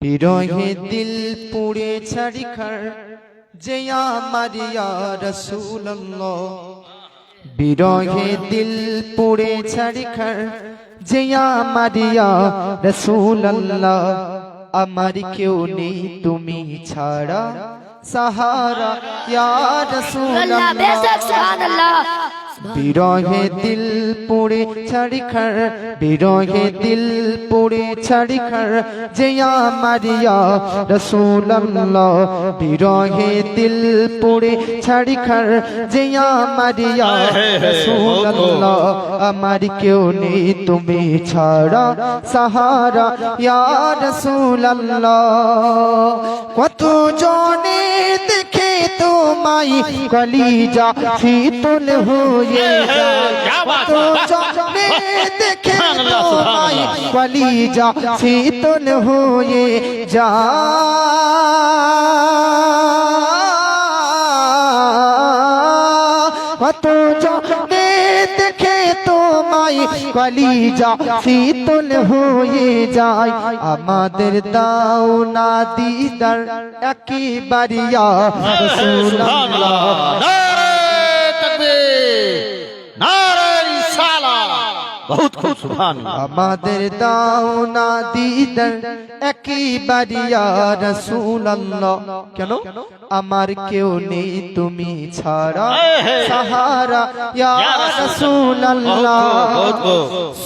বিরহে দিল পুড়ে ছাড়িখার যে আমার ইয়া রাসূলুল্লাহ, বিরহে দিল পুড়ে ছাড়িখার যে আমার ইয়া রাসূলুল্লাহ। আমার কেউ নেই তুমি ছাড়া সাহারা ইয়া রাসূলুল্লাহ। বিরহে দিল পুড়ে ছাড়িখার, বিরহে দিল পুড়ে ছাড়িখার যে আমার ইয়া রাসূলুল্লাহ, বিরহে দিল পুড়ে ছাড়িখার যে আমার ইয়া রাসূলুল্লাহ। আমার কেউ নেই তুমি ছাড়া সাহারা ইয়া রাসূলুল্লাহ। কত জনে দেখে তোমায় কলিজা শীতল হয়ে যায়, কত জনে দেখে তোমায় কলিজা শীতল হয়ে যায়, কত জনে দেখে তোমায় কলিজা শীতল হয়ে যায়। আমাদের দাও না দিদার একবার ইয়া রাসূলুল্লাহ। बहुत खूब सुभान আমাদের দাও না দিদার একবার ইয়া রাসূলুল্লাহ। কেন? আমার কেউ নেই তুমি ছাড়া সাহারা ইয়া রাসূলুল্লাহ।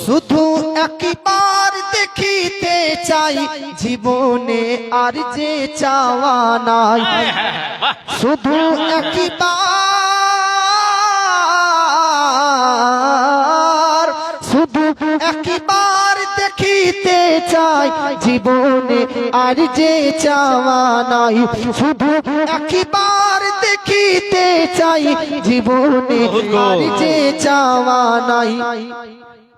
শুধু একবার দেখিতে চাই জীবনে আর যে চাওয়া নাই, শুধু একবার, শুধু একবার দেখিতে চাই জীবনে আর যে চাওয়া নাই, শুধু একবার দেখিতে চাই জীবনে আর যে চাওয়া নাই।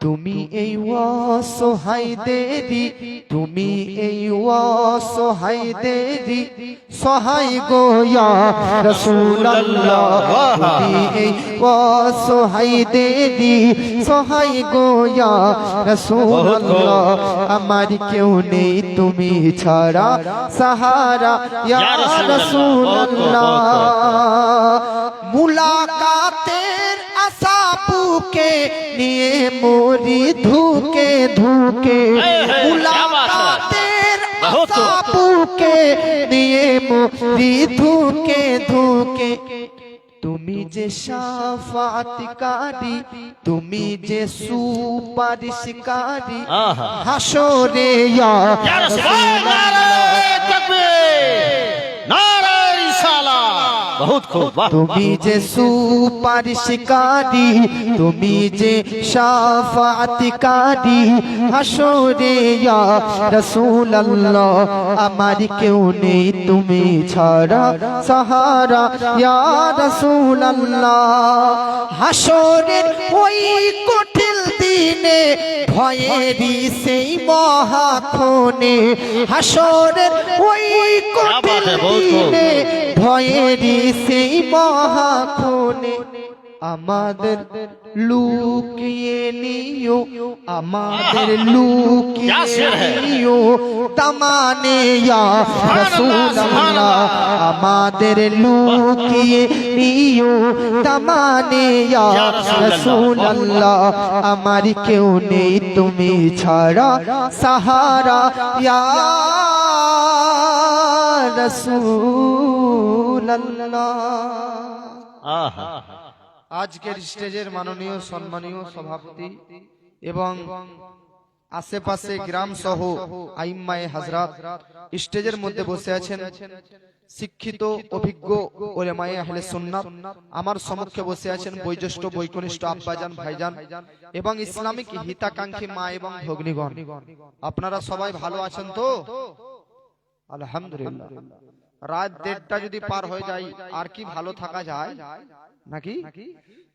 তুমি এই অসহায়দেরই, তুমি এই অসহায়দেরই সহায় গো ইয়া রাসূলুল্লাহ। তুমি এই অসহায়দেরই সহায় গো ইয়া রাসূলুল্লাহ। আমার কেউ নেই তুমি ছাড়া সাহারা ইয়া রাসূলুল্লাহ। মুলাকাতের আশা বুকে নিয়ে মরি ধুকে ধুকে, মুলাকাতের আশা বুকে নিয়ে মরি ধুকে ধুকে। তুমি যে শাফাআতকারী, তুমি যে সুপারিশকারী হাসরে ইয়া রাসূলুল্লাহ। बहुत खूब। তুমি যে সুপারিশকারী, তুমি যে শাফাআতকারী হাসরে ইয়া রাসূলুল্লাহ। আমার কেউ নেই তুমি ছাড়া সাহারা ইয়া রাসূলুল্লাহ। হাসরের ওই কঠিন দিনে ভয়েরই সেই মহাক্ষণে, হাসরের ওই কঠিন দিনে ভয়েরই সেই মহাক্ষণে আমাদের লুকিয়ে নিও, আমাদের লুকিয়ে নিও তামানে ইয়া রাসূলুল্লাহ। আমাদের লুকিয়ে নিও তামানে ইয়া রাসূলুল্লাহ। আমার কেউ নেই তুমি ছাড়া সাহারা ইয়া রাসূলুল্লাহ। আজকের স্টেজের মাননীয় সম্মানীয় সভাপতি এবং আশেপাশে গ্রাম সহ আইম্মায়ে হযরত স্টেজের মধ্যে বসে আছেন শিক্ষিত অভিজ্ঞ উলামায়ে আহলে সুন্নাত। আমার সম্মুখে বসে আছেন বয়োজ্যেষ্ঠ বৈকনিষ্ঠ আব্বাজান ভাইজান এবং ইসলামিক হিতাকাঙ্ক্ষী মা এবং ভগ্নীগণ। আপনারা সবাই ভালো আছেন তো? আলহামদুলিল্লাহ। রাত 1:30টা যদি পার হয়ে যায় আর কি ভালো থাকা যায় নাকি?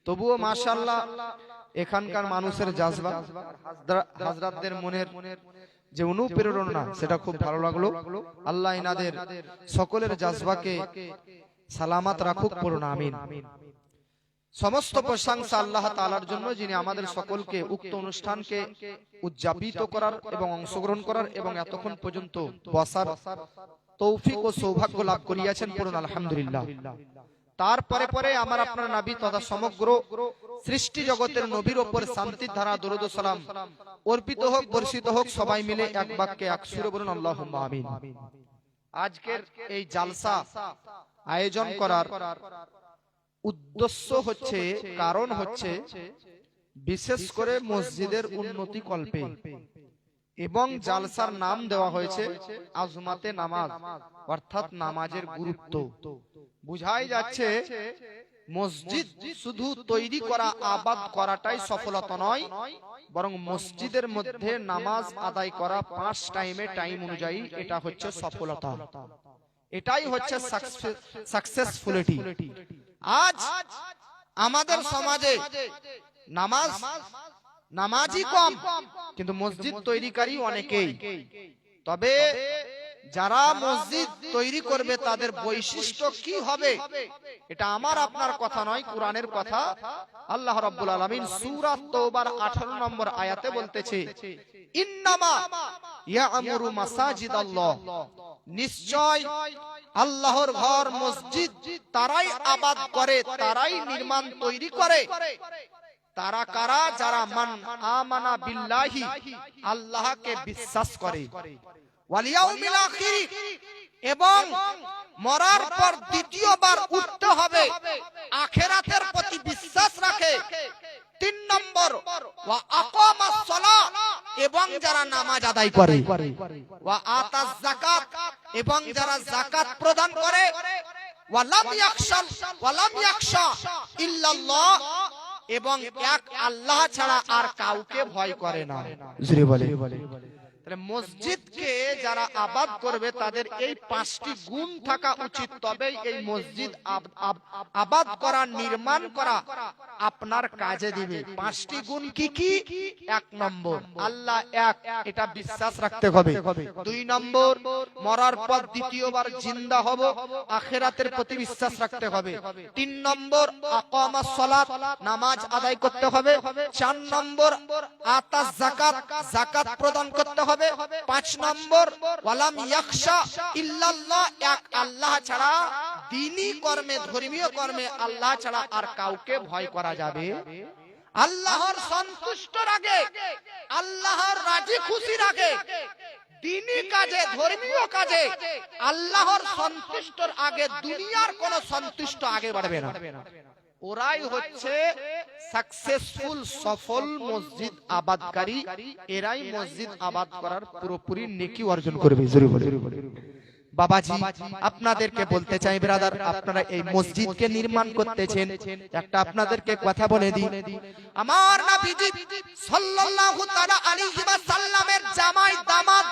তবুও মাশাআল্লাহ এখানকার মানুষের জাজবা, হযরতদের মনের যে অনুপ্রেরণা সেটা খুব ভালো লাগলো। আল্লাহ ইনাদের সকলের জাজবাকে সালামত রাখুক, পড়ুন আমিন। সমস্ত প্রশংসা আল্লাহ তাআলার জন্য, যিনি আমাদের সকলকে উক্ত অনুষ্ঠানকে উদযাপিত করার এবং অংশগ্রহণ করার এবং এতক্ষণ পর্যন্ত বসার তৌফিক ও সৌভাগ্য লাভ করিয়াছেন। পড়ুন আলহামদুলিল্লাহ। তারপরে পরে আমার আপনার নবী তথা সমগ্র সৃষ্টি জগতের নবীর ওপর শান্তির ধারা দরুদ ও সালাম অর্পিত হোক, বর্ষিত হোক। সবাই মিলে এক বাক্যে এক সুরে বলুন আল্লাহুম্মা আমিন। আজকের এই জালসা আয়োজন করার উদ্দেশ্য হচ্ছে, কারণ হচ্ছে বিশেষ করে মসজিদের উন্নতি কল্পে, এবং জালসার নাম দেওয়া হয়েছে আজমাতে নামাজ, অর্থাৎ নামাজের গুরুত্ব। বুঝাই যাচ্ছে মসজিদ শুধু তৈরি করা, আবাদ করাটাই সফলতা নয়, বরং মসজিদের মধ্যে নামাজ আদায় করা 5 টাইম অনুযায়ী, এটা হচ্ছে সফলতা, এটাই হচ্ছে সাকসেসফুলিটি। আজ আমাদের সমাজে নামাজি কম, কিন্তু মসজিদ তৈরিকারী অনেকেই। তবে যারা মসজিদ তৈরি করবে তাদের বৈশিষ্ট্য কি হবে, এটা আমার আপনার কথা নয়, কোরআনের কথা। আল্লাহ রাব্বুল আলামিন সূরা তাওবার 18 নম্বর আয়াতে বলতেছে, ইন্নামা ইয়া'মুরু মাসাজিদাল্লাহ, নিশ্চয় আল্লাহর ঘর মসজিদ তারাই আবাদ করে, তারাই নির্মাণ তৈরি করে। তারা কারা? যারা মান আমানা বিল্লাহি, আল্লাহকে বিশ্বাস করে, ওয়াল ইয়াউমিল আখির, এবং মরার পর দ্বিতীয়বার উঠতে হবে, আখিরাতের প্রতি বিশ্বাস রাখে। 3 নম্বর, ওয়া আকামাস সালাহ, এবং যারা নামাজ আদায় করে, ওয়া আতাজ যাকাত, এবং যারা যাকাত প্রদান করে, ওয়া লাম ইয়াখশা ইল্লাল্লাহ, এবং এক আল্লাহ ছাড়া আর কাউকে ভয় করে না। জোরে বলে। তাহলে মসজিদকে যারা আবাদ করবে তাদের এই 5টি গুণ থাকা উচিত, তবেই এই মসজিদ আবাদ করা, নির্মাণ করা আপনার কাজে দিবে। 5টি গুণ কি কি? 1 নম্বর, আল্লাহ এক, এটা বিশ্বাস রাখতে হবে। 2 নম্বর, মরার পর দ্বিতীয়বার জিন্দা হব, আখিরাতের প্রতি বিশ্বাস রাখতে হবে। 3 নম্বর, আকামাস সালাত, নামাজ আদায় করতে হবে। 4 নম্বর, আতাজ যাকাত, যাকাত প্রদান করতে হবে। 5 নম্বর, ওয়ালাম ইয়াখশা ইল্লাল্লাহ, এক আল্লাহ ছাড়া দ্বীনি কর্মে, ধর্মীয় কর্মে আল্লাহ ছাড়া আর কাউকে ভয় করা যাবে। আল্লাহর সন্তুষ্টর আগে, আল্লাহর রাজি খুশির আগে, দ্বীনি কাজে, ধর্মীয় কাজে আল্লাহর সন্তুষ্টর আগে দুনিয়ার কোন সন্তুষ্ট আগে বাড়বে না। ওরাই হচ্ছে সাকসেসফুল, সফল মসজিদ আবাদকারী। এরাই মসজিদ আবাদ করার পুরোপুরি নেকি অর্জন করবে। জোরে বলে। বাবাজি, আপনাদেরকে বলতে চাই ব্রাদার, আপনারা এই মসজিদকে নির্মাণ করতেছেন, একটা আপনাদেরকে কথা বলে দিই। আমার নবীজি সাল্লাল্লাহু তাআলা আলাইহি ওয়াসাল্লামের জামাই দামাত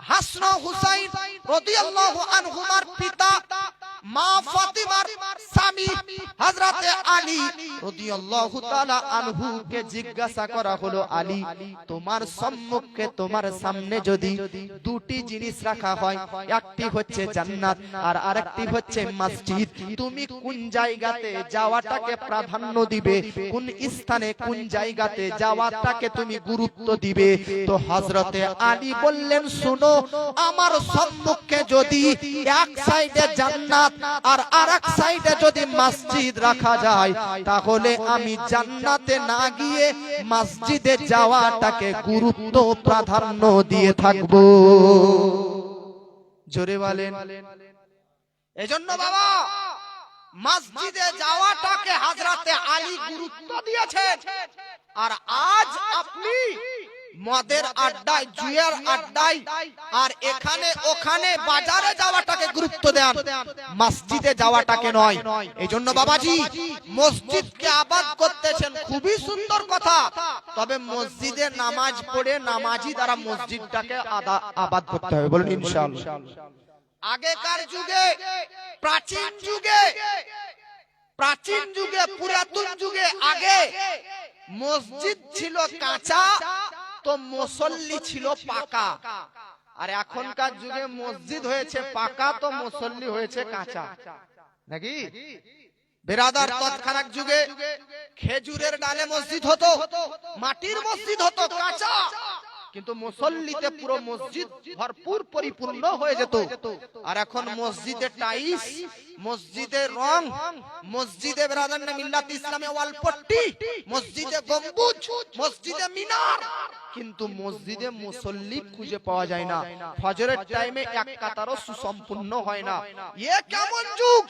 হাসান ও হুসাইন রাদিয়াল্লাহু আনহুমার পিতা মা ফাতিমার স্বামী হযরত আলী রাদিয়াল্লাহু তাআলা আনহু কে জিজ্ঞাসা করা হলো, আলী, তোমার সম্মুখে, তোমার সামনে যদি 2টি জিনিস রাখা হয়, একটি হচ্ছে জান্নাত আর আরেকটি হচ্ছে মসজিদ, তুমি কোন জায়গাতে যাওয়াটাকে প্রাধান্য দিবে? কোন স্থানে, কোন জায়গাতে যাওয়াটাকে তুমি গুরুত্ব দিবে? তো হযরত আলী বললেন, শুনো, আমার সম্মুখে যদি এক সাইডে জান্নাত আর আরেক সাইডে যদি মসজিদ রাখা যায়, তাহলে আমি জান্নাতে না গিয়ে মসজিদে যাওয়াটাকে গুরুত্ব, প্রাধান্য দিয়ে থাকব। জোরে বলেন। এজন্য বাবা, মসজিদে যাওয়াটাকে হযরত আলী গুরুত্ব দিয়েছেন। আর আজ আপনি মদের আড্ডায়, জুয়ার আড্ডায় আর এখানে ওখানে বাজারে যাওয়াটাকে গুরুত্ব দেন, মসজিদে যাওয়াটাকে নয়। এইজন্য বাবাজি, মসজিদকে আবাদ করতেছেন, খুবই সুন্দর কথা, তবে মসজিদে নামাজ পড়ে নামাজি দ্বারা মসজিদটাকে আবাদ করতে হবে। বলুন ইনশাআল্লাহ। আগেকার যুগে, প্রাচীন যুগে, পুরাতন যুগে আগে মসজিদ ছিল কাঁচা, তো মুসল্লি ছিল পাকা। আর এখনকার যুগে মসজিদ হয়েছে পাকা, তো মুসল্লি হয়েছে কাঁচা, নাকি? বেরাদার তৎক্ষণাৎ যুগে খেজুরের ডালে মসজিদ হতো, মাটির মসজিদ হতো কাঁচা, কিন্তু মুসল্লিতে পুরো মসজিদ ভরপুর পরিপূর্ণ হয়ে যেত। আর এখন মসজিদে টাইলস, মসজিদে রং, মসজিদে বেরাদার মিল্লাত ইসলামে ওয়ালপট্টি, মসজিদে গম্বুজ, মসজিদে মিনার, কিন্তু মসজিদে মুসল্লি খুঁজে পাওয়া যায় না। ফজরের টাইমে এক কাতারও সুসম্পূর্ণ হয় না। এ কেমন যুগ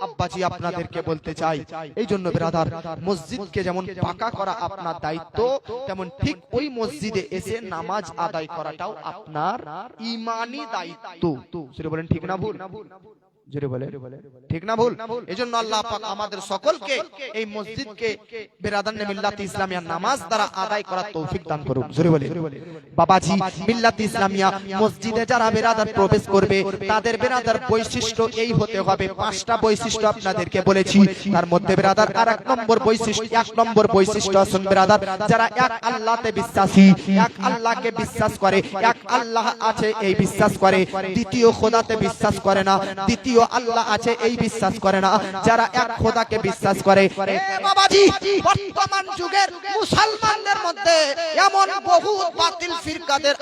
আব্বাজি আপনাদেরকে বলতে চাই। এই জন্য বেরাদার মসজিদকে যেমন পাকা করা আপনার দায়িত্ব, তেমন ঠিক ওই মসজিদে এসে নামাজ আদায় করাটাও আপনার ঈমানি দায়িত্ব। সেটা বলেন ঠিক না ভুল? জোরে বলে ঠিক না ভুল? এজন্য আল্লাহ পাক আমাদের সকলকে এই মসজিদকে বেরাদান মিল্লাত ইসলামিয়া নামাজ দ্বারা আদায় করার তৌফিক দান করুন। জোরে বলে বাবাজি, মিল্লাত ইসলামিয়া মসজিদে যারা বেরাদার প্রবেশ করবে তাদের বেরাদার বৈশিষ্ট্য এই হতে হবে। 5টা বৈশিষ্ট্য আপনাদেরকে বলেছি, তার মধ্যে বেরাদার আর এক নম্বর বৈশিষ্ট্য আসুন বেরাদার, যারা এক আল্লাহতে বিশ্বাসী, এক আল্লাহকে বিশ্বাস করে, এক আল্লাহ আছে এই বিশ্বাস করে, দ্বিতীয় খোদাতে বিশ্বাস করে না, দ্বিতীয় আল্লাহ আছে এই বিশ্বাস করে না, যারা এক খোদাকে বিশ্বাস করে। বাবাজি, বর্তমান যুগের মুসলমানদের মধ্যে এমন বহু বাতিল ফিরকাদের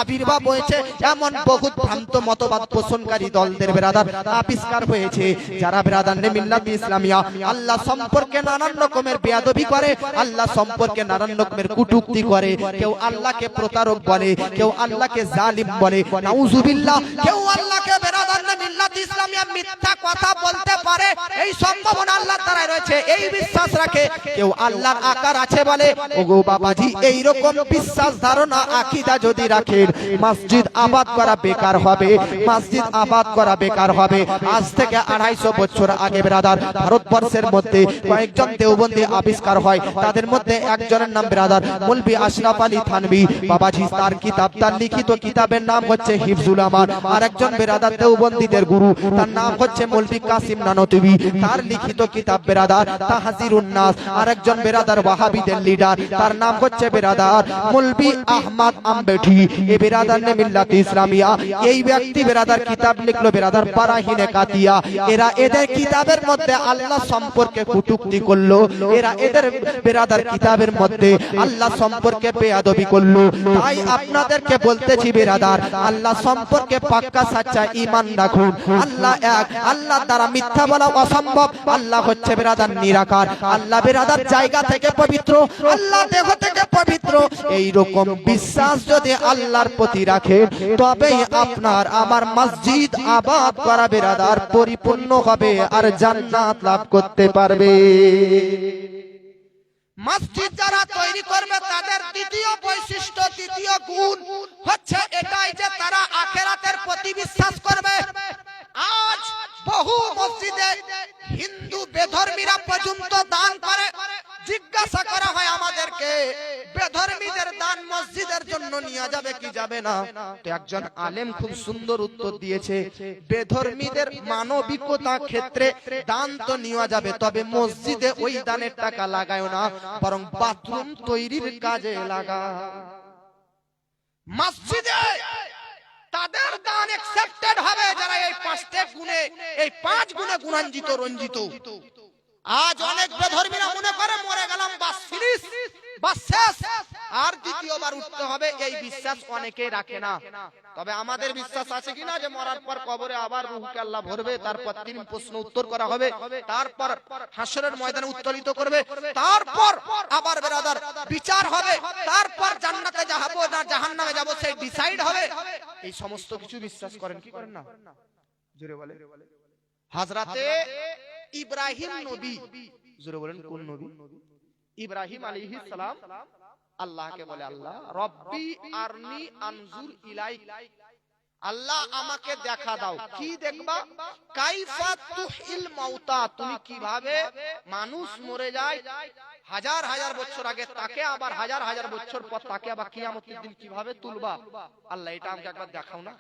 আবির্ভাব হয়েছে, এমন বহু ভ্রান্ত মতবাদ পোষণকারী দলদের বেরাদার আবিষ্কার হয়েছে, যারা বেরাদার মিল্লাত ইসলামিয়া আল্লাহ সম্পর্কে নানান রকমের বেয়াদবি করে, আল্লাহ সম্পর্কে নানান রকমের কটূক্তি করে। কেউ আল্লাহকে প্রতারক বলে, কেউ আল্লাহকে জালিম বলে, নাউজুবিল্লাহ, কেউ আল্লাহকে বেরাদার মিল্লাত ইসলামিয়া মিথ্যা কথা বলতে পারে, এই সম্ভাবনা আল্লাহর দ্বারাই রয়েছে, এই বিশ্বাস রাখে। কেউ আল্লাহর আকার আছে বলে। ওগো বাবাজি, এই রকম বিশ্বাস ধারণা আকীদা যদি রাখেন, মসজিদ আবাদ করা বেকার হবে, মসজিদ আবাদ করা বেকার হবে। আজ থেকে 250 বছর আগে বেরাদার ভারতবর্ষের মধ্যে কয়েকজন দেওবন্দি আবিষ্কার হয়, তাদের মধ্যে একজনের নাম বেরাদার মৌলভী আশরাফ আলী থানভী। বাবাজি, তার কিতাব, তার লিখিত কিতাবের নাম হচ্ছে হিফজুল আমান। আর একজন বেরাদার দেওবন্দীদের গুরু, তার নাম হচ্ছে মৌলভী কাসিম নানতুবি, তার লিখিত কিতাব বেরাদার তাহজিরুন নাস। আর একজন বেরাদার ওয়াহাবিদের লিডার, তার নাম হচ্ছে বেরাদার মৌলভী আহমদ আম্বেঠি। এই বেরাদার নে মিল্লাত ইসলামিয়া, এই ব্যক্তি বেরাদার কিতাব লিখলো বেরাদার বারাহিনে কাতিয়া। এরা এদের কিতাবের মধ্যে আল্লাহ সম্পর্কে কটূক্তি করলো, এরা এদের বেরাদার কিতাবের মধ্যে আল্লাহ সম্পর্কে বেয়াদবি করলো। তাই আপনাদেরকে বলতেছি বেরাদার, আল্লাহ সম্পর্কে পাক্কা সাচ্চা ঈমান রাখুন। আল্লাহ এক, আল্লাহ দ্বারা মিথ্যা বলা অসম্ভব। আল্লাহ হচ্ছে বেরাদার নিরাকার, আল্লাহ বেরাদার জায়গা থেকে পবিত্র, আল্লাহ দেহ থেকে পবিত্র। এই রকম বিশ্বাস যদি আল্লাহর প্রতি রাখে, তবেই আপনার আমার মসজিদ আবাদ করা বেরাদার পরিপূর্ণ হবে আর জান্নাত লাভ করতে পারবে। মসজিদ যারা তৈরি করবে তাদের দ্বিতীয় বৈশিষ্ট্য, দ্বিতীয় গুণ হচ্ছে এটাই যে তারা আখিরাতের প্রতি বিশ্বাস করবে। আজ বহু মসজিদে হিন্দু বেধর্মীরা পর্যন্ত দান করে। জিজ্ঞাসা করা হয় আমাদেরকে, বেধর্মীদের দান মসজিদের জন্য নিয়ে যাবে কি যাবে না? তো একজন আলেম খুব সুন্দর উত্তর দিয়েছে, বেধর্মীদের মানবিকতা ক্ষেত্রে দান তো নিয়ে যাবে, তবে মসজিদে ওই দানের টাকা লাগায় না, বরং বাথরুম তৈরির কাজে লাগা। মসজিদে তাদের দান অ্যাকসেপ্টেড হবে যারা এই 5টা গুণে, এই 5 গুণে গুণান্বিত রঞ্জিত। আজ অনেক বেধর্মীরা মনে করে মরে গেলাম, বাস ফিনিশ, বাস শেষ, আর দ্বিতীয়বার উঠতে হবে, এই বিশ্বাস অনেকেই রাখে না। তবে আমাদের বিশ্বাস আছে কিনা যে মরার পর কবরে আবার রূহকে আল্লাহ ভরবে, তারপর 3 প্রশ্ন উত্তর করা হবে, তারপর হাসরের ময়দানে উত্তোলিত করবে, তারপর আবার বেরাদার বিচার হবে, তারপর জান্নাতে যাবো না জাহান্নামে যাবো সেই ডিসাইড হবে। এই সমস্ত কিছু বিশ্বাস করেন কি করেন না? জোরে বলে। হযরতে ইব্রাহিম নবী, জোরে বলেন কোন নবী? ইব্রাহিম আলাইহিস সালাম আল্লাহকে বলে, আল্লাহ রব্বি আরনি আনজুর ইলাইক, আল্লাহ আমাকে দেখা দাও। কি দেখবা? কাইফা তুহিল মাউতা, তুমি কিভাবে মানুষ মরে যায় হাজার হাজার বছর আগে, তাকে আবার হাজার হাজার বছর পর তাকে আবার কিয়ামতের দিন কিভাবে তুলবা? আল্লাহ এটা আমাকে একবার দেখাও না।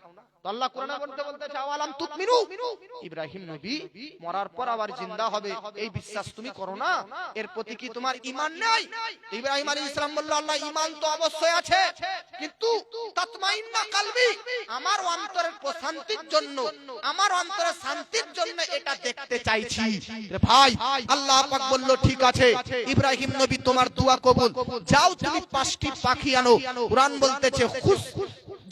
তো আল্লাহ কোরআনে বলতে বলতেছে আওয়ালাম তুমিনু, ইব্রাহিম নবী মরার পর আবার জিন্দা হবে এই বিশ্বাস তুমি করো না, এর প্রতি কি তোমার ঈমান নেই? ইব্রাহিম আলাইহিস সালাম বলল আল্লাহ ঈমান তো অবশ্যই আছে, কিন্তু তাতমাইন্না কলবি, আমার অন্তরের প্রশান্তির জন্য, আমার অন্তরের শান্তির জন্য এটা দেখতে চাইছি। রে ভাই, আল্লাহ পাক বলল ঠিক আছে ইব্রাহিম নবী তোমার দোয়া কবুল, যাও তুমি 5টি পাখি আনো। কুরআন বলতেছে খুশ,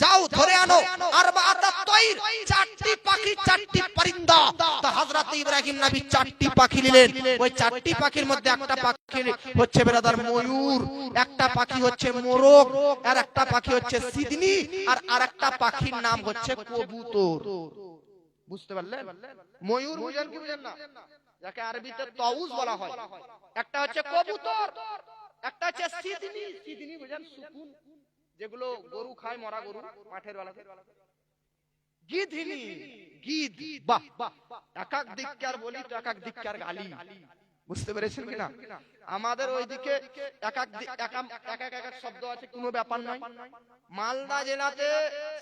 যাও ধরে আনো আরবাআতাত তাইর, 4টি পাখি 4টি পরিন্দা। তো হযরত ইব্রাহিম নবী 4টি পাখি নিলেন। ওই 4টি পাখির মধ্যে একটা পাখি হচ্ছে ব্রাদার ময়ূর, একটা পাখি হচ্ছে মোরগ, আর একটা পাখি হচ্ছে সিদনি, আর আরেকটা পাখির নাম হচ্ছে কবুতর। বুঝতে পারলেন? ময়ূর বুঝেন কি বুঝেন না, যাকে আরবিতে তাউস বলা হয়, একটা হচ্ছে কবুতর, একটা হচ্ছে সিদনি। সিদনি বুঝেন সুকুন, যেগুলো গরু খায়, মরা গরু মাঠের বেলাতে। গিধনি, গিধ, বাহ, এক এক দিককার বলি তো এক এক দিককার গালি। বুঝতে পেরেছেন কিনা? আমাদের ওইদিকে এক এক শব্দ আছে, কোনো ব্যাপার নয়। মালদা জেলাতে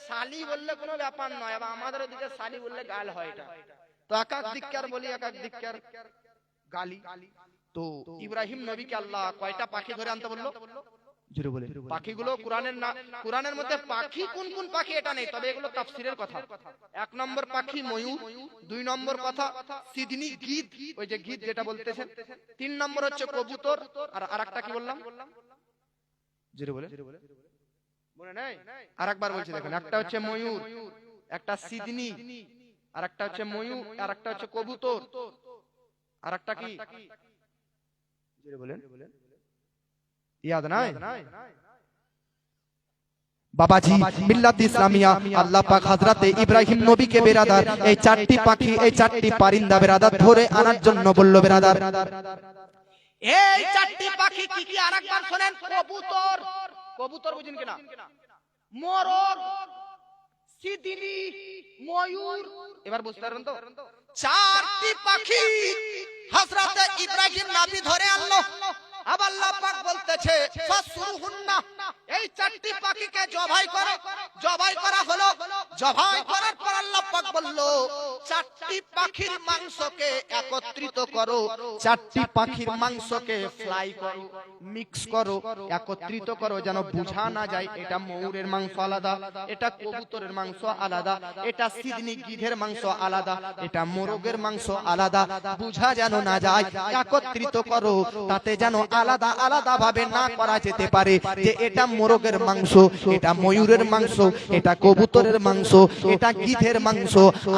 শালি বললে কোনো ব্যাপার নয়, এবং আমাদের ওইদিকে শালি বললে গাল হয়। এটা তো এক এক দিককার বলি, এক এক দিককার গালি। তো ইব্রাহিম নবীকে আল্লাহ কয়টা পাখি ধরে আনতে বললো? জোরে বলে। পাখিগুলো কুরআনের মধ্যে পাখি কোন কোন পাখি এটা নেই, তবে এগুলো তাফসীরের কথা। 1 নম্বর পাখি ময়ূর, 2 নম্বর কথা সিদনি গিধ, ওই যে গিধ যেটা বলতেছেন, 3 নম্বর হচ্ছে কবুতর, আর আরেকটা কি বললাম? জোরে বলে। মনে নাই? আরেকবার বলছি দেখেন, একটা হচ্ছে ময়ূর, একটা সিদনি, আরেকটা হচ্ছে ময়ূর, আরেকটা হচ্ছে কবুতর, আরেকটা কি? জোরে বলেন। याद নাই? বাবাজি মিল্লাত ইসলামিয়া আল্লাহ পাক হযরতে ইব্রাহিম নবীকে বেরাদার এই 4টি পাখি, এই 4টি পরিন্দা বেরাদার ধরে আনার জন্য বলল। বেরাদার এই 4টি পাখি কি কি আরেকবার শুনেন। কবুতর, কবুতর বুঝেন কিনা? মোরগ, সিদনি, ময়ূর, এবার বুঝতে পারবেন তো? 4টি পাখি হযরতে ইব্রাহিম নবী ধরে আনলো। আবার আল্লাহ পাক বলতেছে ফাসরুহুন্না, এই 4টি পাখিকে জবাই করো। জবাই করা হলো, জবাই করার পর আল্লাহ পাক বলল 4টি পাখির মাংসকে একত্রিত করো, 4টি পাখির মাংসকে ফ্রাই করো, মিক্স করো, একত্রিত করো, যেন বোঝা না যায় এটা ময়ূরের মাংস আলাদা, এটা কবুতরের মাংস আলাদা, এটা সিদনি গিধের মাংস আলাদা, এটা মোরগের মাংস আলাদা, বোঝা যেন না যায়। একত্রিত করো, তাতে যেন আলাদা আলাদা ভাবে না করা যেতে পারে যে এটা মোরগের মাংস, এটা ময়ূরের মাংস, এটা কবুতরের মাংস, এটা গিধের মাংস,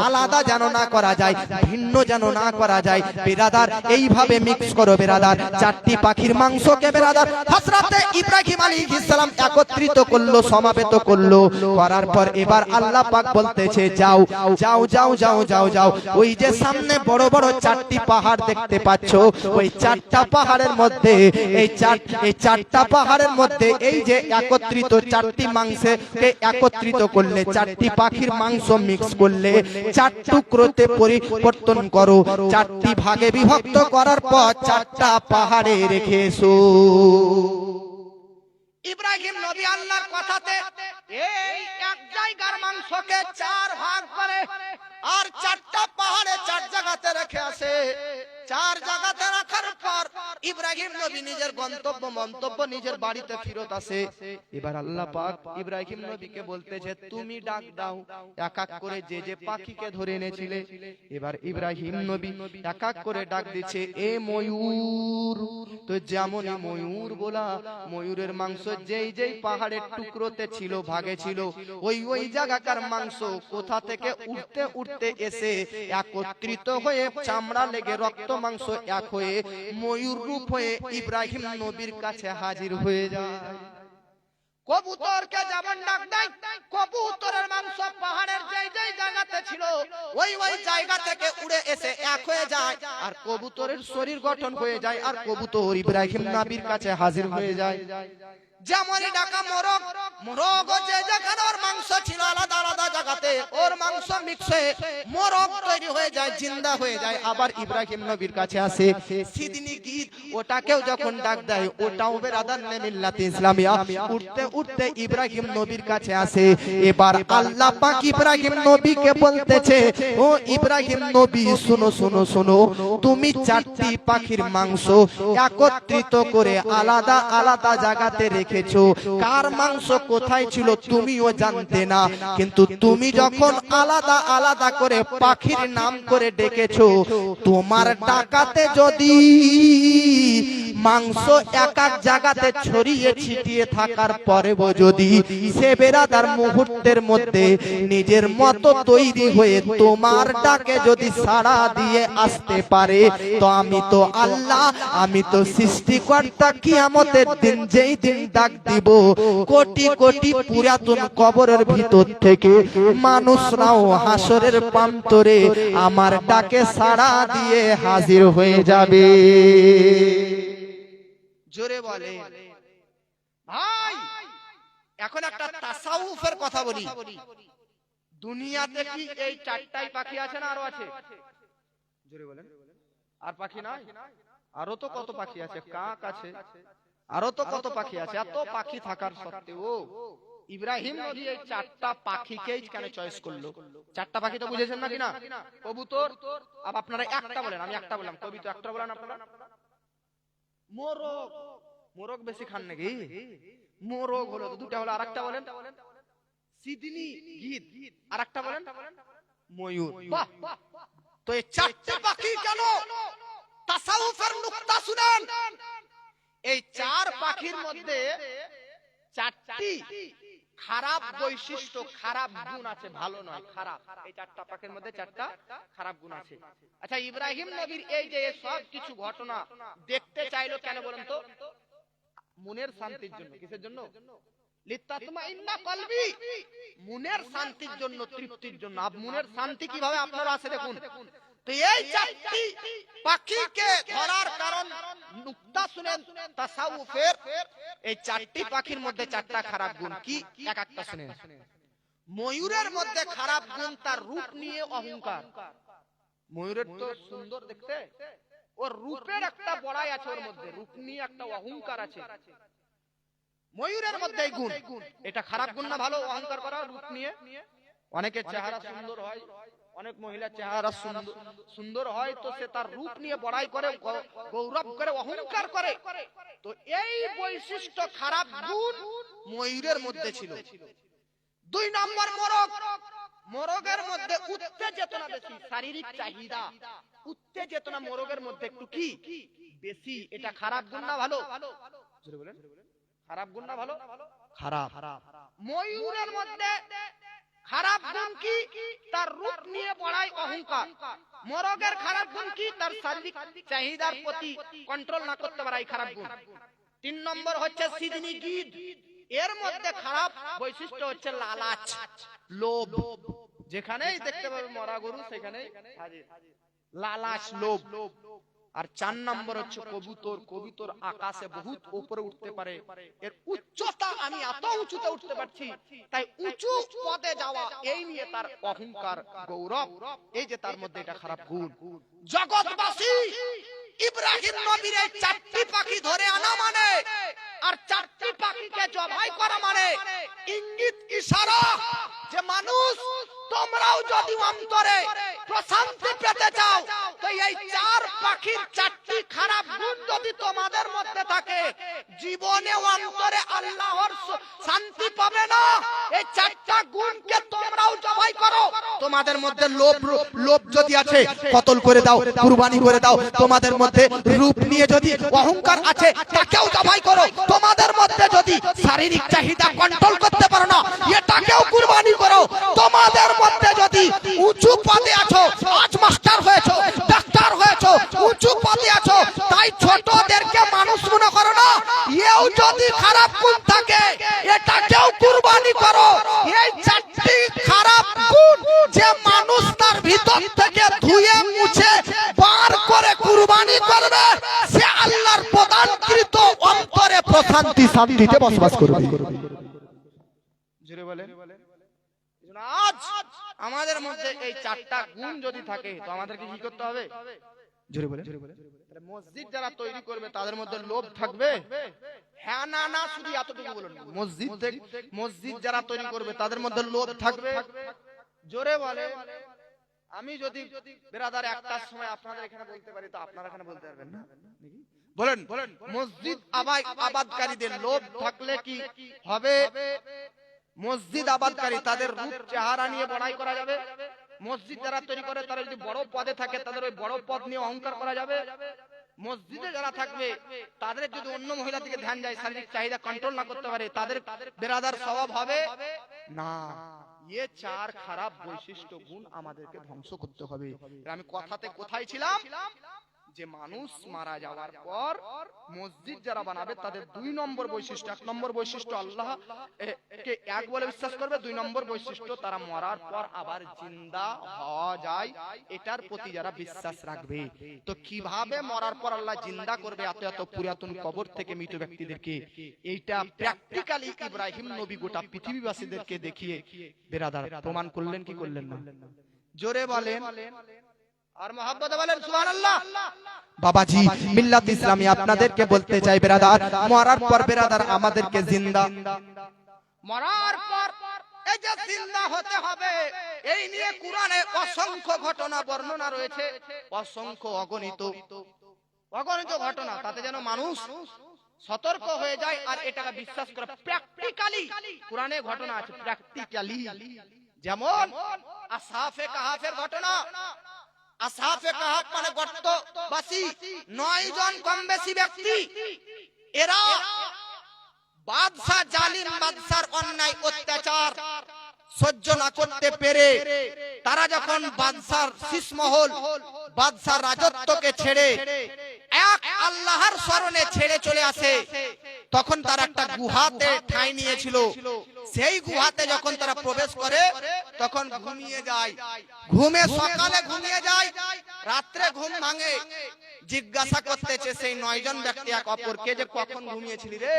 আলাদা যেন না করা যায়, ভিন্ন যেন না করা যায়। বেরাদার এইভাবে মিক্স করো। বেরাদার 4টি পাখির মাংসকে বেরাদার হযরতে ইব্রাহিম আলাইহিস সালাম একত্রিত করলো, সমাবেত করলো। করার পর এবার আল্লাহ পাক বলতেছে যাও যাও যাও যাও যাও যাও, ওই যে সামনে বড় বড় 4টি পাহাড় দেখতে পাচ্ছো, ওই 4টা পাহাড়ের মধ্যে এই 4টা পাহাড়ের মধ্যে এই যে একত্রিত 4টি মাংসকে একত্রিত করলে, 4টি পাখির মাংস মিক্স করলে 4 টুকরোতে পরিবর্তন করো, 4টি ভাগে বিভক্ত করার পর 4টা পাহাড়ে রেখে এসো। ইব্রাহিম নবী আল্লাহর কথাতে এই এক জায়গার মাংসকে 4 ভাগ করে আর 4টা পাহাড়ে 4 জায়গাতে রেখে আসে। 4 জায়গাতে রাখার পর ইব্রাহিম নবী নিজের মন্তব্য নিজের বাড়িতে ফিরত আসে। এবার আল্লাহ পাক ইব্রাহিম নবীকে বলতেছে তুমি ডাক দাও এক এক করে যে যে পাখিকে ধরে এনেছিলে। এবার ইব্রাহিম নবী এক এক করে ডাক দিচ্ছে এ ময়ূর। তো যেমনই ময়ূর বলা, ময়ূরের মাংস যেই যেই পাহাড়ের টুকরোতে ছিল, ভাগে ছিল, ওই জায়গাকার মাংস কোথা থেকে উঠতে উঠতে এসে একত্রিত হয়ে চামড়া লেগে রক্ত মাংস এক হয়ে ময়ূর রূপ হয়ে ইব্রাহিম নবীর কাছে হাজির হয়ে যায়। কবুতরকে যেমন ডাক দেয়, কবুতরের মাংস পাহাড়ের যেই যেই জায়গাতে ছিল ওই জায়গা থেকে উড়ে এসে এক হয়ে যায়, আর কবুতরের শরীর গঠন হয়ে যায়, আর কবুতর ইব্রাহিম নবীর কাছে হাজির হয়ে যায়। যেমনই ডাকা মোরগ, মোরগ যে যেখানে ওর মাংস ছিল আলাদা আলাদা জায়গাতে ওর মাংস মিক্স হয়ে মোরগ তৈরি হয়ে যায়, জিন্দা হয়ে যায়। আবার ইব্রাহিম নবীর কাছে আসে সিদিনী গীত, ওটাকেও যখন ডাক দেয় ওটাও বেরাদার নে মিল্লাতে ইসলামিয়া উঠতে উঠতে ইব্রাহিম নবীর কাছে আসে। এবার আল্লাহ পাক ইব্রাহিম নবীকে বলতেছে, ও ইব্রাহিম নবী শুনো শুনো শুনো, তুমি চারটি পাখির মাংস একত্রিত করে আলাদা আলাদা জায়গাতে রেখেছো। কার মাংস কোথায় ছিল তুমিও জানতে না, কিন্তু তুমি যখন আলাদা আলাদা করে পাখির নাম করে ডেকেছো, তোমার ডাকাতে যদি মাংস এক এক জায়গাতে ছড়িয়ে ছিটিয়ে থাকার পরেও যদি সে বেরাদার মুহূর্তের মধ্যে নিজের মতো তৈরি হয়ে তোমার ডাকে যদি সাড়া দিয়ে আসতে পারে, তো আমি তো আল্লাহ, আমি তো সৃষ্টিকর্তা, কিয়ামতের দিন যেই দিন ডাক দিব, কোটি কোটি পুরাতন কবরের ভিতর থেকে মানুষরাও হাসরের প্রান্তরে আমার ডাকে সাড়া দিয়ে হাজির হয়ে যাবে। জোরে বলে ভাই। এখন একটা তাসাউফের কথা বলি। দুনিয়াতে কি এই চারটাই পাখি আছে না আরো আছে? জোরে বলেন। আর পাখি নাই? আরো তো কত পাখি আছে, কাক আছে, আরো তো কত পাখি আছে। এত পাখি থাকার সত্ত্বেও ইব্রাহিম নবী এই চারটা পাখিকেই কেন চয়েস করলো? চারটা পাখি তো বুঝেছেন না কিনা? কবুতর, আর আপনারা একটা বলেন, আমি একটা বললাম, কবিতা একটা বলেন আপনারা। মোরগ, মোরগ বেশি খান নাকি? মোরগ হলো তো দুটা হলো, আরেকটা বলেন সিদিনী গীত, আরেকটা বলেন ময়ূর। বাহ! তো এই চারটা পাখি কেন? তাসাউফের নুকতা শুনেন। এই চার পাখির মধ্যে চারটি খারাপ বৈশিষ্ট্য, খারাপ গুণ আছে, ভালো নয়, খারাপ। এই চারটা পাখির মধ্যে চারটা খারাপ গুণ আছে। আচ্ছা, ইব্রাহিম নবীর এই যে সব কিছু ঘটনা দেখতে চাইলো কেন বলেন তো? মনের শান্তির জন্য। কিসের জন্য? লিতাতমাইন্না কলবি, মনের শান্তির জন্য, তৃপ্তির জন্য। মনের শান্তি কিভাবে আপনারা আছে দেখুন। তো এই চারটি পাখিকে ধরার কারণ নুকতা শুনেন তাসাউফের। এই চারটি পাখির মধ্যে চারটা খারাপ গুণ কি, এক একটা শুনেন। ময়ূরের মধ্যে খারাপ গুণ তার রূপ নিয়ে অহংকার। ময়ূরের তো সুন্দর দেখতে, ওর রূপের একটা বড়াই আছে, ওর মধ্যে রূপ নিয়ে একটা অহংকার আছে। ময়ূরের মধ্যে এই গুণ, এটা খারাপ গুণ না ভালো? অহংকার করা রূপ নিয়ে। অনেকের চেহারা সুন্দর হয়, অনেক মহিলার চেহারা সুন্দর হয়, তো সে তার রূপ নিয়ে বড়াই করে, গৌরব করে, অহংকার করে। তো এই বৈশিষ্ট্য খারাপ গুণ ময়ূরের মধ্যে ছিল। দুই নম্বর মোরগ, মোরগের মধ্যে উত্তেজনা বেশি, শারীরিক চাহিদা, উত্তেজনা মোরগের মধ্যে একটু কি বেশি। এটা খারাপ গুণ না ভালো? জোরে বলেন, খারাপ গুণ না ভালো? খারাপ। ময়ূরের মধ্যে খারাপ গুণ কি? তার রূপ নিয়ে বড়াই, অহংকার। মোরগের খারাপ গুণ কি? তার শারীরিক চাহিদার প্রতি কন্ট্রোল না করতে পারা, এই খারাপ গুণ। তিন নম্বর হচ্ছে সিদিনী গীত, এর মধ্যে খারাপ বৈশিষ্ট্য হচ্ছে লালাচ, লোভ। যেখানেই দেখতে পাবে মরা গরু সেখানেই হাজির, লালাচ, লোভ। আর চার নম্বর হচ্ছে কবুতর। কবুতর আকাশে বহুত উপরে উঠতে পারে, এর উচ্চতা, আমি এত উঁচুতে উঠতে পারছি, তাই উঁচু পদে যাওয়া, এই নিয়ে তার অহংকার, গৌরব। এই যে তার মধ্যে এটা খারাপ গুণ। জগৎবাসী ইব্রাহিম নবীর এই চারটি পাখি ধরে আনা মানে, আর চারটি পাখিকে জবাই করা মানে ইঙ্গিত, ইশারা যে মানুষ তোমরাও যদি অন্তরে প্রশান্তি পেতে চাও, তো এই চার পাখির চারটি খারাপ গুণ যদি তোমাদের মধ্যে থাকে, জীবনে অন্তরে আল্লাহর শান্তি পাবে না। এই চারটা গুণকে তোমরাও জবাই করো। তোমাদের মধ্যে লোভ যদি আছে, কতল করে দাও, কুরবানি করে দাও। তোমাদের মধ্যে রূপ নিয়ে যদি অহংকার আছে, তাকেও জবাই করো। তোমাদের মধ্যে যদি শারীরিক চাহিদা কন্ট্রোল করতে পারো না, এটাকেও কুরবানি করো। তোমাদের মধ্যে যদি উঁচু পদে আছো, আজ মাস্টার হয়েছো, ডাক্তার হয়েছো, উঁচু পদে আছো, তাই ছোটদেরকে মানুষ মনে করো না। এও যদি খারাপ গুণ থাকে, এটাকেও কুরবানি করো। এই চারটি খারাপ গুণ যে মানুষ তার ভিতর থেকে ধুয়ে মুছে বার করে কুরবানি করবে, সে আল্লাহর প্রদানকৃত অন্তরে প্রশান্তি শান্তিতে বসবাস করবে। জোরে বলেন। আজ আমাদের মধ্যে এই চারটা গুণ যদি থাকে তো আমাদেরকে কি করতে হবে? জোরে বলেন। মসজিদ যারা তৈরি করবে তাদের মধ্যে লোভ থাকবে? হ্যাঁ না না, শুধু এতটুকু বলুন। মসজিদ যারা তৈরি করবে তাদের মধ্যে লোভ থাকবে? জোরে বলে। আমি যদি বেরাদার একটার সময় আপনাদের এখানে বলতে পারি তো আপনারা এখানে বলতে পারবেন না? বলেন। মসজিদ আবাদকারীদের লোভ থাকলে কি হবে? মসজিদ আবাদকারী তাদের রূপ চেহারা নিয়ে বড়াই করা যাবে? মসজিদ যারা তৈরি করে তারা যদি বড় পদে থাকে তাদের ওই বড় পদ নিয়ে অহংকার করা যাবে? মসজিদে যারা থাকবে তাদের যদি অন্য মহিলার দিকে ধ্যান যায়, শারীরিক চাহিদা কন্ট্রোল না করতে পারে, তাদের বেরাদার স্বভাব হবে না। ये চার খারাপ বৈশিষ্ট্য গুণ আমাদেরকে ধ্বংস করতে হবে। আমি কথাতে কোথায় ছিলাম? যে মানুষ মারা যাওয়ার পর মসজিদ যারা বানাবে তাদের দুই নম্বর বৈশিষ্ট্য, এক নম্বর বৈশিষ্ট্য আল্লাহ কে এক বলে বিশ্বাস করবে, দুই নম্বর বৈশিষ্ট্য তারা মরার পর আবার জিন্দা হওয়া যায়, এটার প্রতি যারা বিশ্বাস রাখবে। তো কিভাবে মরার পর আল্লাহ জিন্দা করবে এত এত পুরাতন কবর থেকে মৃত ব্যক্তিদেরকে, এইটা প্র্যাকটিক্যালি ইব্রাহিম নবী গোটা পৃথিবীবাসীদেরকে দেখিয়ে বেরাদার প্রমাণ করলেন কি করলেন না? জোরে বলেন আর মহব্বতে বলেন সুবহানাল্লাহ। বাবাজি মিল্লাত ইসলামী আপনাদেরকে বলতে চাই বেরাদার, মরার পর বেরাদার আমাদেরকে জিন্দা, মরার পর এই যে জিন্দা হতে হবে এই নিয়ে কুরআনে অসংখ্য ঘটনা বর্ণনা রয়েছে, অসংখ্য অগণিত ঘটনা। তাতে যেন মানুষ সতর্ক হয়ে যায় আর এটাকে বিশ্বাস করে। প্র্যাকটিক্যালি কুরআনে ঘটনা আছে, প্র্যাকটিক্যালি। যেমন আসহাফে কাহাফের ঘটনা। আসহাফে কাহাফ মানে গর্তবাসী 9 জন কম বেশি ব্যক্তি, এরা বাদশা জালিম বাদশার অন্যায় অত্যাচার সহ্য না করতে পেরে তারা যখন বাদশার শীষমহল বাদশার রাজত্বকে ছেড়ে এক আল্লাহর শরণে ছেড়ে চলে আসে, তখন তারা একটা গুহাতে ঠাঁই নিয়েছিল। সেই গুহাতে যখন তারা প্রবেশ করে তখন ঘুমিয়ে যায়, সকালে ঘুমিয়ে যায়, রাত্রে ঘুম ভাঙে, জিজ্ঞাসা করতেছে সেই 9 জন ব্যক্তি এক অপরকে যে কখন ঘুমিয়েছিলি রে?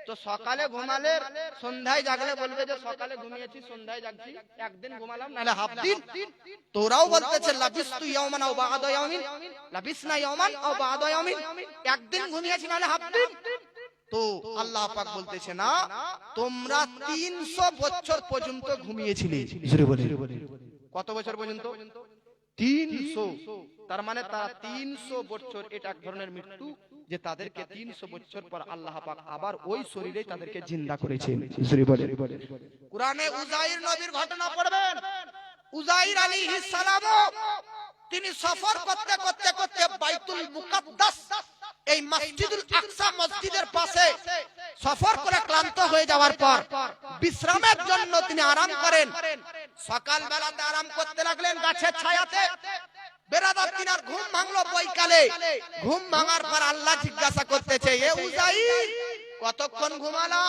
তো সকালে ঘুমালে সন্ধ্যায় জাগলে বলবে যে সকালে ঘুমিয়েছি সন্ধ্যায় জাগছি, একদিন ঘুমালাম নাহলে হাফ দিন। তোরাও বলতেছে লাবিস্তু ইয়াওমান আও বা'দা ইয়াওমিন, লাবিসনা ইয়াওমান আও বা'দা ইয়াওমিন, একদিন ঘুমিয়েছি নাহলে হাফ দিন। তো আল্লাহ পাক বলতেছে না, তোমরা 300 বছর পর্যন্ত ঘুমিয়েছিলে। জোরে বলে কত বছর পর্যন্ত? 300। তার মানে তারা 300 বছর, এটা এক ধরনের মৃত্যু যে তাদেরকে 300 বছর পর আল্লাহ পাক আবার ওই শরীরে তাদেরকে জিন্দা করেছেন। জোরে বলে। কুরআনে উযাইর নবীর ঘটনা পড়বেন। উযাইর আলাইহিস সালাম তিনি সফর করতে করতে করতে বাইতুল মুকাদ্দাস এই মসজিদুল আকসা মসজিদের পাশে সফর করে ক্লান্ত হয়ে যাওয়ার পর বিশ্রামের জন্য তিনি আরাম করেন। সকাল বেলাতে আরাম করতে লাগলেন গাছের ছায়াতে। বেরাদার তিনার ঘুম ভাঙলো বৈকালে। ঘুম ভাঙার পর আল্লাহ জিজ্ঞাসা করতেছে, এ উযাইর কতক্ষণ ঘুমালা?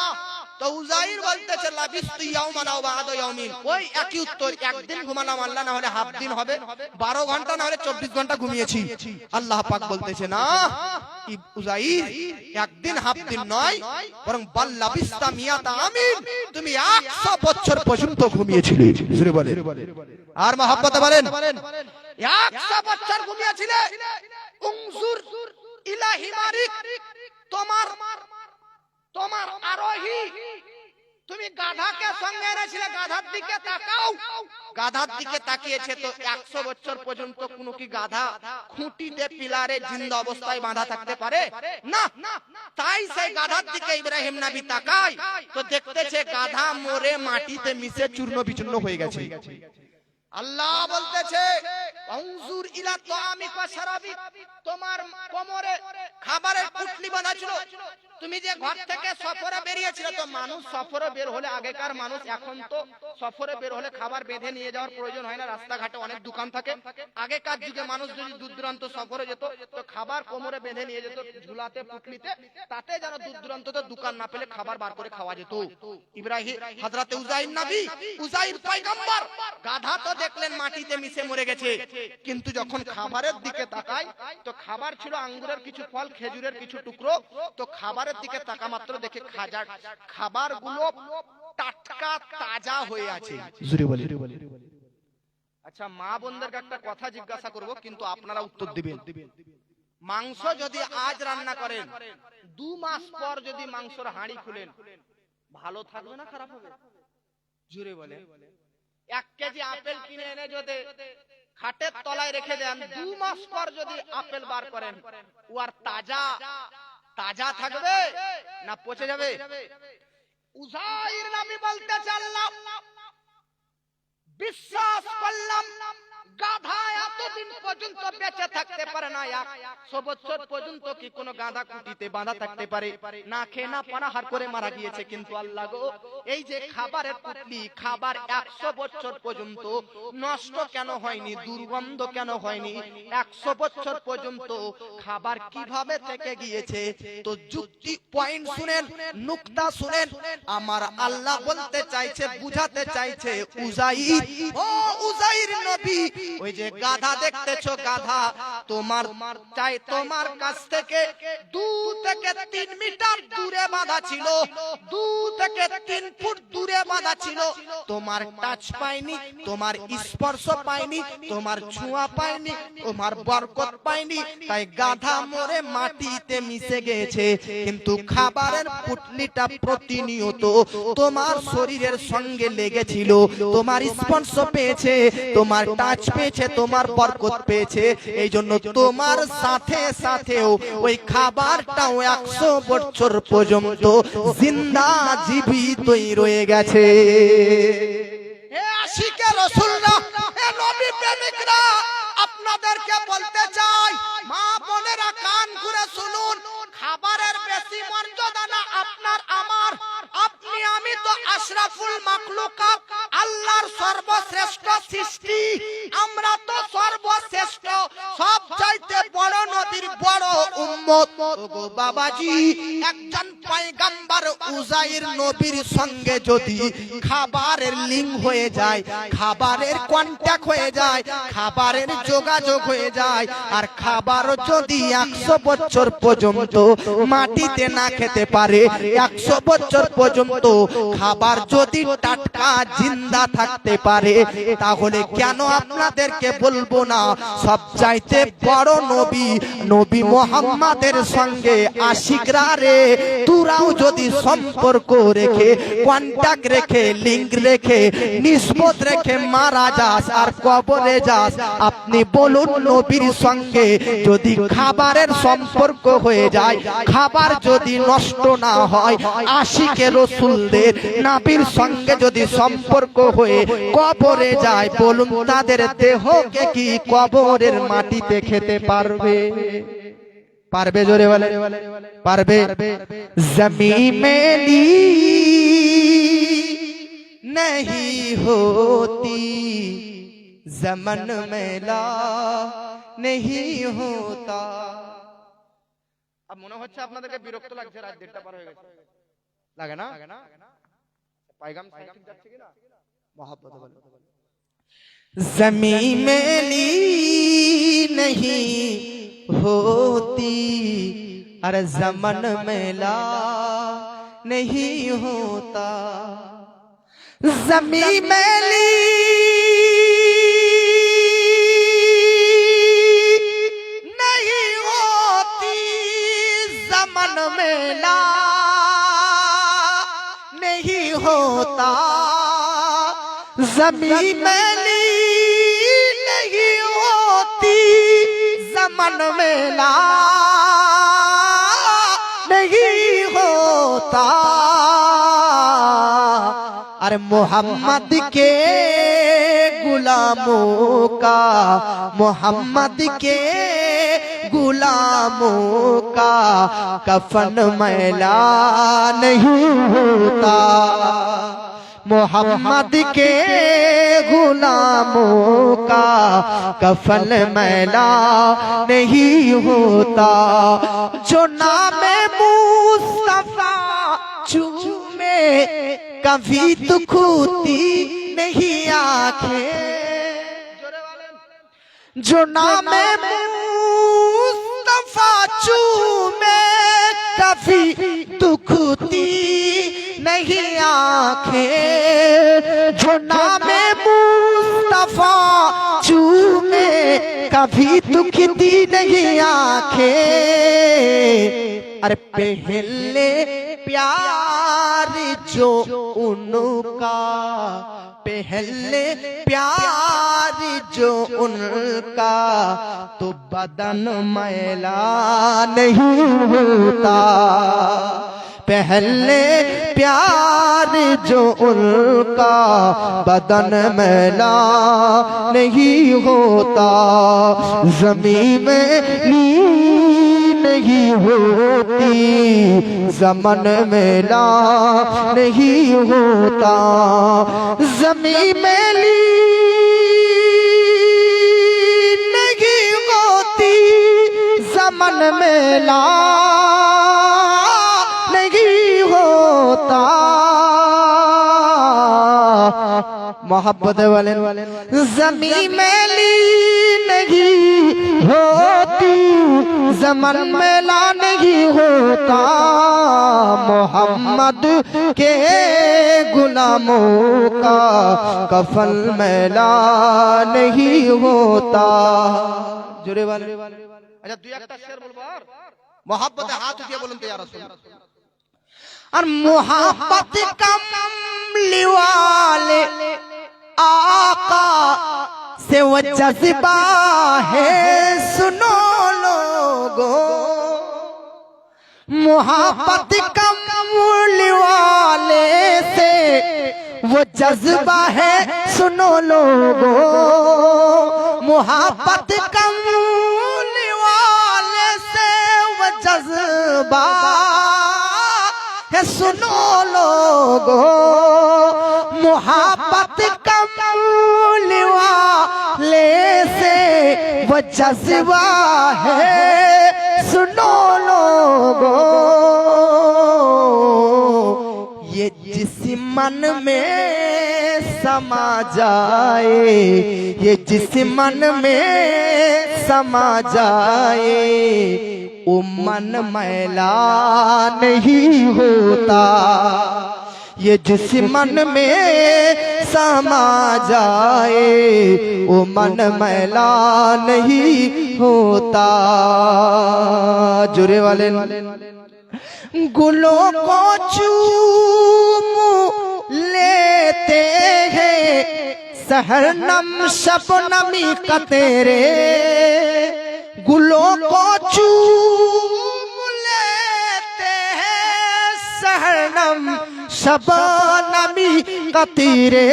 তো উযাইর বলতেছে লাবিস্তু ইয়াওমান আও বা'দা ইয়াওমিন। ওই একই উত্তর, একদিন ঘুমালাম আল্লাহ, না হলে হাফ দিন হবে, 12 ঘন্টা না হলে 24 ঘন্টা ঘুমিয়েছি। আল্লাহ পাক বলতেছে না উযাইর, একদিন হাফ দিন নয়, বরং বাল লাবিস্তা মিয়াতা আমিন, তুমি 100 বছর পর্যন্ত ঘুমিয়েছিলে। জোরে বলে আর মহব্বতে বলেন 100 বছর ঘুমিয়েছিলে। উনজুর ইলা হিমারিক, তোমার আরোহী, তুমি গাধাকে সঙ্গে এনেছিলে, গাধার দিকে তাকাও। গাধার দিকে তাকিয়েছে তো 100 বছর পর্যন্ত কোন কি গাধা খুঁটিতে পিলারে জিন্দা অবস্থায় বাঁধা থাকতে পারে না? তাই সেই গাধার দিকে ইব্রাহিম নবী তাকায় তো দেখতেছে গাধা মরে মাটিতে মিশে চূর্ণ বিচূর্ণ হয়ে গেছে। আল্লাহ বলতেছে উনজুর ইলা তাআমিকা শারাবিক, তোমার কোমরে খাবারের পুটলি বাঁধা ছিল। তুমি যে ঘর থেকে সফরে বেরিয়েছিলে, তো মানুষ সফরে বের হলে, আগেকার মানুষ, এখন তো সফরে বের হলে খাবার বেঁধে নিয়ে যাওয়ার প্রয়োজন হয় না, রাস্তাঘাটে অনেক দোকান থাকে। আগেকার যুগে মানুষ যদি দূর দূরান্ত সফরে যেত তো খাবার কোমরে বেঁধে নিয়ে যেত ঝুলাতে পুটলিতে, তাতে যেন দূর দূরান্ততে দোকান না পেলে খাবার বার করে খাওয়া যেত। ইব্রাহিম হযরতে উযাইর নবী, উযাইর পয়গম্বর গাধা তো দেখলেন মাটিতে মিশে মরে গেছে, কিন্তু যখন খাবারের দিকে তাকায় তো খাবার ছিল আঙ্গুরের কিছু ফল, খেজুরের কিছু টুকরো। তো খাবারের দিকে তাকা মাত্র দেখে খাবারগুলো টাটকা তাজা হয়ে আছে। আচ্ছা, মা বোনদেরকে একটা কথা জিজ্ঞাসা করব, কিন্তু আপনারা উত্তর দিবেন। মাংস যদি আজ রান্না করেন, 2 মাস পর যদি মাংসের হাঁড়ি খুলেন, ভালো থাকবে না খারাপ হবে? জুড়ে বলে। 1 কেজি আপেল কিনে এনে যদি খাটের তলায় রেখে দেন, 2 মাস পর যদি আপেল বার করেন, ও আর তাজা থাকবে না পচে যাবে? উযাইর নবী বলতে চাইলাম, বিশ্বাস করলাম গাধা এতদিন পর্যন্ত বেঁচে থাকতে পারে না, 100 বছর পর্যন্ত কি কোনো গাধা কুটিতে বাঁধা থাকতে পারে? না খেয়ে না পানাহার করে মারা গিয়েছে। কিন্তু আল্লাহ গো, এই যে খাবারের পুতলি, খাবার 100 বছর পর্যন্ত নষ্ট কেন হয়নি, দুর্গন্ধ কেন হয়নি? 100 বছর পর্যন্ত খাবার কিভাবে থেকে গিয়েছে? তো যুক্তি পয়েন্ট শুনেন, নুকতা শুনেন। আমার আল্লাহ বলতে চাইছে, বুঝাতে চাইছে, উযাইর, ও উযাইর নবী, ওই যে গাধা দেখতেছো, গাধা তোমার কাছ থেকে 2 থেকে 3 মিটার দূরে বাঁধা ছিল, 2 থেকে 3 ফুট দূরে বাঁধা ছিল। তোমার টাচ পায়নি, তোমার স্পর্শ পায়নি, তোমার ছোঁয়া পায়নি, তোমার বরকত পায়নি, তাই গাধা মরে মাটিতে মিশে গেছে। কিন্তু খাবারের পুটলিটা প্রতিনিয়ত তোমার শরীরের সঙ্গে লেগেছিল, তোমার স্পর্শ পেয়েছে, তোমার টাচ পেয়েছে, তোমার বরকত পেয়েছে। এই জন্য তোমার সাথে সাথেও ওই খাবারটাও 100 বছর পর্যন্ত জিন্দা জীবিতই রয়ে গেছে। হে আশিকে রাসূলরা, হে নবী প্রেমিকরা, আপনাদেরকে বলতে চাই, মা বোনেরা কান খুলে শুনুন, খাবারের বেশি মর্যাদা না আপনার আমার। আপনি আমি তো আশরাফুল মাখলুকাত, আল্লাহর সর্বশ্রেষ্ঠ সৃষ্টি। আমরা তো সর্বশ্রেষ্ঠ, সবচাইতে বড় নবীর বড় উম্মত। ওগো বাবাজি, একজন পয়গম্বর উযাইর নবীর সঙ্গে যদি খাবারের লিঙ্ক হয়ে যায়, খাবারের কন্টাক্ট হয়ে যায়, খাবারের যোগাযোগ হয়ে যায়, আর খাবার যদি 100 বছর পর্যন্ত মাটিতে না খেতে পারে, 100 বছর পর্যন্ত খাবার যদি টাটকা জিন্দা থাকতে পারে, তাহলে কেন আপনাদেরকে বলবো না, সবচাইতে বড় নবী, নবী মুহাম্মাদের সঙ্গে আশিকরা রে, তোরাও যদি সম্পর্ক রেখে, কন্টাক্ট রেখে, লিঙ্ক রেখে, নিসবত রেখে মারা যাস আর কবরে যাস, আপনি বলুন নবীর সঙ্গে যদি খাবারের সম্পর্ক হয়ে যায়, খাবার যদি নষ্ট না হয়, আশিকে রাসূলদের নবীর সঙ্গে যদি সম্পর্ক হয়ে কবরে যায়, বলুন তাদের দেহকে কি কবরের মাটিতে খেতে পারবে? পারবে? জোরে বলে, পারবে? জমি মেলি नहीं होती, जमन मेला नहीं होता। अब মনে হচ্ছে আপনাদেরকে বিরক্ত লাগছে, রাত 1:30 পার হয়ে গেছে, লাগে না? পায়গাম ঠিক যাচ্ছে কিনা? मोहब्बत বলে, जमी मेली नहीं होती, अरे जमन मेला नहीं होता। जमी मेली नहीं होती, जमन मेला नहीं होता। जमी मेली नहीं होती, जमन मेला नहीं होता। अरे मोहम्मद के गुलामों का, मोहम्मद के गुलामों का कफन मैला नहीं होता। मोहम्मद के गुलामों का कफन मैला नहीं होता। जो नाम मुस्तफा चूमे कभी दुखती नहीं आंखें, जो नामे मुस्तफा चूमे कभी दुखती नहीं आंखें। जो नामे मुस्तफा चूमे कभी दुखती नहीं आंखें। अरे पहले प्यार जो उनका, पहले प्यार जो उनका, तो बदन मैला नहीं होता। पहले प्यार जो उनका, बदन मैला नहीं होता। ज़मीन में नहीं होती, ज़मन मैला नहीं होता। ज़मीन में नहीं होती, ज़मन मैला नहीं होता। मोहब्बत वाले ज़मीन मैली नहीं होती, ज़मन मैला नहीं होता। मोहम्मद के गुलामों का कफन मैला नहीं होता। जुड़े वाले अच्छा दुई একটা শের বলবো আর मोहब्बत हाथ उठिए बोलन तो या रसूल। और मोहब्बत कमली वाले आका से वो जज्बा है सुनो लोगों। मोहब्बत कमली वाले से वो जज्बा है सुनो लोगों। मोहब्बत कमली वाले से वो जज्बा है सुनो लोगों। मोहब्बत कमली वाले से वो जज्बा है सुनो लोगों। ये जिस मन में समा जाए, ये जिस मन में समा जाए, वो मन मैला नहीं होता। ये जिस मन में समा जाए, वो मन मैला नहीं होता। जुरे वाले गुलों को चूम लेते हैं सहरनम शबनमी कतेरे। गुलों को चूम लेते हैं सहरनम शबनमी कतेरे।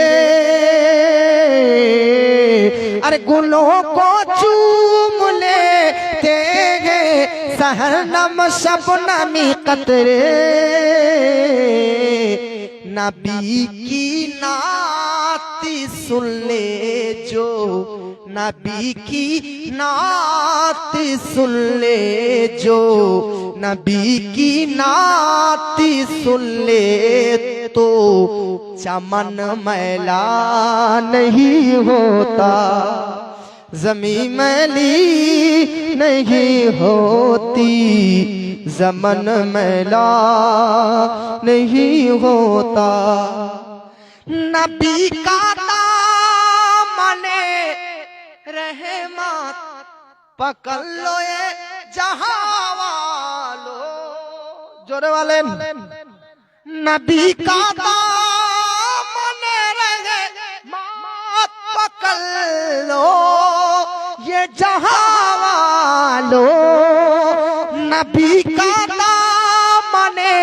अरे गुलों को चूम लेते हैं सहरनम शबनमी कतरे। नबी की नात सुन ले जो, नबी की नात सुन ले जो, नबी की नात सुन ले तो चमन मैला नहीं होता। ज़मीन मैली नहीं होती, ज़मन मैला नहीं होता। नबी का दामने रहमत पकड़ लो ये जहां वालो। जोरे वाले नबी का दामने रहमत पकड़ लो ये जहां वालो। नबी का दामने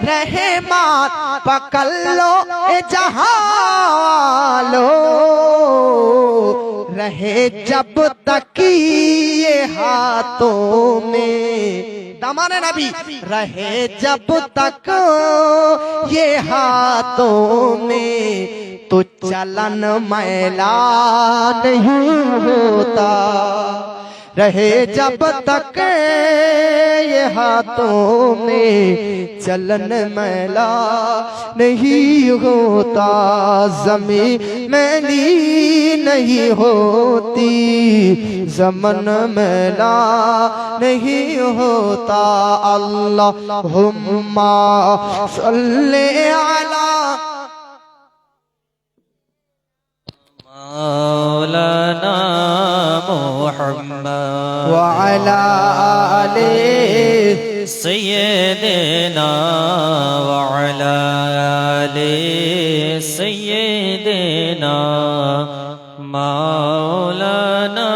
रहमत पकड़ लो ये जहां वालो। रहे जब तक ये हाथों में, दामने नबी रहे जब तक ये हाथों में, तो चलन मैला नहीं होता। रहे जब तक ये हाथों में चलन मैला नहीं होता, जमीन मैली नहीं होती, जमन मैला नहीं होता। अल्लाहुम्मा सल्ले अला मौलाना मुहम्मद व अला आले सय्यदना व अला आले सय्यदना मौलाना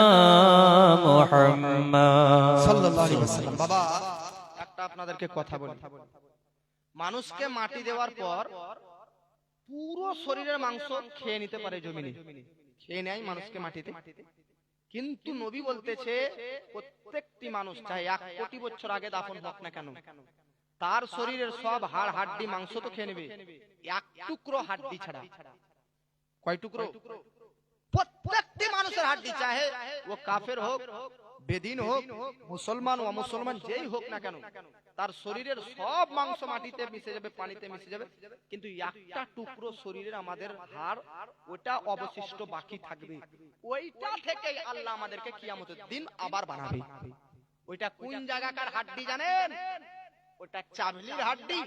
मुहम्मद সাল্লাল্লাহু আলাইহি ওয়াসাল্লাম। বাবা একটা আপনাদেরকে কথা বলি, মানুষকে মাটি দেওয়ার পর পুরো শরীরের মাংস খেয়ে নিতে পারে, জমিনে খেয়ে নেয় মানুষকে মাটিতে, কিন্তু নবী বলতেছে প্রত্যেকটি মানুষ চাই 1 কোটি বছর আগে দাফন হোক না কেন, তার শরীরের সব হাড় হাড্ডি মাংস তো খেয়ে নেবে, এক টুকরো হাড্ডি ছাড়া। কয় টুকরো? প্রত্যেকটি মানুষের হাড্ডি, চাহে ও কাফের হোক, বেদিন হোক, মুসলমান ও মুসলমান যেই হোক না কেন, তার শরীরের সব মাংস মাটিতে মিশে যাবে, পানিতে মিশে যাবে, কিন্তু একটা টুকরো শরীরের আমাদের হাড় ওটা অবশিষ্ট বাকি থাকবে। ওইটা থেকে আল্লাহ আমাদেরকে কিয়ামতের দিন আবার বানাবে। ওইটা কোন জায়গাকার হাড্ডি জানেন? ওটা চাবলির হাড্ডি,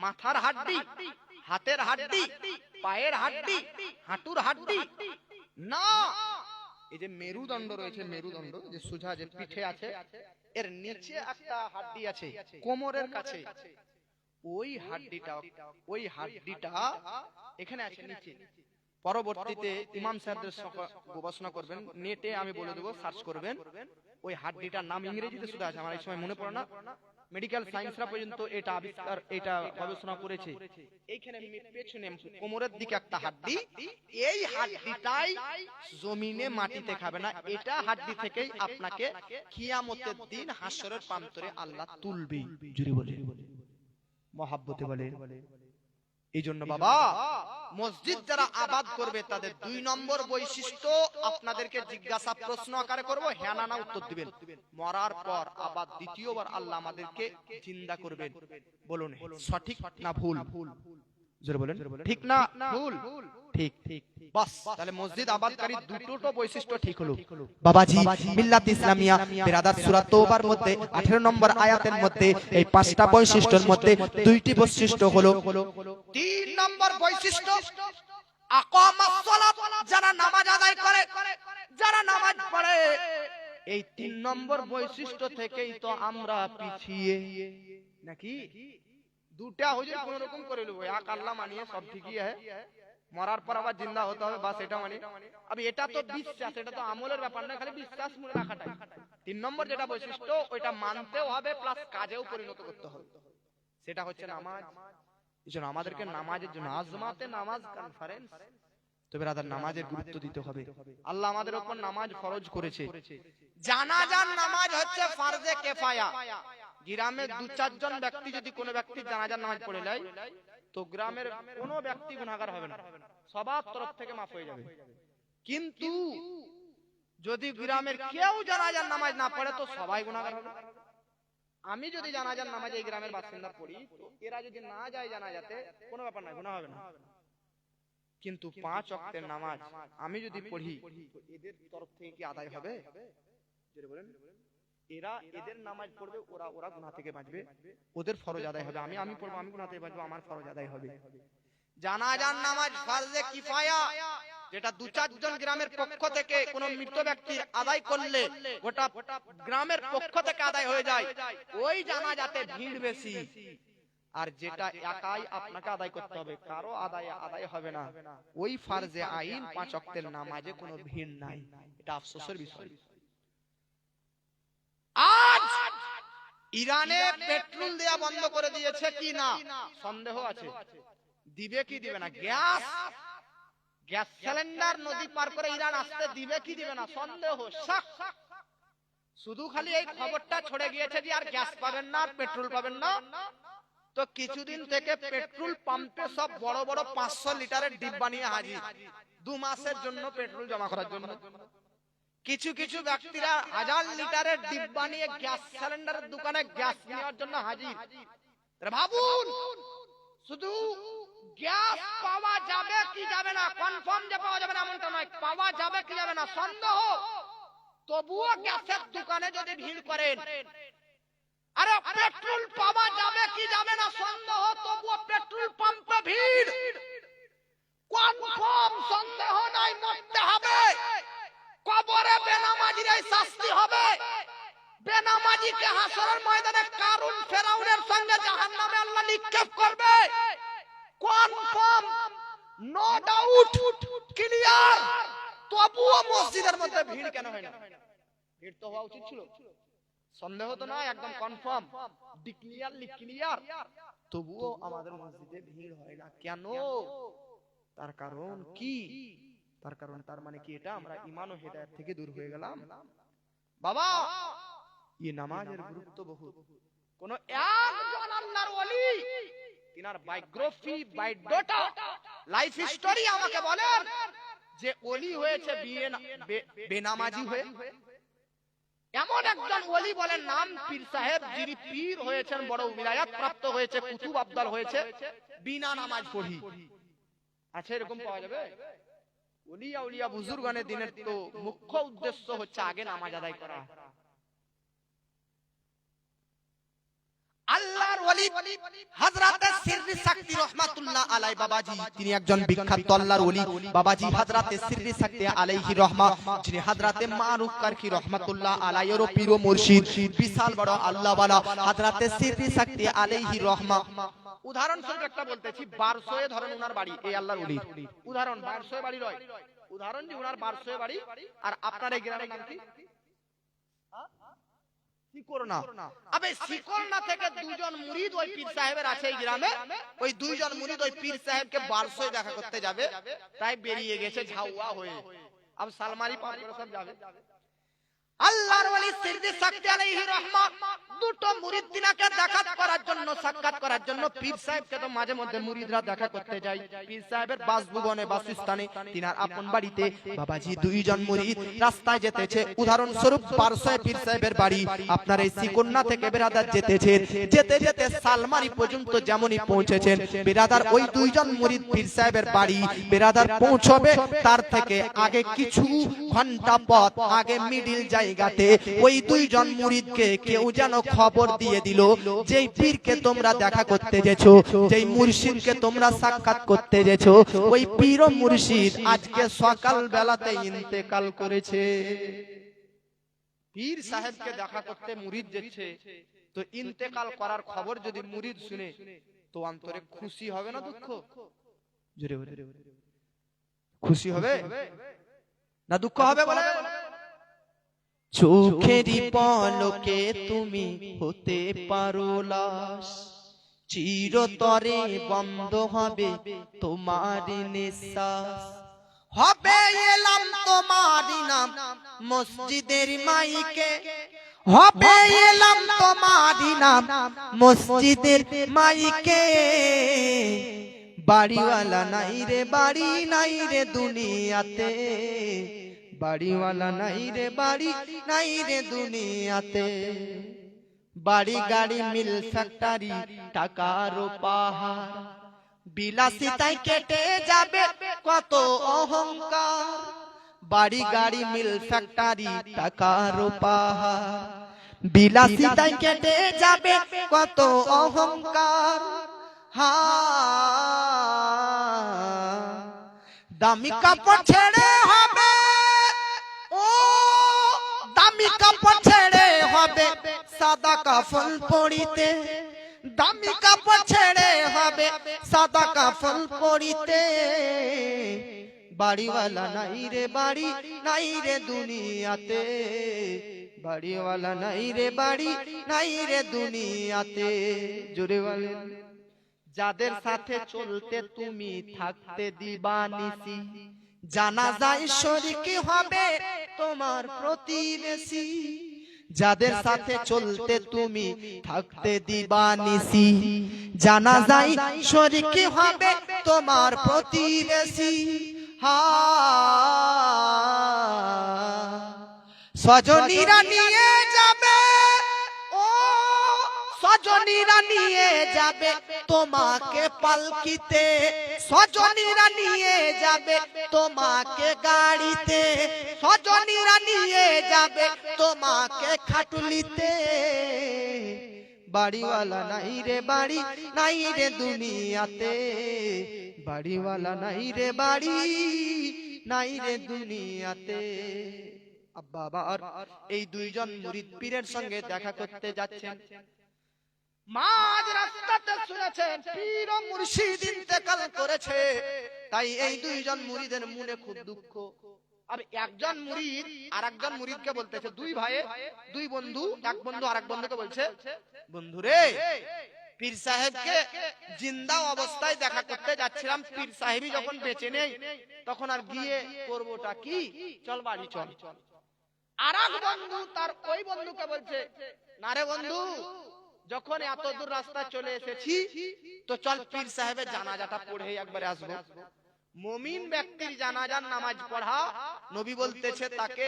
মাথার হাড্ডি, হাতের হাড্ডি, পায়ের হাড্ডি, হাঁটুর হাড্ডি না। এই যে মেরুদণ্ড রয়েছে, মেরুদণ্ড যে সোজা যে পিঠে আছে, এর নিচে একটা হাড্ডি আছে কোমরের কাছে, ওই হাড্ডিটা এখানে আছে নিচে। পরবর্তীতে ইমাম সাহেবদের গবেষণা করবেন, নেটে আমি বলে দেবো, সার্চ করবেন, ওই হাড্ডিটার নাম ইংরেজিতে শুধু আছে, আমার এই সময় মনে পড়ে না। মেডিকেল সায়েন্সরা পর্যন্ত এটা আবিষ্কার, এটা গবেষণা করেছে। এইখানে পেছনে কোমরের দিকে একটা হাড্ডি, এই হাড্ডিটাই জমিনে মাটিতে খাবে না, এটা হাড্ডি থেকেই আপনাকে কিয়ামতের দিন হাসরের প্রান্তরে আল্লাহ তুলবে। জুরি বলে, মহাব্বতে বলে। এই জন্য বাবা, মসজিদ যারা আবাদ করবে তাদের 2 নম্বর বৈশিষ্ট্য আপনাদেরকে জিজ্ঞাসা প্রশ্ন আকারে করব, হ্যাঁ না না উত্তর দিবেন। মরার পর আবার দ্বিতীয়বার আল্লাহ আমাদেরকে জিন্দা করবেন, বলুন সঠিক না ভুল? জোরে বলেন, ঠিক না ভুল? ঠিক। বাস, তাহলে মসজিদ আবাদকারী দুটো বৈশিষ্ট্য ঠিক হলো। বাবাজি, মিল্লাত ইসলামিয়া বিরাদাত সূরা তওবার মধ্যে 18 নম্বর আয়াতের মধ্যে এই 5টা বৈশিষ্ট্যের মধ্যে 2টি বৈশিষ্ট্য হলো। 3 নম্বর বৈশিষ্ট্য আকামাস সালাত, যারা নামাজ আদায় করে, যারা নামাজ পড়ে। এই 3 নম্বর বৈশিষ্ট্য থেকেই তো আমরা পিছিয়ে নাকি। দুটা হুজুর কোন রকম করে লব, এক আল্লাহ মানিয়ে সব ঠিকই আছে, মরার পর আবার জিন্দা হতে হবে, বাস এটা মানে। আবে এটা তো বিশ্বাস, এটা তো আমলের ব্যাপার না, খালি বিশ্বাস মনে রাখাটাই। 3 নম্বর যেটা বৈশিষ্ট্য, ওইটা মানতেও হবে প্লাস কাজেও পরিণত করতে হবে, সেটা হচ্ছে নামাজ। এজন্য আমাদেরকে নামাজের জন্য আজমাতে নামাজ কনফারেন্স, তো ব্রাদার নামাজের গুরুত্ব দিতে হবে। আল্লাহ আমাদের উপর নামাজ ফরজ করেছে। জানাজার নামাজ হচ্ছে ফরজে কিফায়া। গ্রামে 2-4 জন ব্যক্তি যদি কোনো ব্যক্তি জানাজার নামাজ পড়ে যায়, তো গ্রামের কোনো ব্যক্তি গুনাহগার হবে না, সবার তরফ থেকে মাফ হয়ে যাবে। কিন্তু যদি গ্রামের কেউ জানাজার নামাজ না পড়ে, তো সবাই গুনাহগার হবে। আমি যদি জানাজার নামাজ এই গ্রামের বাসিন্দা পড়ি, তো এরা যদি না যায় জানাজাতে, কোনো ব্যাপার না, গুনাহ হবে না। কিন্তু 5 ওয়াক্তের নামাজ আমি যদি পড়ি, তো এদের তরফ থেকে কি আদায় হবে? যেটা বলেন, এরা এদের নামাজ পড়বে, ওরা গুনাহ থেকে বাঁচবে, ওদের ফরজ আদায় হবে। আমি পড়বো, আমি গুনাহ থেকে বাঁচবো, আমার ফরজ আদায় হবে। জানাজার নামাজ ফরজে কিফায়া, যেটা 2-4 জন গ্রামের পক্ষ থেকে কোন মৃত ব্যক্তি আদায় করলে গোটা গ্রামের পক্ষ থেকে আদায় হয়ে যায়, ওই জানাজাতে ভিড় বেশি। আর যেটা একাই আপনাকে আদায় করতে হবে, কারো আদায় হবে না, ওই ফরজে আইন 5 ওয়াক্তের নামাজে কোনো ভিড় নাই। এটা আফসোসের বিষয়। আজ ইরানে পেট্রোল দেয়া বন্ধ করে দিয়েছে কি না সন্দেহ আছে, দিবে কি দিবে না। গ্যাস সিলিন্ডার নদী পার করে ইরান আসতে দিবে কি দিবে না সন্দেহ। শুধু খালি এই খবরটা ছড়ে গিয়েছে যে আর গ্যাস পাবেন না, আর পেট্রোল পাবেন না। তো কিছুদিন থেকে পেট্রোল পাম্পে সব বড় বড় 500 লিটারের ডিব্বা নিয়ে হাজির, 2 মাসের জন্য পেট্রোল জমা করার জন্য। কিছু কিছু ব্যক্তিরা 1000 লিটারের ডিব্বা নিয়ে গ্যাস সিলিন্ডারের দোকানে গ্যাস নেওয়ার জন্য হাজির। তাহলে ভাবুন, শুধু গ্যাস পাওয়া যাবে কি যাবে না, কনফার্ম যে পাওয়া যাবে না এমনটা নয়, পাওয়া যাবে কি যাবে না সন্দেহ, তবুও গ্যাসের দোকানে যদি ভিড় করেন। আরে পেট্রোল পাওয়া যাবে কি যাবে না সন্দেহ, তবুও পেট্রোল পাম্পে ভিড়, কনফার্ম সন্দেহ নাই মরতে হবে। কবরে বেনামাজিরাই শাস্তি হবে, বেনামাজিকে হাসরের ময়দানে কারুন ফেরাউনের সঙ্গে জাহান্নামে আল্লাহ নিক্ষেপ করবে, কনফার্ম, নো ডাউট, ক্লিয়ার। তবুও মসজিদের মধ্যে ভিড় কেন হয় না? ভিড় তো হওয়া উচিত ছিল, সন্দেহ তো নয়, একদম কনফার্ম, ডিক্লিয়ারলি ক্লিয়ার। তবুও আমাদের মসজিদে ভিড় হয় না কেন? তার কারণ কি? তার কারণ, তার মানে কি এটা আমরা ঈমান ও হেদায়েত থেকে দূর হয়ে গেলাম? বাবা, এই নামাজের গুরুত্ব বহুত। কোন একজন আল্লাহর ওলি তিনার বায়োগ্রাফি, বায়োডাটা, লাইফ স্টোরি আমাকে বলেন যে ওলি হয়েছে বেনামাজি হয়ে? এমন একজন ওলি বলেন নাম পীর সাহেব, যিনি পীর হয়েছেন, বড় উলায়াত প্রাপ্ত হয়েছে, কুতুব আব্দাল হয়েছে, বিনা নামাজ পড়ি? আচ্ছা, এরকম পাওয়া যাবে? ওলিয়া উলিয়া বুজুর্গানের দিনের তো মুখ্য উদ্দেশ্য হচ্ছে আগে নামাজ আদায় করা। আল্লাহর ওলি হযরত সিররি সাকতি রাহমাতুল্লাহ আলাইহি বাবাজি, তিনি একজন বিখ্যাত আল্লাহর ওলি বাবাজি হযরত সিররি সাকতি আলাইহি রহমা, যিনি হযরত মারুফ কারকি রাহমাতুল্লাহ আলাইহির পীর ও মুর্শিদ, বিশাল বড় আল্লাহ ওয়ালা হযরত সিররি সাকতি আলাইহি রহমা। উদাহরণ স্বরূপ একটা বলতেছি, 1200 ধরেন উনার বাড়ি, এই আল্লাহর ওলি উদাহরণ, 1200 বাড়ি নয়, উদাহরণ যে উনার 1200 বাড়ি, আর আপনার এই গ্রামের নাম কি? সিকরনা। আবে সিকরনা থেকে দুজন মুরিদ ওই পীর সাহেবের আছে এই গ্রামে, ওই দুইজন মুরিদ ওই পীর সাহেবকে 1200 দেখা করতে যাবে, তাই বেরিয়ে গেছে ঝাউয়া হয়ে। আব সালমারি পার করে সব যাবে। আল্লাহর ওলি সিররি সাকতি আলাইহি রহমা দুটো মুরিদ তিনাকে দেখা করার জন্য, সাক্ষাৎ করার জন্য, পীর সাহেবকে তো মাঝে মধ্যে মুরিদরা দেখা করতে যায় পীর সাহেবের বাসভবনে, বাসস্থানে, তিনার আপন বাড়িতে। বাবাজি দুইজন মুরিদ রাস্তায় যেতেছে, উদাহরণ স্বরূপ 1200 পীর সাহেবের বাড়ি, আপনার এই সিকন্না থেকে বেরাদার যেতেছে, যেতে যেতে সালমারি পর্যন্ত যেমনই পৌঁছেছেন বেরাদার, ওই দুইজন মুরিদ পীর সাহেবের বাড়ি বেরাদার পৌঁছবে তার থেকে আগে কিছু ঘন্টা পথ আগে মিডিল জায়গাতে ওই দুইজন মুরিদকে কেউ যেন খবর দিয়ে দিল, যেই পীরকে তোমরা দেখা করতে গেছো, যেই মুর্শিদকে তোমরা সাক্ষাৎ করতে গেছো, ওই পীর ও মুর্শিদ আজকে সকাল বেলাতে ইন্তেকাল করেছে। পীর সাহেবকে দেখা করতে মুরিদ যাচ্ছে, তো ইন্তেকাল করার খবর যদি মুরিদ শুনে তো অন্তরে খুশি হবে না দুঃখ? জোরে বলে খুশি হবে না দুঃখ হবে? বলে চোখেরই পলকে তুমি হতে পারো লাশ, চিরতরে বন্ধ হবে তোমার নিঃশ্বাস, হবে এলাম তোমারই নাম মসজিদের মাইকে, হবে এলাম তোমারই নাম মসজিদের মাইকে। বাড়িওয়ালা নাই রে, বাড়ি নাই রে দুনিয়াতে, বাড়িওয়ালা নাই রে, বাড়ি নাই রে দুনিয়াতে। বাড়ি গাড়ি মিল ফ্যাক্টরি টাকার পাহাড়, বিলাসিতায় কেটে যাবে কত অহংকার। বাড়ি গাড়ি মিল ফ্যাক্টরি টাকার পাহাড়, বিলাসিতায় কেটে যাবে কত অহংকার। হা দামি কাপড় ছেড়ে হবে, ও দামি কাপড় ছেড়ে হবে সাদা কাফন পরিতে, দামি কাপড় ছেড়ে হবে সাদা কাফন পরিতে। বাড়িওয়ালা নাই রে, বাড়ি নাই রে দুনিয়াতে, বাড়িওয়ালা নাই রে, বাড়ি নাই রে দুনিয়াতে। জোরে বলেন। যাদের সাথে চলতে তুমি থাকতে দিবানিসি, জানাজায় শরীক হবে তোমার প্রতিবেশী। যাদের সাথে চলতে তুমি থাকতে দিবানিসি, জানাজায় শরীক হবে তোমার প্রতিবেশী। হা সজনীরা নিয়ে যাবে, ও সজনীরা নিয়ে যাবে তোমাকে পালকিতে, সজনীরা নিয়ে যাবে তোমাকে গাড়িতে, সজনীরা নিয়ে যাবে তোমাকে খাটুলিতে। বাড়িওয়ালা নাই রে বাড়ি, নাই রে দুনিয়াতে, বাড়িওয়ালা নাই রে বাড়ি, নাই রে দুনিয়াতে। আব্বা আবার এই দুইজন মুরিদ পীরের সঙ্গে দেখা করতে যাচ্ছেন। মাঝ রাস্তাতে শুনেছেন পীর ও মুর্শিদ ইন্তেকাল করেছে, তাই এই দুইজন মুরিদের মনে খুব দুঃখ। আর একজন মুরিদ আর একজন মুরিদকে বলতেছে, দুই ভাইয়ের দুই বন্ধু, এক বন্ধু আর এক বন্ধুকে বলছে, বন্ধু রে পীর সাহেবকে জিন্দা অবস্থায় দেখা করতে যাচ্ছিলাম, পীর সাহেবই যখন বেঁচে নেই তখন আর গিয়ে করবোটা কি, চল বাড়ি চল। আর এক বন্ধু তার ওই বন্ধুকে বলছে, না রে বন্ধু, যখন এত দূর রাস্তা চলে এসেছি তো চল পীর সাহেবের জানাজাটা পড়ে একবারে আসবো। মুমিন ব্যক্তির জানাজার নামাজ পড়া নবী বলতেছে তাকে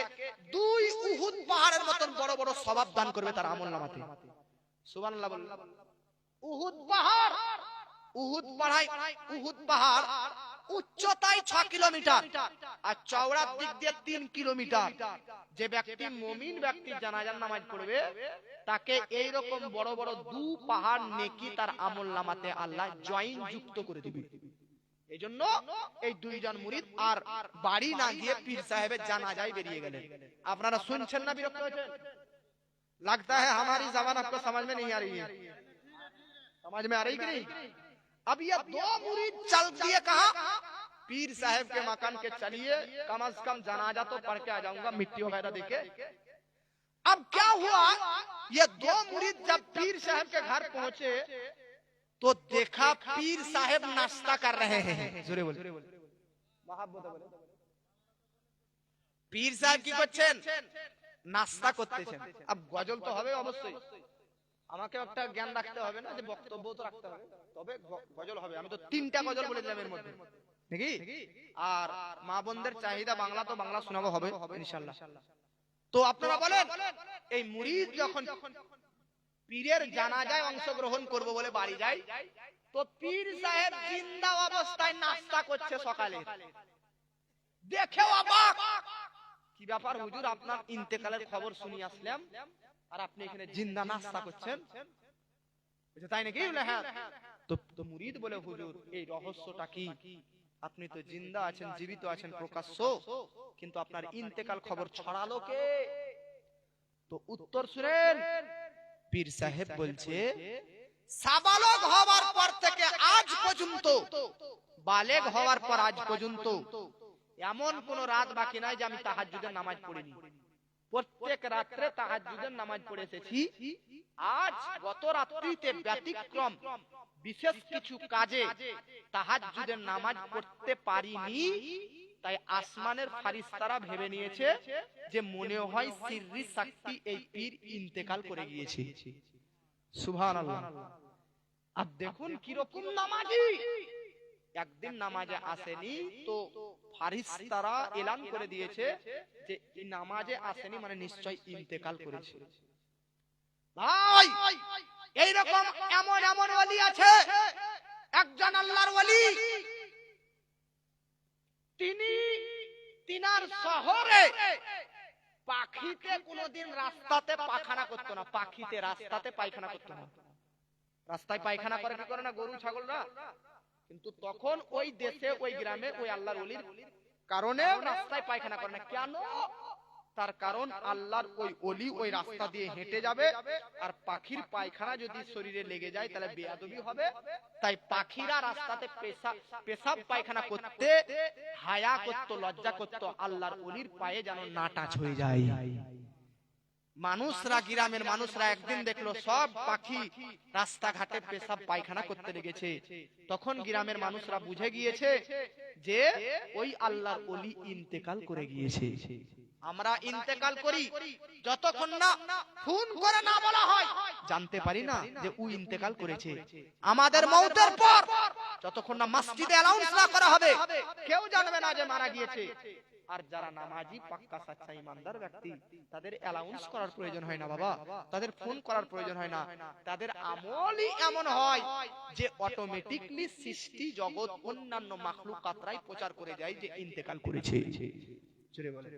2 উহুদ পাহাড়ের মতন বড় বড় সওয়াব দান করবে তার আমলনামাতে। সুবহানাল্লাহ বলুন। উহুদ পাহাড়, উহুদ পাহাড় উচ্চতায় 6 কিলোমিটার আর চওড়ার দিক দিয়ে 3 কিলোমিটার। যে ব্যক্তি মুমিন ব্যক্তির জানাজার নামাজ পড়বে তাকে এই রকম বড় বড় 2 পাহাড় নেকি তার আমলনামাতে আল্লাহ জয়েন যুক্ত করে দিবে। এইজন্য এই দুইজন মুরিদ আর বাড়ি না গিয়ে পীর সাহেবের জানাজায় বেরিয়ে গেলেন। আপনারা শুনছেন না বিরক্ত হয়েছেন? लगता है हमारी जबान आपको समझ में नहीं आ रही है, समझ में आ रही कि नहीं? अब ये 2 मुरीद चल दिए कहा, पीर साहब के मकान के चलिए, कम से कम जनाजा तो पढ़ के आ जाऊंगा, मिट्टी वगैरह देके। अब क्या हुआ, ये 2 मुरीद जब पीर साहब के घर पहुंचे तो देखा पीर साहब नाश्ता कर रहे हैं। जोरे बोले, पीर साहब की করছেন নাস্তা করতেছেন। अब গজল তো হবে অবশ্যই, আমাকে একটা জ্ঞান রাখতে হবে না, যে বক্তব্য তো রাখতে হবে, তবে গজল হবে। আমি তো 3টা গজল বলে দিলাম এর মধ্যে, নাকি? আর মা বোনদের চাহিদা বাংলা, তো বাংলা শোনাবো হবে ইনশাআল্লাহ। তো আপনারা বলেন, এই মুরিদ যখন পীরের জানাজায় অংশগ্রহণ করব বলে বাড়ি যায়, তো পীর সাহেব জিন্দা অবস্থায় নাস্তা করছে সকালে। দেখেও অবাক, কি ব্যাপার হুজুর, আপনার ইন্তেকালের খবর শুনি আসলাম আর আপনি এখানে জিন্দা নাস্তা করছেন, তাই নাকি? হ্যাঁ। তো মুরিদ বলে, হুজুর এই রহস্যটা কি? আপনি তো জিন্দা আছেন, জীবিত আছেন প্রকাশ্য, কিন্তু আপনার ইন্তেকাল খবর ছড়ালো কে? তো উত্তর শুনেন, পীর সাহেব বলছে, সাবালক হওয়ার পর থেকে আজ পর্যন্ত, বালেগ হওয়ার পর আজ পর্যন্ত এমন কোন রাত বাকি নাই যে আমি তাহাজ্জুদের নামাজ পড়িনি। প্রত্যেক রাতে তাহাজ্জুদের নামাজ পড়ে এসেছি। আজ গত রাত্রিতে ব্যতিক্রম বিশেষ কিছু কাজে তাহাজ্জুদের নামাজ পড়তে পারিনি, তাই আসমানের ফারিস্তারা ভেবে নিয়েছে যে মনে হয় সিররি শক্তি এই পীর ইন্তেকাল করে গিয়েছে। সুবহানাল্লাহ। আর দেখুন কিরকম নামাজি, একদিন নামাজে আসেনি তো ফারিস্তারা এলান করে দিয়েছে যে এই নামাজে আসেনি মানে নিশ্চয় ইন্তেকাল করেছে। ভাই এইরকম এমন এমন ওলি আছে, একজন আল্লাহর ওলি, তিনি তিনার শহরে পাখিতে কোনোদিন রাস্তাতে পায়খানা করতো না, পাখিতে রাস্তাতে পায়খানা করতো না। রাস্তায় পায়খানা করে কি করে না, গরু ছাগলরা, কিন্তু তখন ওই দেশে ওই গ্রামে ওই আল্লাহর ওলির কারণে রাস্তায় পায়খানা করে না। কেন? তার কারণ আল্লাহর ওই ওলি ওই রাস্তা দিয়ে হেঁটে যাবে, আর পাখির পায়খানা যদি শরীরে লেগে যায় তাহলে বেয়াদবি হবে। তাই পাখিরা রাস্তাতে পেশাব পায়খানা করতে হায়া করত, লজ্জা করত, আল্লাহর ওলির পায়ে যেন না টাচ হয়ে যায়। মানুষরা, গ্রামের মানুষরা একদিন দেখলো সব পাখি রাস্তাঘাটে পেশাব পায়খানা করতে লেগেছে। তখন গ্রামের মানুষরা বুঝে গিয়েছে যে ওই আল্লাহর ওলি ইন্তেকাল করে গিয়েছে। আমরা ইন্তেকাল করি যতক্ষণ না ফোন করে না বলা হয়, জানতে পারি না যে ও ইন্তেকাল করেছে। আমাদের মওতের পর যতক্ষণ না মসজিদে অ্যানাউন্স না করা হবে, কেউ জানবে না যে মারা গিয়েছে। আর যারা নামাজি পাক্কা সাচ্চা ইমানদার ব্যক্তি তাদের অ্যালাউন্স করার প্রয়োজন হয় না বাবা, তাদের ফোন করার প্রয়োজন হয় না, তাদের আমলই এমন হয় যে অটোমেটিকলি সৃষ্টি জগৎ অন্যান্য মাখলুকাতরাই প্রচার করে যায় যে ইন্তেকাল করেছে। জোরে বলে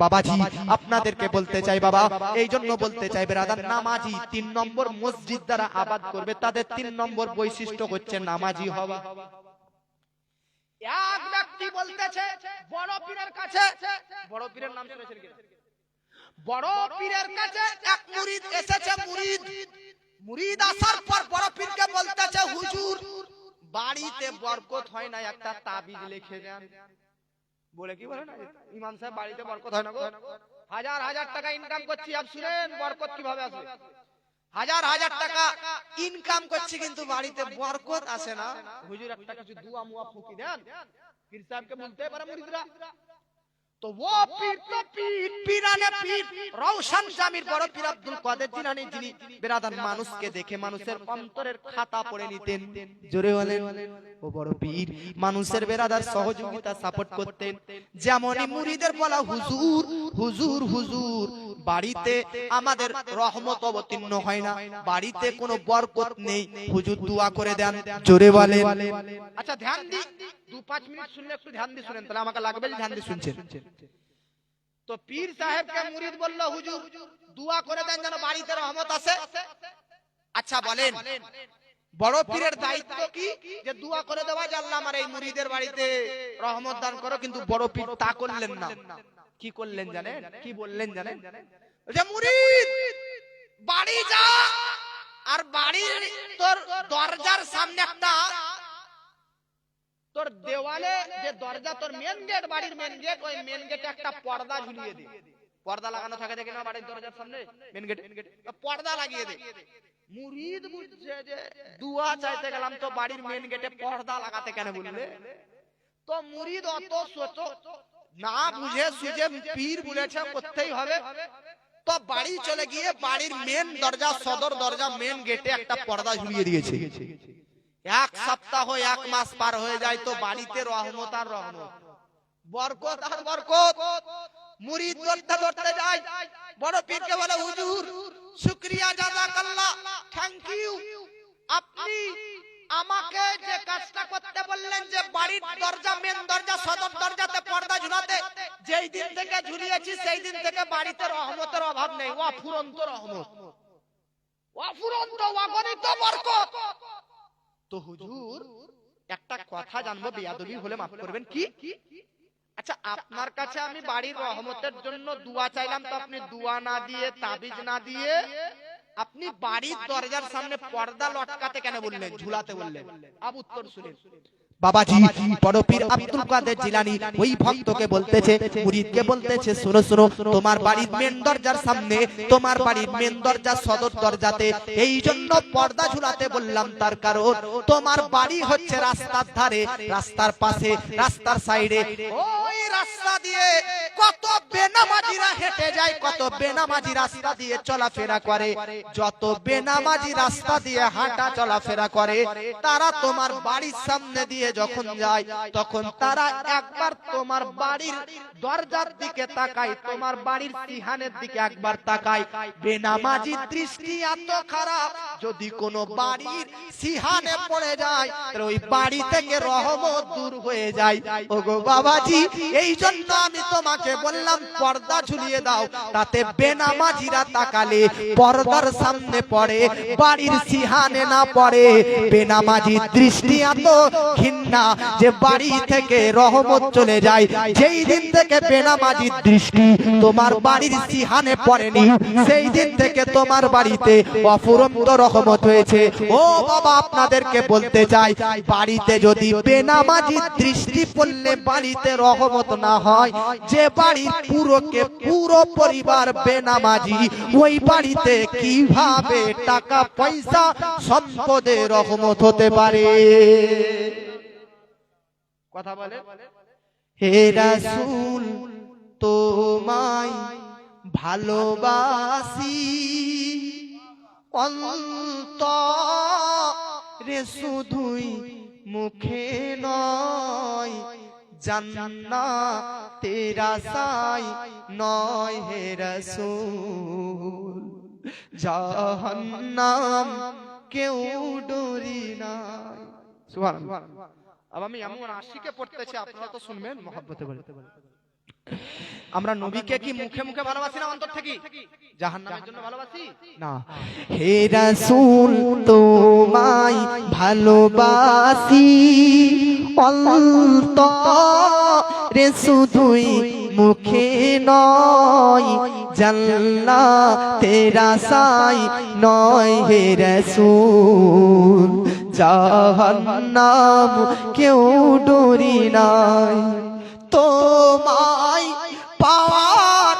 বাবাজি, আপনাদেরকে বলতে চাই বাবা, এই জন্য বলতে চাই বেরাদার, নামাজি 3 নম্বর মসজিদ দ্বারা আবাদ করবে, তাদের 3 নম্বর বৈশিষ্ট্য হচ্ছে নামাজি হওয়া। এক ব্যক্তি বলতেছে বড় পীরের কাছে, বড় পীরের নাম শুনেছেন কি? বড় পীরের কাছে এক মুরিদ এসেছে, মুরিদ আসার পর বড় পীরকে বলতেছে হুজুর বাড়িতে বরকত হয় না, একটা তাবিজ লিখে দেন। বলে কি বলে না ইমাম সাহেব বাড়িতে বরকত হয় না গো, হাজার হাজার টাকা ইনকাম করছি, আপ শুনেন বরকত কিভাবে আসে, হাজার হাজার টাকা ইনকাম করছি কিন্তু বাড়িতে বরকত আসে না। হুজুর একটা কিছু দুয়া মুয়া ফুকি দেন, পীর সাহেবকে বলতে পারে মুরিদরা। তো ও পীর তো পীর, পীরানে পীর রওশন জামির বড় পীর আব্দুল কাদের জিলানী, যিনি বেরাদার মানুষকে দেখে মানুষের অন্তরের খাতা পড়ে নিতেন। জোরে বলেন ও বড় পীর মানুষের বেরাদার সহযোগিতা সাপোর্ট করতেন। যেমনই মুরিদের বলা হুজুর হুজুর হুজুর বাড়িতে আমাদের রহমত অবতীর্ণ হয় না, বাড়িতে কোনো বরকত নেই, হুজুর দোয়া করে দেন। জোরে বলেন। আচ্ছা ধ্যান দি, 2-5 মিনিট শুনলে একটু ধ্যান দিয়ে শুনেন, তাহলে আমাকে লাগবে যে ধ্যান দিয়ে শুনছেন। তো পীর সাহেবকে মুরিদ বলল হুজুর দোয়া করে দেন যেন বাড়িতে রহমত আসে। আচ্ছা বলেন বড় পীরের দায়িত্ব কি যে দোয়া করে দেওয়া যে আল্লাহ আমার এই মুরিদের বাড়িতে রহমত দান করো, কিন্তু বড় পীর তা করলেন না। কি করলেন জানেন, কি বললেন জানেন? যে মুরিদ বাড়ি যা, আর বাড়ির তোর দরজার সামনে একটা, তোর দেওয়ালে যে দরজা, তোর মেন গেট, বাড়ির মেন গেট, ওই মেন গেটে একটা পর্দা ঝুলিয়ে দে। পর্দা লাগানো থাকে দেখি না বাড়ির দরজার সামনে মেন গেটে, পর্দা লাগিয়ে দে। মুরিদ বুঝছে যে দুয়া চাইতে গেলাম তো বাড়ির মেন গেটে পর্দা লাগাতে কেন বললে? তো মুরিদ অত সোচ না বুঝে সুঝে পীর বলেছে করতেই হবে, তো বাড়ি চলে গিয়ে বাড়ির মেন দরজা, সদর দরজা, মেন গেটে একটা পর্দা ঝুলিয়ে দিয়েছে। 1 সপ্তাহ 1 মাস পার হয়ে যায়, তো বাড়িতে রহমত আর রহমত, বরকত আর বরকত। মুরিদ ধরতে ধরতে যায়, বড় পীরকে বলে হুজুর শুকরিয়া জাযাকাল্লাহ, থ্যাংক ইউ, আপনি আমাকে যে কাজটা করতে বললেন যে বাড়ির দরজা, মেন দরজা, সদর দরজাতে পর্দা ঝুলাতে, যেই দিন থেকে ঝুলিয়েছি সেই দিন থেকে বাড়িতে রহমতের অভাব নেই, অফুরন্ত রহমত, অফুরন্ত অগণিত বরকত। তো হুজুর একটা কথা জানবো, বেয়াদবি হলে মাফ করবেন, কি? আচ্ছা আপনার কাছে আমি বাড়ির রহমতের জন্য দোয়া চাইলাম, তো আপনি দোয়া না দিয়ে, তাবিজ না দিয়ে, আপনি বাড়ির দরজার সামনে পর্দা লটকাতে কেন বললেন, ঝুলাতে বললেন? আব উত্তর শুনেন। বাবাজি বড় পীর আব্দুল কাদের জিলানী ওই ভক্তকে বলতেছে, মুরিদকে বলতেছে, শোনো শোনো, তোমার বাড়ির মেন দরজার সামনে, তোমার বাড়ির মেন দরজা, সদর দরজাতে এই জন্য পর্দা ঝুলাতে বললাম, তার কারণ তোমার বাড়ি হচ্ছে রাস্তার ধারে, রাস্তার পাশে, রাস্তার সাইডে। ওই রাস্তা দিয়ে কত বেনামাজিরা হেঁটে যায়, কত বেনামাজি রাস্তা দিয়ে চলাফেরা করে, যত বেনামাজি রাস্তা দিয়ে হাঁটা চলাফেরা করে, তারা তোমার বাড়ির সামনে দিয়ে যখন যায় তখন তারা একবার তোমার বাড়ির দরজার দিকে তাকায়, তোমার বাড়ির সিহানের দিকে একবার তাকায়। বেনামাজি দৃষ্টি এত খারাপ, যদি কোনো বাড়ির সিহানে পড়ে যায় তাহলে ওই বাড়ি থেকে রহমত দূর হয়ে যায়। ওগো বাবাজি এই জন্য আমি তোমাকে বললাম পর্দা ঝুলিয়ে দাও, তাতে বেনামাজিরা তাকালে পর্দার সামনে পড়ে, বাড়ির সিহানে না পড়ে। বেনামাজি দৃষ্টি এত ঘৃণা যে বাড়ি থেকে রহমত চলে যায়। যেই দিন থেকে বেনামাজি দৃষ্টি তোমার বাড়ির সিহানে পড়েনি, সেই দিন থেকে তোমার বাড়িতে অফুরন্ত রহমত হয়েছে। ও বাবা আপনাদেরকে বলতে চাই, বাড়িতে যদি বেনামাজি দৃষ্টি পড়লে বাড়িতে রহমত না হয়, যে বাড়ির পুরো পরিবার বেনামাজি, ওই বাড়িতে কিভাবে টাকা পয়সা সম্পদে রহমত হতে পারে? কথা বলে। হে রাসূল তোমায় ভালোবাসি, অন্তরে শুধুই মুখে নয়, জান্নাত তেরা সাই নয় হে রাসূল জাহান্নাম কেউ ডরি নাই সুবহানাল্লাহ अब আমি এমন আশিকে পড়তেছি আপনারা তো শুনবেন মহব্বতে বলে আমরা নবীকে কি মুখে মুখে ভালোবাসি না অন্তর থেকে জাহান্নামের জন্য ভালোবাসি না হে রাসূল তোমায় ভালোবাসি অন্তরে শুধুই মুখে নয় জান্নাতের আশায় নয় হে রাসূল জাহান্নাম কেউ ডরি নাই তোমায় পাওয়ার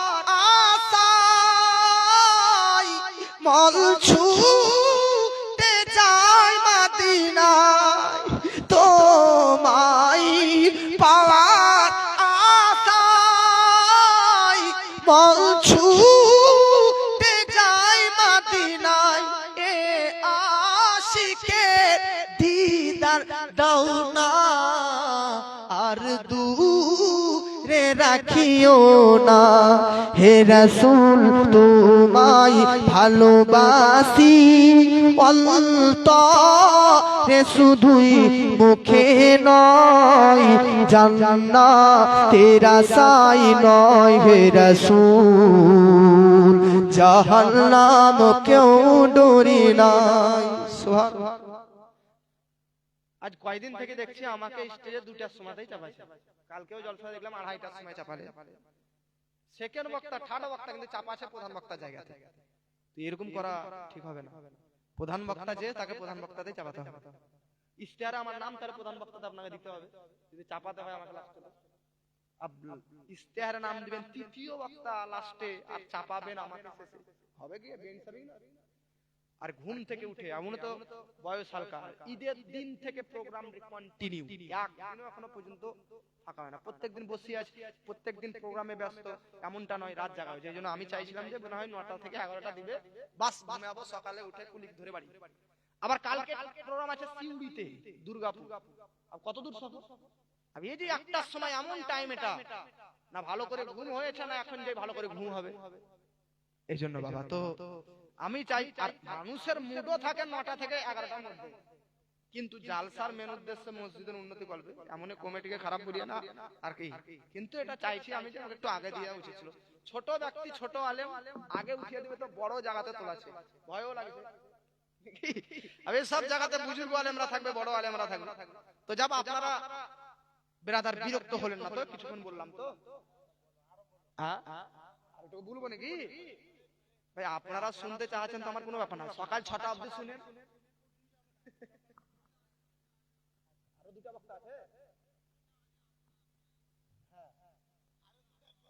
আশায় মন ছুটে যায় মদিনায় তোমায় পাওয়ার আশায় মন ছুটে যায় মদিনায় এ আশিকের দিদার দাও না আর দূরে রাখিও না হে রাসূল তোমায় ভালোবাসি অন্তরে শুধুই মুখে নয় জান্নাতের আশায় নয় হে রাসূল জাহান্নাম কেউ ডরি নাই সুবহানাল্লাহ আজ কয়দিন থেকে দেখছি আমাকে স্টেজে 2টার সময়তেই চাপাইছে কালকেও জলসা দেখলাম 2:30টার সময় চাপালে সেকেন্ড বক্তা থার্ড বক্তা কিন্তু চাপাছে প্রধান বক্তা জায়গাতে তো এরকম করা ঠিক হবে না প্রধান বক্তা যে তাকে প্রধান বক্তাতেই চাপাতে হবে ইশতেহারে আমার নাম তার প্রধান বক্তাতে আপনাকে দিতে হবে যদি চাপাতে হয় আমাকে লাস্টে ইশতেহারে নাম দিবেন তৃতীয় বক্তা লাস্টে আর চাপাবেন আমাকে শেষে হবে কি বেনসারি না আর ঘুম থেকে উঠে এমন তো বয়স হালকা ঈদের দিন থেকে প্রোগ্রাম কন্টিনিউ একদিনও এখনো পর্যন্ত ফাঁকা হয় না প্রত্যেকদিন বসে আছি প্রত্যেকদিন প্রোগ্রামে ব্যস্ত এমনটা নয় রাত জাগা হয় যেজন্য আমি চাইছিলাম যে মনে হয় 9টা থেকে 11টা দিবে বাস ঘুমাবো সকালে উঠে কুলিক ধরে বাড়ি আবার কালকে প্রোগ্রাম আছে সিউড়িতে দুর্গাপুর আর কত দূর সফর আমি এই যে একটার সময় এমন টাইম এটা না ভালো করে ঘুম হয়েছে না এখন যে ভালো করে ঘুম হবে এইজন্য বাবা তো আমি চাই আর মানুষের মুডও থাকে 9টা থেকে 11টার মধ্যে কিন্তু জালসার মেন উদ্দেশ্যে মসজিদের উন্নতি করবে এমন কমিটিকে খারাপ করিয়ে না আর কি কিন্তু এটা চাইছি আমি যে একটু আগে দেওয়া উচিত ছিল ছোট ব্যক্তি ছোট আলেম আগে উঠিয়ে দিবে তো বড় জায়গাতে তোলাছে ভয়ও লাগছে আবে সব জায়গাতে বুজুর্গ আলেমরা থাকবে বড় আলেমরা থাকবে তো যাব আপনারা ব্রাদার বিরক্ত হলেন না তো কিছুক্ষণ বললাম তো হ্যাঁ আর একটু বলবো নাকি ভাই আপনারা শুনতে চাচ্ছেন তো আমার কোনো ব্যাপার না সকাল 6টা অবধি শুনেন আরো 2টা বক্তা আছে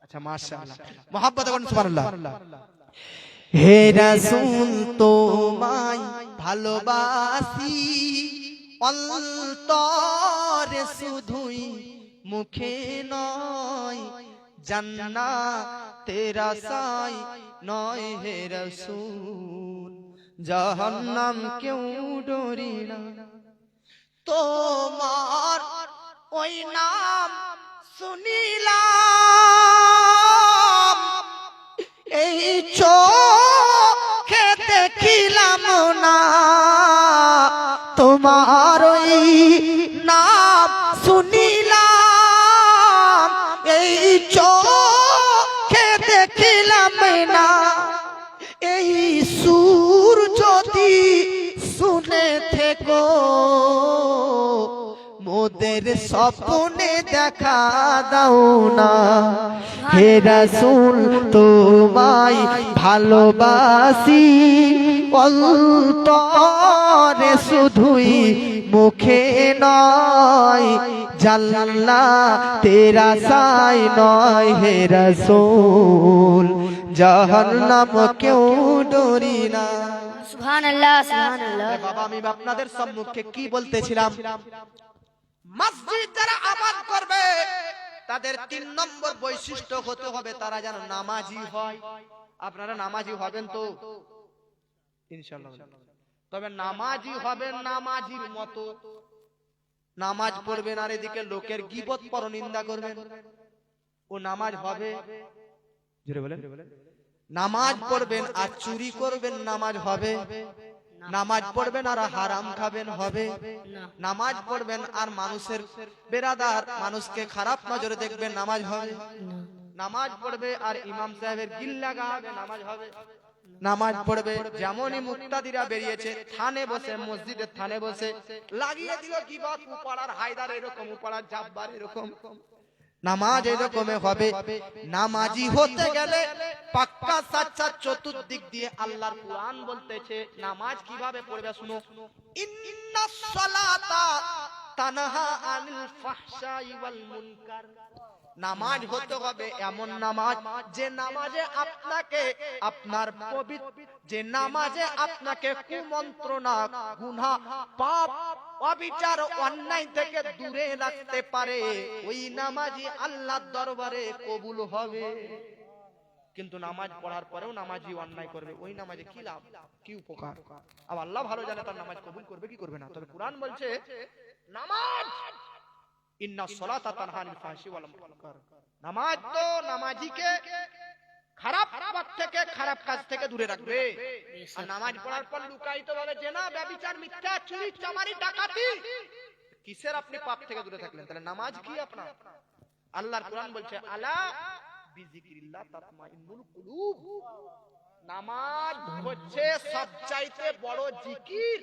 আচ্ছা মাশাআল্লাহ মোহাব্বত করুন সুবহানাল্লাহ হে রাসূল তোমায় ভালোবাসি অন্তরে শুধুই মুখে নয় জান্নাতের আশায় নয় হে রাসূল জাহান্নাম কেউ ডরি না তোমার ওই নাম শুনিলাম এই চোখে দেখিলাম না তোমার ওই নাম শুনিলাম এই চোখে দেখিলাম না এই সুর যদি শুনে থেকো মোদের স্বপ্নে দেখা দাও না হে রাসূল তোমায় ভালোবাসি অন্তরে শুধুই মুখে নয় জান্নাতের আশায় নয় হে রাসূল জাহান্নাম কেউ ডরি না সুবহানাল্লাহ সুবহানাল্লাহ বাবা আমি আপনাদের সম্মুখে কি বলতেছিলাম মসজিদ যারা আবাদ করবে তাদের 3 নম্বর বৈশিষ্ট্য হতে হবে তারা যেন নামাজি হয় আপনারা নামাজি হবেন তো ইনশাআল্লাহ তবে নামাজি হবেন নামাজির মতো নামাজ পড়বেন আর এদিকে লোকের গীবত পরনিন্দা করবেন, ও নামাজ হবে? জোরে বলেন। নামাজ পড়বেন আর চুরি করবেন, নামাজ হবে? নামাজ পড়বেন আর হারাম খাবেন, হবে? নামাজ পড়বেন আর মানুষের বেরাদার মানুষকে খারাপ নজরে দেখবেন, নামাজ হবে? নামাজ পড়বে আর ইমাম সাহেবের গিল্লা গাবে, নামাজ হবে? নামাজ পড়বে। যেমনই মুক্তাদিরা বেরিয়েছে থানে বসে, মসজিদের থানে বসে লাগিয়ে দিল গীবত, উপাড়ার হায়দার এরকম, উপাড়ার জাব্বার এরকম। নামাজ এরকমই হবে। নামাজি হতে গেলে পাক্কা সাচ্চা চতুর্দিক দিয়ে আল্লাহর কুরআন বলতেছে নামাজ কিভাবে পড়বে শুনো। ইন্নাস সালাতা তানহা আনিল ফাহশাই ওয়াল মুনকার। নামাজ হতে হবে এমন নামাজ যে নামাজে আপনাকে আপনার পবিত্র, যে নামাজে আপনাকে কুমন্ত্রণা, গুনাহ, পাপ, অবিচার, অন্যায় থেকে দূরে রাখতে পারে। ওই নামাজই আল্লাহর দরবারে কবুল হবে। কিন্তু নামাজ পড়ার পরেও নামাজি অন্যায় করবে, ওই নামাজে কি লাভ, কি উপকার? আর আল্লাহ ভালো জানে তার নামাজ কবুল করবে কি করবে না। তবে কুরআন বলছে নামাজ ইন্নাস সালাতা তানহা আনিল ফাহশি ওয়াল মুনকার। নামাজ তো নামাজিকে খারাপ পথ থেকে, খারাপ কাজ থেকে দূরে রাখবে। আর নামাজ পড়ার পর লুকায়িত ভাবে জেনা, ব্যভিচার, মিথ্যা, চুরি, চামারি, ডাকাতি, কিসের আপনি পাপ থেকে দূরে থাকলেন? তাহলে নামাজ কি আপনার? আল্লাহর কোরআন বলছে আলা বিযিকরিল্লাহ তাতমাইন্নুল কুলুব। নামাজ হচ্ছে সবচাইতে বড় জিকির।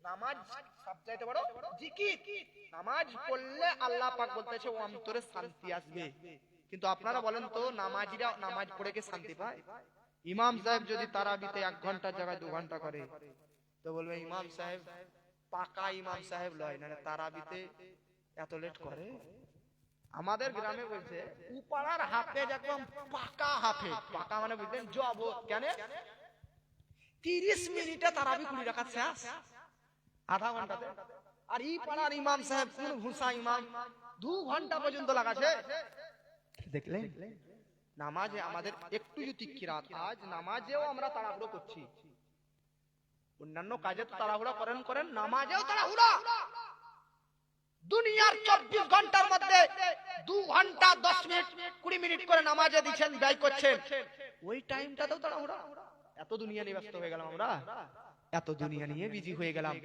নামাজ সবচাইতে বড় জিকির। নামাজ পড়লে আল্লাহ পাক বলতেছে ও অন্তরে শান্তি আসবে। কিন্তু আপনারা বলেন তো নামাজিরা নামাজ পড়ে কি শান্তি পায়? ইমাম সাহেব যদি তারাবিতে 1 ঘন্টার জায়গায় 2 ঘন্টা করে তো বলবে ইমাম সাহেব পাকা ইমাম সাহেব লয়, না তারাবিতে এত লেট করে। আমাদের গ্রামে বলছে উপাড়ার হাফেজ একদম পাকা হাফেজ। পাকা মানে বুঝলেন জব। কেন 30 মিনিটে তারাবি 20 রাকাত শেষ, আধা ঘন্টাতে। আর এই পাড়ার ইমাম সাহেব কোন ভুসা ইমাম 2 ঘন্টা পর্যন্ত লাগাছে। দেখলেন নামাজে আমাদের একটু যদি কিরাত, আজ নামাজেও আমরা তাড়াহুড়ো করছি। অন্যান্য কাজে তো তাড়াহুড়ো করেন, নামাজেও তাড়াহুড়ো। দুনিয়ার 24 ঘন্টার মধ্যে 2 ঘন্টা 10 মিনিট 20 মিনিট করে নামাজে দিচ্ছেন, ব্যয় করছেন, ওই টাইমটাতেও তাড়াহুড়ো। এত দুনিয়া নিয়ে ব্যস্ত হয়ে গেলাম আমরা, এত দুনিয়া নিয়ে বিজি হয়ে গেলাম।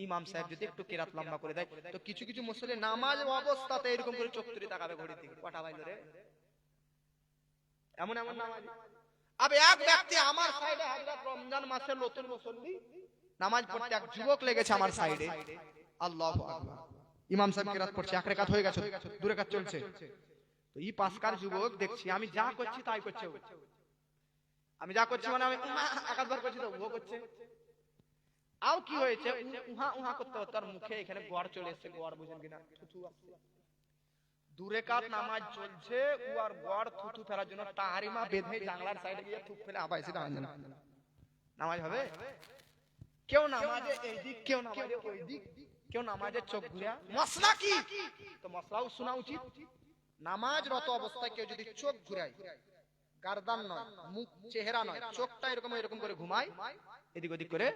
ইমাম সাহেব যদি একটু কিরাত লম্বা করে দেয় তো কিছু কিছু মুসল্লি নামাজ অবস্থাতে এরকম করে চোখ তুলে তাকাবে ঘড়ির দিকে, কটা বাজলো রে, এমন এমন নামাজ। আবে এক ব্যক্তি আমার সাইডে, হযরত রমজান মাসের নতুন মুসল্লি নামাজ পড়তে, এক যুবক লেগেছে আমার সাইডে। আল্লাহু আকবার। ইমাম সাহেব কিরাত পড়ছে, 1 রাকাত হয়ে গেছে, 2 রাকাত চলছে। তো এই পাঁচকার যুবক দেখছি আমি যা করছি তাই করছে। আমি যা করছি মানে আমি একাধবার করছি তো ও করছে। আও কি হয়েছে, উহা উহা করতে করতে তার মুখে এখানে গড় চলে এসেছে। গড় বুঝেন কিনা, থুথু আসছে। 2 রাকাত নামাজ চলছে, ও আর গড় থুথু ফেলার জন্য তাহারিমা বেঁধে জানলার সাইডে গিয়ে থুক ফেলে আবার এসে দাঁড়ানো। নামাজ হবে? কেউ নামাজে এই দিক, কেউ নামাজে ওই দিক, কেউ নামাজে চোখ ঘুরে। মশলা কি? তো মশলাও শোনা উচিত। নামাজরত অবস্থায় কেউ যদি চোখ ঘুরায়, গারদান নয়, মুখ, চেহারা নয়, চোখটা এরকম এরকম করে ঘুমায় এদিক ওদিক করে,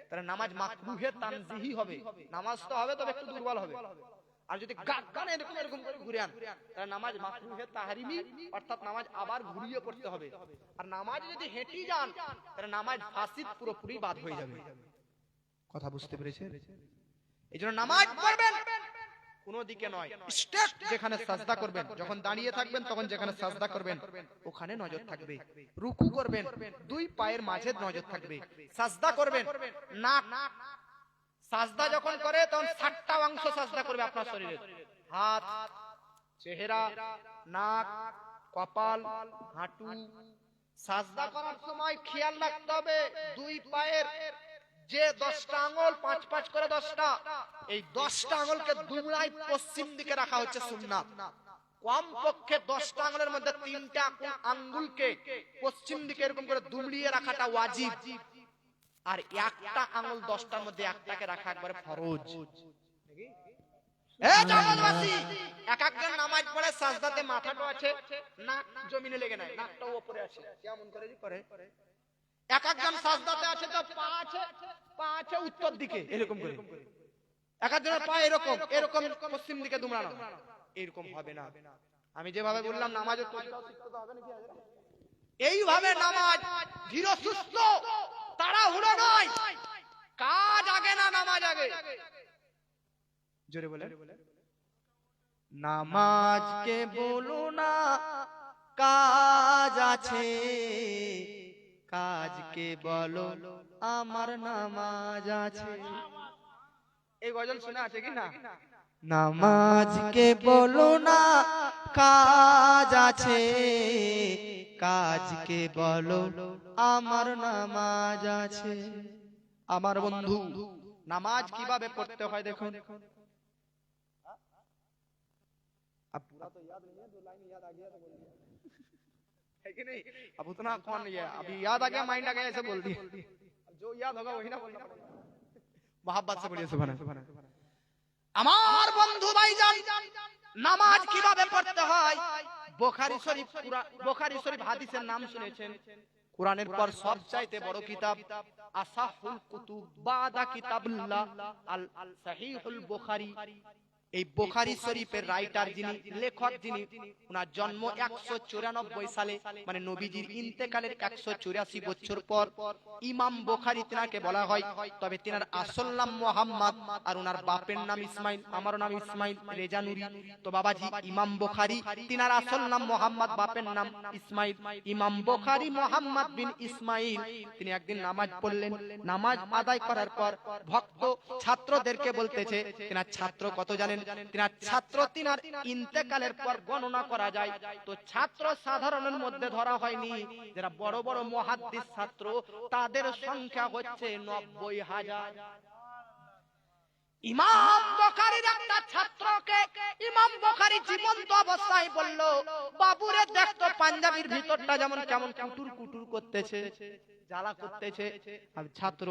তাহলে নামাজ মাকরুহে তানজিহি হবে। নামাজ তো হবে তবে একটু দুর্বল হবে। আর যদি গারদান এরকম এরকম করে ঘুরে আন তাহলে নামাজ মাকরুহে তাহরিমি, অর্থাৎ নামাজ আবার ঘুরিয়ে পড়তে হবে। আর নামাজ যদি হেঁটে যান তাহলে নামাজ ফাসিদ, পুরোপুরি বাদ হয়ে যাবে। কথা বুঝতে পেরেছেন? এইজন্য নামাজ পড়বেন কোন দিকে নয়, স্ট্রেট যেখানে সাজদা করবেন, যখন দাঁড়িয়ে থাকবেন তখন যেখানে সাজদা করবেন ওখানে নজর থাকবে। রুকু করবেন 2 পায়ের মাঝে নজর থাকবে। সাজদা করবেন নাক, সাজদা যখন করে তখন 7টা অংশ সাজদা করবে আপনার শরীরে, হাত, চেহারা, নাক, কপাল, হাঁটু। সাজদা করার সময় খেয়াল রাখতে হবে 2 পায়ের যে 10টা আঙ্গুল, 5 করে 10টা, এই 10টা আঙ্গুলকে দুমড়ায় পশ্চিম দিকে রাখা হচ্ছে সুন্নাত। কমপক্ষে 10টা আঙ্গুলের মধ্যে 3টা আঙ্গুলকে পশ্চিম দিকে এরকম করে দুমড়িয়ে রাখাটা ওয়াজিব। আর একটা আঙ্গুল 10টার মধ্যে একটাকে রাখা একবারে ফরজ। এই জামাতবাসী, এক একজন নামাজ পড়ে সাজদাতে মাথাটা আছে, নাক জমিনে লেগে নাই, নাকটা উপরে আছে, কেমন করে করে। এক একজন সাজদাতে আছে তো পা আছে উত্তর দিকে এরকম করে। এক একজনের পা এরকম এরকম পশ্চিম দিকে দুমড়ানো, এরকম হবে না। আমি যেভাবে বললাম নামাজের তরিকাও শিখতে তো হবে নাকি? এইভাবে নামাজ ধীর সুস্থ, তাড়াহুড়ো নয়। কাজ আগে না নামাজ আগে? জোরে বলে। নামাজকে বলো না কাজ আছে, কাজকে বলো আমার নামাজ আছে। এই গজল শুনে আছে কি না? নামাজকে বলো না কাজ আছে, কাজকে বলো আমার নামাজ আছে। আমার বন্ধু, নামাজ কিভাবে পড়তে হয় দেখুন। अब पूरा तो याद नहीं है, दो लाइन याद आ गया तो बोल दिया, है कि नहीं? अब उतना कौन है, अभी याद आ गया, माइंड आ गया, ऐसे बोल दिया। अब जो याद होगा वही ना बोलना पड़ेगा। मोहब्बत से बोलिए सुभान अल्लाह। আমার বন্ধু ভাইজান, নামাজ কিভাবে পড়তে হয়? বুখারী শরীফ, বুখারী শরীফ হাদিসের নাম শুনেছেন? কোরআনের পর সবচাইতে বড় কিতাব, আসাহুল কুতুব বাদা কিতাবুল্লাহ আল সহিহুল বুখারী। এই বুখারী শরীফের রাইটার যিনি, লেখক যিনি, ওনার জন্ম 194 সালে, মানে নবীজির ইন্তেকালের 184 বছর পর ইমাম বুখারী তিনাকে বলা হয়। তবে তিনার আসল নাম মুহাম্মদ, আর ওনার বাপের নাম ইসমাইল। আমার নাম ইসমাইল রেজা নুরি। তো বাবাজি, ইমাম বুখারী তিনার আসল নাম মুহাম্মদ, বাপের নাম ইসমাইল। ইমাম বুখারী মুহাম্মদ বিন ইসমাইল তিনি একদিন নামাজ পড়লেন। নামাজ আদায় করার পর ভক্ত ছাত্রদেরকে বলতেছে, তিনার ছাত্র কত জানেন? তিনার ছাত্র তিনার ইন্তেকালের পর গণনা করা যায় তো ছাত্র সাধারণের মধ্যে ধরা হয়নি, যারা বড় বড় মুহাদ্দিস ছাত্র তাদের সংখ্যা হচ্ছে 90,000। ইমাম বুখারীর একটা ছাত্রকে ইমাম বুখারী জীবন্ত অবস্থায় বলল, বাবুরে দেখতো পাঞ্জাবির ভিতরটা যেমন কেমন কুটুর কুটুর করতেছে, জ্বালা করতেছে। আর ছাত্র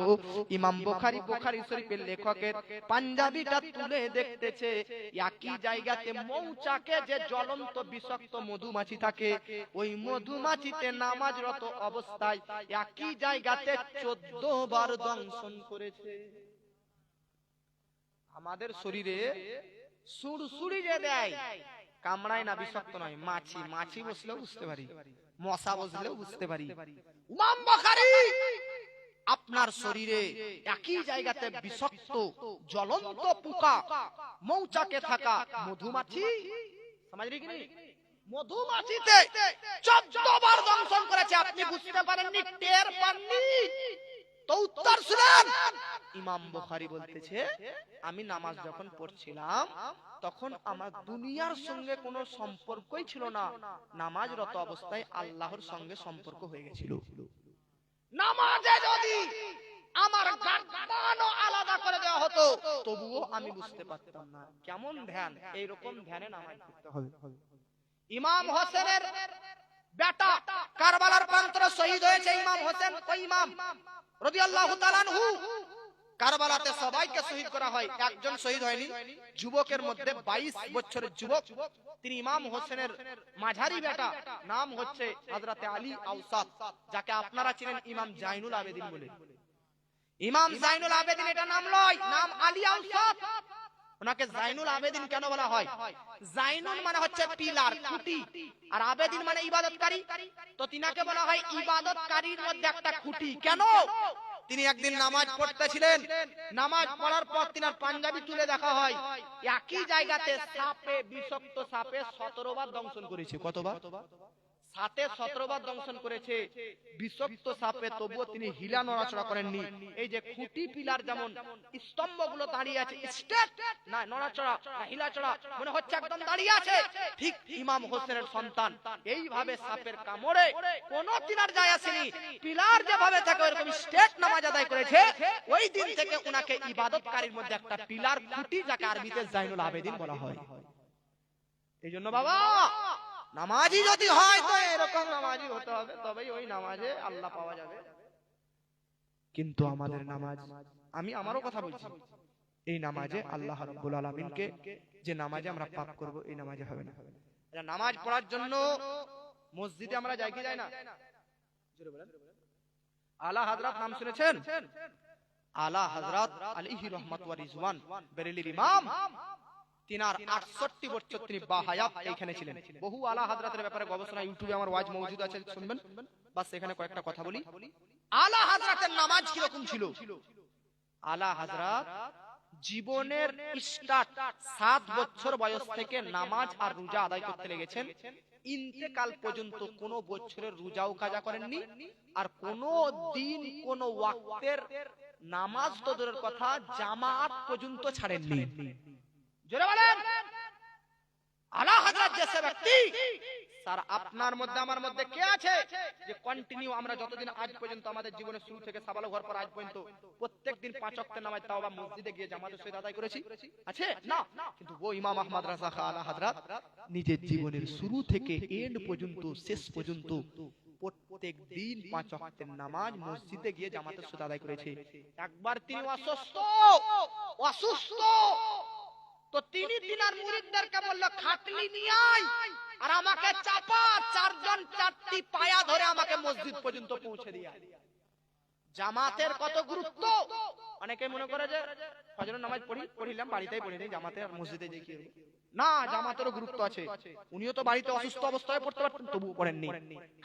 ইমাম বুখারী, বুখারী শরীফের লেখকের পাঞ্জাবিটা তুলে দেখতেছে, একই জায়গাতে মৌচাকে যে জ্বলন্ত বিষাক্ত মধুমাছি থাকে, ওই মধুমাছিতে নামাজরত অবস্থায় একই জায়গাতে 14 বার দংশন করেছে। আমাদের শরীরে সুড়সুড়ি যে দেয়, কামড়ায় না, বিষাক্ত নয়। মাছি, মাছি বসলেও বুঝতে পারি, মশা বসলেও বুঝতে পারি। ইমাম বুখারী আপনার শরীরে একই জায়গাতে বিষাক্ত জ্বলন্ত পোকা, মৌচাকে থাকা মধুমাছি, সমাজে কি নেই, মধুমাছিতে 14 বার দংশন করেছে। আপনি বুঝতে পারেননি, টের পাননি? তো উত্তর শুনেন। ইমাম বুখারী বলতেছে, আমি নামাজ যখন পড়ছিলাম তখন আমার দুনিয়ার সঙ্গে কোনো সম্পর্কই ছিল না, নামাজরত অবস্থায় আল্লাহর সঙ্গে সম্পর্ক হয়ে গেছিল। নামাজে যদি আমার গানও আলাদা করে দেওয়া হতো তবুও আমি বুঝতে পারতাম না। কেমন ধ্যান! এইরকম ধ্যানে নামাজ পড়তে হবে। ইমাম হোসেনের বেটা কারবালার প্রান্তরে শহীদ হয়েছে ইমাম হোসেন। ওই ইমাম রাদিয়াল্লাহু তাআলা আনহু, কারবালাতে সবাইকে শহীদ করা হয়, একজন শহীদ হয়নি। যুবকের মধ্যে 22 বছরের যুবক, তিনি ইমাম হোসেনের মাঝারি বেটা, নাম হচ্ছে হযরতে আলী আওসাত, যাকে আপনারা চিনেন ইমাম জাইনুল আবেদিন বলে। ইমাম জাইনুল আবেদিন এটা নাম নয়, নাম আলী আওসাত। ওনাকে জাইনুল আবেদিন কেন বলা হয়? জাইনুল মানে হচ্ছে পিলার, খুঁটি, আর আবেদিন মানে ইবাদতকারী। তো তিনাকে বলা হয় ইবাদতকারীর মধ্যে একটা খুঁটি। কেন? তিনি একদিন নামাজ পড়তেছিলেন, নামাজ পড়ার পর তিনার পাঞ্জাবি তুলে দেখা হয়, একই জায়গাতে সাপে, বিষাক্ত সাপে 17 বার দংশন করেছে। কতবার? 17 বার দংশন করেছে বিষাক্ত সাপে, তবুও তিনি হিলা নড়াচড়া করেননি। এই যে খুঁটি পিলার যেমন স্তম্ভগুলো দাঁড়িয়ে আছে, স্ট্রেট না, নড়াচড়া না হিলাচড়া, মনে হচ্ছে একদম দাঁড়িয়ে আছে, ঠিক ইমাম হোসেনের সন্তান এইভাবে সাপের কামড়ে কোনো তিনার যায় আসেনি, পিলার যেভাবে থাকে ওরকম স্ট্রেট নামাজ আদায় করেছে। ওই দিন থেকে উনাকে ইবাদতকারীর মধ্যে একটা পিলার, খুঁটি, যাকে আরবিতে জাইনুল আবেদিন বলা হয়। এই জন্য বাবা, নামাজি যদি হয় তো এরকম নামাজি হতে হবে, তবেই ওই নামাজে আল্লাহ পাওয়া যাবে। কিন্তু আমাদের নামাজ, আমি আমারও কথা বলছি, এই নামাজে আল্লাহ রাব্বুল আলামিনকে, যে নামাজে আমরা পাপ করব, এই নামাজে হবে না। নামাজ পড়ার জন্য মসজিদে আমরা যাই কি যাই না? জোরে বলেন। আলা হযরত নাম শুনেছেন? আলা হযরত আলাইহি রহমত ওয়া রিজওয়ান বেরেলির ইমাম, তিনার 68 বছর তিনি বাহায়াত এইখানে ছিলেন। বহু আলা হযরতের ব্যাপারে গবেষণা ইউটিউবে আমার ওয়াজ মওজুদ আছে, শুনবেন। বাস এখানে কয়েকটা কথা বলি। আলা হযরতের নামাজ কি রকম ছিল? আলা হযরত জীবনের স্টার্ট 7 বছর বয়স থেকে নামাজ আর রোজা আদায় করতে লেগেছেন। ইন্তেকাল পর্যন্ত কোনো বছরের রোজাও কাজা করেননি, আর কোনো দিন কোনো ওয়াক্তের নামাজ তো দূরের কথা জামাত পর্যন্ত ছাড়েননি। জোরে বলেন আলা হযরত জেসে ব্যক্তি স্যার আপনার মধ্যে আমার মধ্যে কে আছে যে কন্টিনিউ আমরা যতদিন আজ পর্যন্ত আমাদের জীবনের শুরু থেকে সাবালক হওয়ার পর আজ পর্যন্ত প্রত্যেকদিন 5 ওয়াক্তের নামাজ তাওবা মসজিদে গিয়ে জামাতের সহিত আদায় করেছি? আছে না? কিন্তু ও ইমাম আহমদ রাজা খান আলা হযরত নিজের জীবনের শুরু থেকে এন্ড পর্যন্ত শেষ পর্যন্ত প্রত্যেক দিন 5 ওয়াক্তের নামাজ মসজিদে গিয়ে জামাতের সহিত আদায় করেছে। একবার তিনি অসুস্থ তো তিনি তিনার মুরিদদেরকে বলল খাটলি নিয়ে আয় আর আমাকে চাপা, 4 জন 4টি পায়া ধরে আমাকে মসজিদ পর্যন্ত পৌঁছে দিয়ে। জামাতের কত গুরুত্ব! অনেকে মনে করে যে ফজরের নামাজ পড়িলাম বাড়িতেই পড়ি নেই, জামাতে আর মসজিদে যাই কি না, জামাতেরও গুরুত্ব আছে। উনিও তো বাড়িতে অসুস্থ অবস্থায় পড়তে পারতেন, তবুও পড়েননি।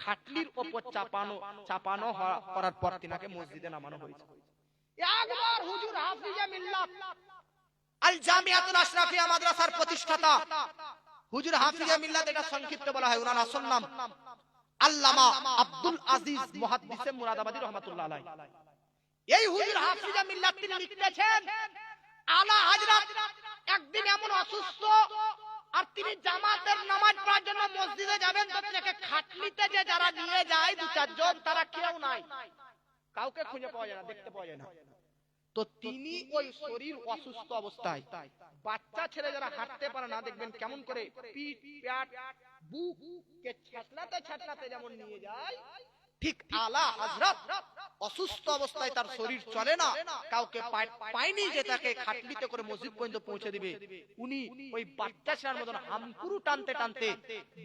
খাটলির উপর চাপানো করার পর তিনাকে মসজিদে নামানো হয়েছে। একবার হুজুর হাফিজে মিল্লাত আল জামিয়াতুল আশরাফিয়া মাদ্রাসার প্রতিষ্ঠাতা হুজুর হাফিজে মিল্লাত, এটা সংক্ষিপ্ত বলা হয়, ওনার আসল নাম আল্লামা আব্দুল আজিজ মুহাদ্দিসে মুরাদাবাদী রাহমাতুল্লাহ আলাইহি। এই হুজুর হাফিজে মিল্লাত তিনি লিখতেছেন আলা হযরত একদিন এমন অসুস্থ আর তিনি জামাতের নামাজ পড়ার জন্য মসজিদে যাবেন, তো তাকে খাটলিতে যে যারা নিয়ে যায় 2-4 জন, তারা কেউ নাই, কাউকে খুঁজে পাওয়া যায় না, দেখতে পাওয়া যায় না। তো তিনি ওই শরীর অসুস্থ অবস্থায়, বাচ্চা ছেলে যারা হাঁটতে পারে না দেখবেন কেমন করে পিঠ পেট বুক কে ছাটলাতে যেমন নিয়ে যায়, ঠিক আলা হযরত অসুস্থ অবস্থায় তার শরীর চলে না, কাউকে পায়নি যে তাকে খাটলিতে করে মসজিদ পর্যন্ত পৌঁছে দিবে। উনি ওই বাচ্চা ছেলের মতন হামকুরু টানতে টানতে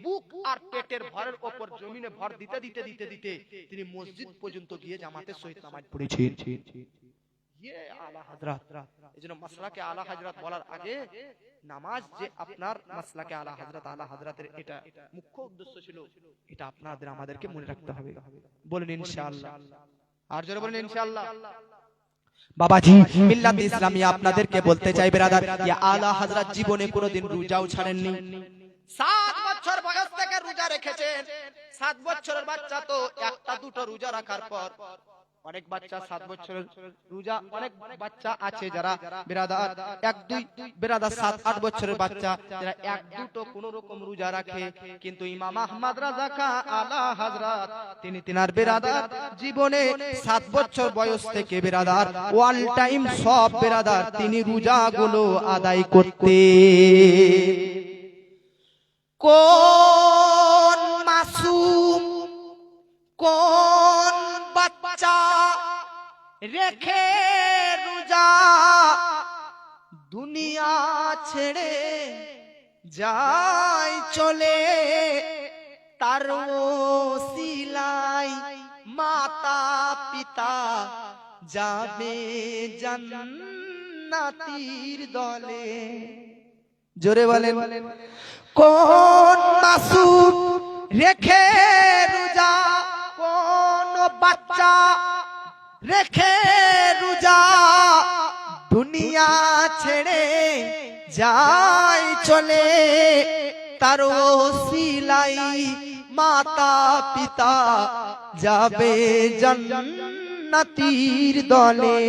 বুক আর পেটের ভরের উপর জমিনে ভর দিতে দিতে দিতে দিতে তিনি মসজিদ পর্যন্ত গিয়ে জামাতের সহিত নামাজ পড়েছেন। ये आला हजरत, এজন্য মাসলাকে আলা হযরত বলার আগে নামাজ যে আপনার মাসলাকে আলা হযরতের এটা মুখ্য উদ্দেশ্য ছিল, এটা আপনাদের আমাদেরকে মনে রাখতে হবে। বলেন ইনশাআল্লাহ, আর জোরে বলেন ইনশাআল্লাহ। বাবাজি মিল্লাত ইসলামিয়া আপনাদেরকে বলতে চাই ব্রাদার, ইয়া আলা হযরত জীবনে কোনোদিন রোজাও ছাড়েননি। 7 বছর বয়স থেকে রোজা রেখেছেন। 7 বছরের বাচ্চা তো একটা দুটো রোজা রাখার পর, অনেক বাচ্চা 7 বছরের রোজা, অনেক বাচ্চা আছে যারা বিরাদার 1-2 বিরাদার 7-8 বছরের বাচ্চা যারা 1-2 কোন রকম রোজা রাখে। কিন্তু ইমাম আহমদ রাজা খান আলা হযরত তিনি তিনার বিরাদার জীবনে 7 বছর বয়স থেকে বিরাদার ওয়াল টাইম সব বিরাদার তিনি রোজাগুলো আদায় করতে। কোন মাসুম কোন বাচ্চা রেখে রোজা দুনিয়া ছেড়ে যায় চলে, তার ওসিলায় মাতা পিতা যাবে জান্নাতীর দলে। জোরে বলেন কোন মাসুম রেখে রোজা, কোন বাচ্চা রেখে রোজা দুনিয়া ছেড়ে যায় চলে, তার ওসিলাই মাতা পিতা যাবে জান্নাতীর দলে।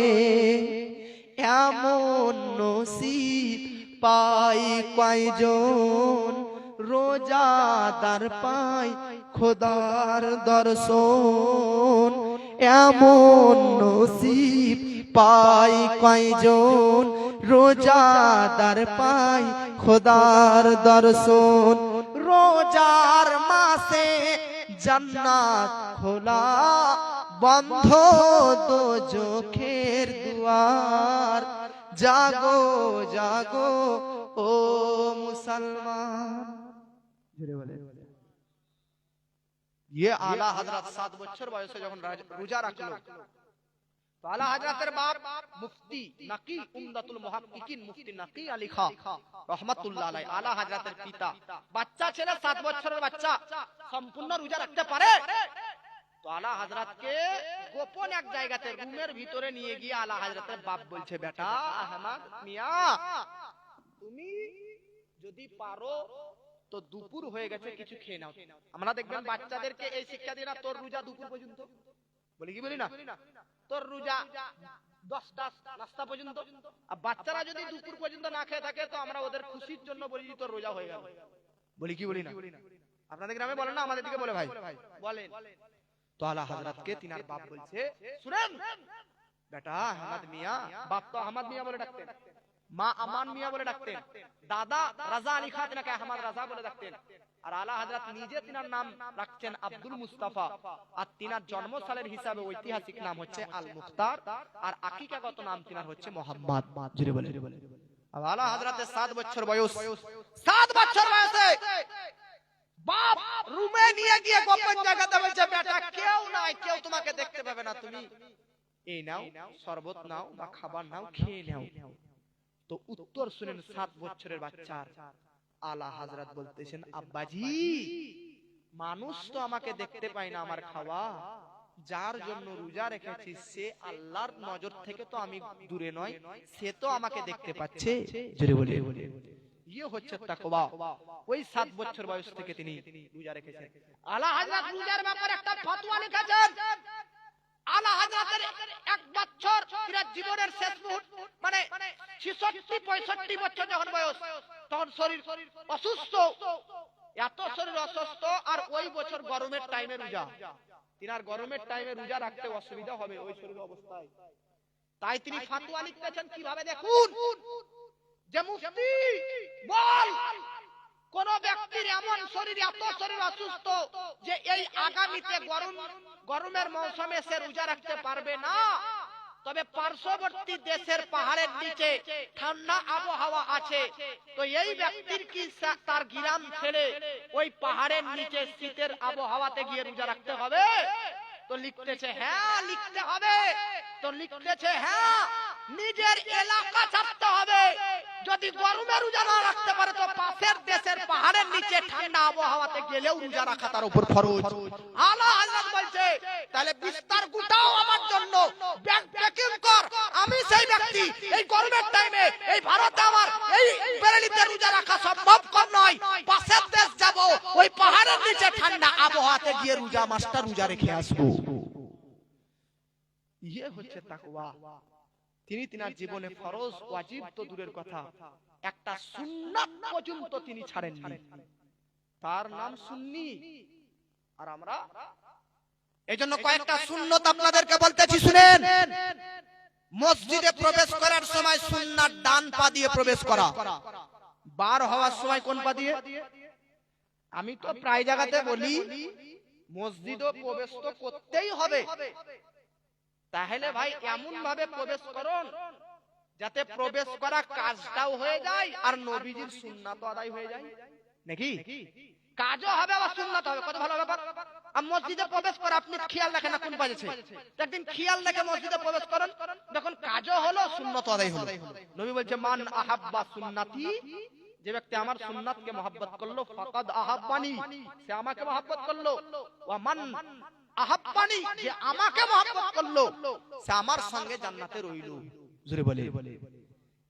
এমন নসিব পায় কয়জন রোজাদার পায় খোদার দর্শন। এমন নসিব পায় কয়জন রোজাদার পায় খোদার দর্শন। রোজার মাসে জান্নাত খোলা, বন্ধ দোজখের দুয়ার। জাগো জাগো ও মুসলমান। ये आला हजरत 7 বছর বয়সে যখন রোজা রাখলো, তো আলা হযরতের বাপ মুফতি নাকি উমদাতুল মুহাক্কিকিন মুফতি নাকি আলী খাঁ রাহমাতুল্লাহ আলাইহি, আলা হযরতের পিতা বাচ্চা ছেলে 7 বছরের বাচ্চা সম্পূর্ণ রোজা রাখতে পারে? তো আলা হযরতকে গোপন এক জায়গাতে রুমের ভিতরে নিয়ে গিয়ে আলা হযরতের বাপ বলছে, বেটা আহমদ মিয়া, তুমি যদি পারো তো দুপুর হয়ে গেছে কিছু খেয়ে নাও। আমরা দেখবেন বাচ্চাদেরকে এই শিক্ষা দিই না, তোর রোজা দুপুর পর্যন্ত, বলি কি বলি না, তোর রোজা 10টা নাস্তা পর্যন্ত। আর বাচ্চারা যদি দুপুর পর্যন্ত না খেয়ে থাকে তো আমরা ওদের খুশির জন্য বলি তোর রোজা হয়ে গেল, বলি কি বলি না। আপনাদের গ্রামে বলেন না, আমাদের দিকে বলে ভাই বলেন। তো আলা হযরতকে তিনার বাপ বলছে, শুনেন বেটা আহমদ মিয়া, বাপ তো আহমদ মিয়া বলে ডাকতেন, মা আমান মিয়া বলে ডাকতেন, দাদা রাজা আলী খাঁ তিনাকে আহমদ রাজা বলে ডাকতেন, আর আলা হযরত নিজে তিনার নাম রাখছেন আব্দুল মুস্তাফা, আর তিনার জন্মসালের হিসাবে ঐতিহাসিক নাম হচ্ছে আল মুখতার, আর আকিকাগত নাম তিনার হচ্ছে মোহাম্মদ। জুড়ে বলে আলা হযরতের 7 বছর বয়স, 7 বছর বয়সে বাপ রুমে নিয়ে গিয়ে গোপন জায়গাতে বলছে, বেটা কেউ নাই, কেউ তোমাকে দেখতে পাবে না, তুমি এই নাও শরবত নাও বা খাবার নাও, খেয়ে নাও। তো উত্তর শুনেন 7 বছরের বাচ্চার। আলা হযরত বলতেছেন, আব্বাজি মানুষ তো আমাকে দেখতে পায় না আমার খাওয়া, যার জন্য রোজা রেখেছি সে আল্লাহর নজর থেকে তো আমি দূরে নয়, সে তো আমাকে দেখতে পাচ্ছে। জোরে বলে ইয়ে হচ্ছে তাকওয়া। ওই 7 বছর বয়স থেকে তিনি রোজা রেখেছেন। আলা হযরত রোজার ব্যাপারে একটা ফতোয়া লিখেছেন। আলা হযরতের 1 বছর তার জীবনের শেষ মুহূর্ত, মানে 66-65 বছর যখন বয়স, তখন শরীর অসুস্থ, এত শরীর অসুস্থ, আর ওই বছর গরমের টাইমে রোজা, তিনার গরমের টাইমে রোজা রাখতে অসুবিধা হবে ওই শরীর অবস্থায়। তাই তিনি ফতোয়া লিখতেছেন কিভাবে দেখুন, যে মুফতি বল কোন ব্যক্তির এমন শরীর, এত শরীর অসুস্থ যে এই আগামীতে গরমের মৌসুমে সে রোজা রাখতে পারবে না, তবে পার্শ্ববর্তী দেশের পাহাড়ের নিচে ঠান্ডা আবহাওয়া আছে, তো এই ব্যক্তির কি তার গ্রাম ছেড়ে ওই পাহাড়ের নিচে শীতের আবহাওয়াতে গিয়ে রোজা রাখতে হবে? তো লিখতেছে হ্যাঁ লিখতে হবে। তো লিখতেছে হ্যাঁ নিজের এলাকা ছাড়তে হবে, যদি গরমে রোজা না রাখতে পারে তো পাশের দেশের পাহাড়ের নিচে ঠান্ডা আবহাওয়াতে গেলেও রোজা রাখা তার উপর ফরজ। আলা হযরত বলছে তাহলে বিস্তার গুটাও আমার জন্য, ব্যাগ প্যাকিং কর, আমি সেই ব্যক্তি এই গরমের টাইমে এই ভারতে আমার এই বেরেলিতে রোজা রাখা সম্ভব নয়, পাশের দেশ যাব, ওই পাহাড়ের নিচে ঠান্ডা আবহাওয়াতে গিয়ে রোজা মাসটা রোজা রেখে আসবো। ইয়ে হচ্ছে তাকওয়া। তিনি তিনার জীবনে ফরজ ওয়াজিব তো দূরের কথা, একটা সুন্নাত পর্যন্ত তিনি ছাড়েননি, তার নাম সুন্নি। আর আমরা এজন্য কয়েকটা সুন্নত আপনাদেরকে বলতেছি শুনেন। মসজিদে প্রবেশ করার সময় সুন্নাত ডান পা দিয়ে প্রবেশ করা, বার হওয়ার সময় কোন পা দিয়ে? আমি তো প্রায় জায়গাতে বলি মসজিদে প্রবেশ তো করতেই হবে, তাহলে ভাই এমন ভাবে প্রবেশ করুন যাতে প্রবেশ করা কাজটাও হয়ে যায় আর নবীজির সুন্নাতও আদায় হয়ে যায়, নাকি? কাজও হবে আর সুন্নাত হবে, কত ভালো ব্যাপার। আর মসজিদে প্রবেশ করে আপনি খেয়াল রাখেন না কোন পাশে, একদিন খেয়াল রেখে মসজিদে প্রবেশ করেন, যখন কাজও হলো সুন্নাতও আদায় হলো। নবী বলছে মান আহাব্বা সুন্নতি, যে ব্যক্তি আমার সুন্নাতকে মহব্বত করলো, ফাকাদ আহাব্বানি, সে আমাকে মহব্বত করলো, ওয়া মান আহাব্বানি, যে আমাকে মহব্বত করলো সে আমার সঙ্গে জান্নাতে রইলো। জোরে বলে।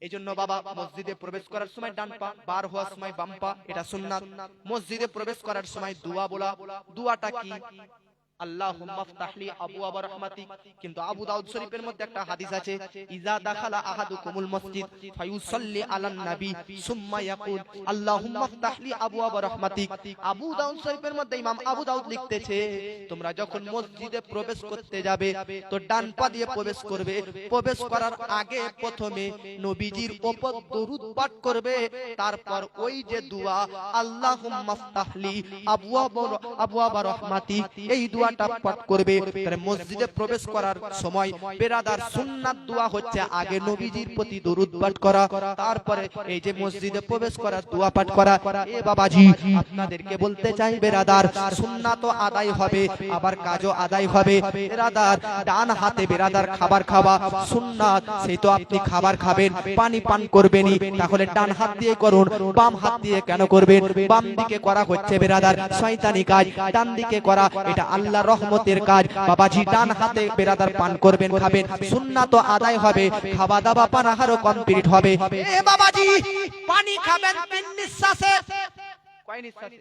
এইজন্য বাবা মসজিদে প্রবেশ করার সময় ডান পা, বার হওয়ার সময় বাম পা, এটা সুন্নাত। মসজিদে প্রবেশ করার সময় দোয়া বলা, দোয়াটা কি? আল্লাহুম্মা ফতাহলি আবওয়াব রাহমাতিক। কিন্তু আবু দাউদ শরীফের মধ্যে একটা হাদিস আছে, ইজা দাখালা আহাদুকুমুল মসজিদ ফায়ুসাল্লি আলান নবী সুম্মা ইয়াকুল আল্লাহুম্মা ফতাহলি আবওয়াব রাহমাতিক। আবু দাউদ শরীফের মধ্যে ইমাম আবু দাউদ লিখতেছে, তোমরা যখন মসজিদে প্রবেশ করতে যাবে তো ডান পা দিয়ে প্রবেশ করবে, প্রবেশ করার আগে প্রথমে নবীজির উপর দরুদ পাঠ করবে, তারপর ওই যে দোয়া আল্লাহুম্মা ফতাহলি আবওয়াব রাহমাতিক, এই দোয়া দোয়াটা পাঠ করবে। তাহলে মসজিদে প্রবেশ করার সময় বেরাদার সুন্নাত দোয়া হচ্ছে আগে নবীজির প্রতি দরুদ পাঠ করা, তারপরে এই যে মসজিদে প্রবেশ করার দোয়া পাঠ করা। এ বাবাজি আপনাদেরকে বলতে চাই বেরাদার, সুন্নাত আদায় হবে আবার কাজও আদায় হবে। বেরাদার ডান হাতে বেরাদার খাবার খাওয়া সুন্নাত, সেই তো আপনি খাবার খাবেন পানি পান করবেনই, তাহলে ডান হাত দিয়ে করুন, বাম হাত দিয়ে কেন করবেন? বাম দিকে করা হচ্ছে বেরাদার শয়তানি কাজ, ডান দিকে করা এটা আল্লাহর রহমতের কাজ। বাবাজি ডান হাতে বেরাদার পান করবেন খাবেন, সুন্নাত আদায় হবে, খাওয়া দাওয়া পানাহারও কমপ্লিট হবে। এ বাবাজি পানি খাবেন 3 নিঃশ্বাসে। কয় নিঃশ্বাসে?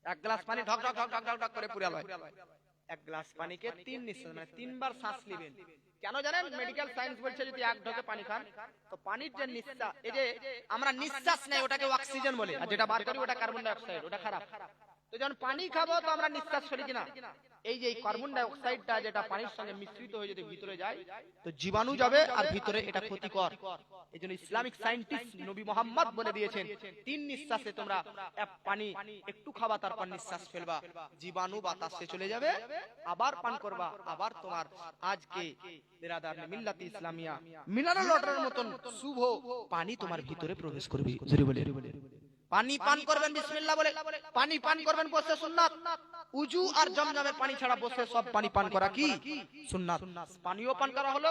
এক গ্লাস পানি ঢক ঢক ঢক ঢক ঢক করে পুরা লয়। এক গ্লাস পানিকে 3 নিঃশ্বাস মানে 3 বার শ্বাস নেবেন। কেন জানেন? মেডিকেল সায়েন্স বলছে যদি এক ঢোকে পানি খান তো পানির যে নিঃশ্বাস, এই যে আমরা নিঃশ্বাস নেই ওটাকে অক্সিজেন বলে, আর যেটা বার করি ওটা কার্বন ডাই অক্সাইড, ওটা খারাপ। তো যখন পানি খাবো তো আমরা নিঃশ্বাস ফেলি কিনা, এই যে কার্বন ডাই অক্সাইডটা যেটা পানির সঙ্গে মিশ্রিত হয়ে যদি ভিতরে যায় তো জীবাণু যাবে আর ভিতরে এটা ক্ষতিকর। এই জন্য ইসলামিক সায়েন্টিস্ট নবী মোহাম্মদ বলে দিয়েছেন 3 নিঃশ্বাসে তোমরা পানি একটু খাবা তারপর নিঃশ্বাস ফেলবা, জীবাণু বাতাসে চলে যাবে, আবার পান করবা, আবার তোমার আজকে বিরাদার মিল্লাতে ইসলামিয়া মিনারেল ওয়াটারের মতন শুভ পানি তোমার ভিতরে প্রবেশ করবে। জোরে বলে পানি পান করবেন বিসমিল্লাহ বলে, পানি পান করবেন বসে সুন্নাত। উজু আর জমজমের পানি ছাড়া বসে সব পানি পান করা কি সুন্নাত। পানিও পান করা হলো,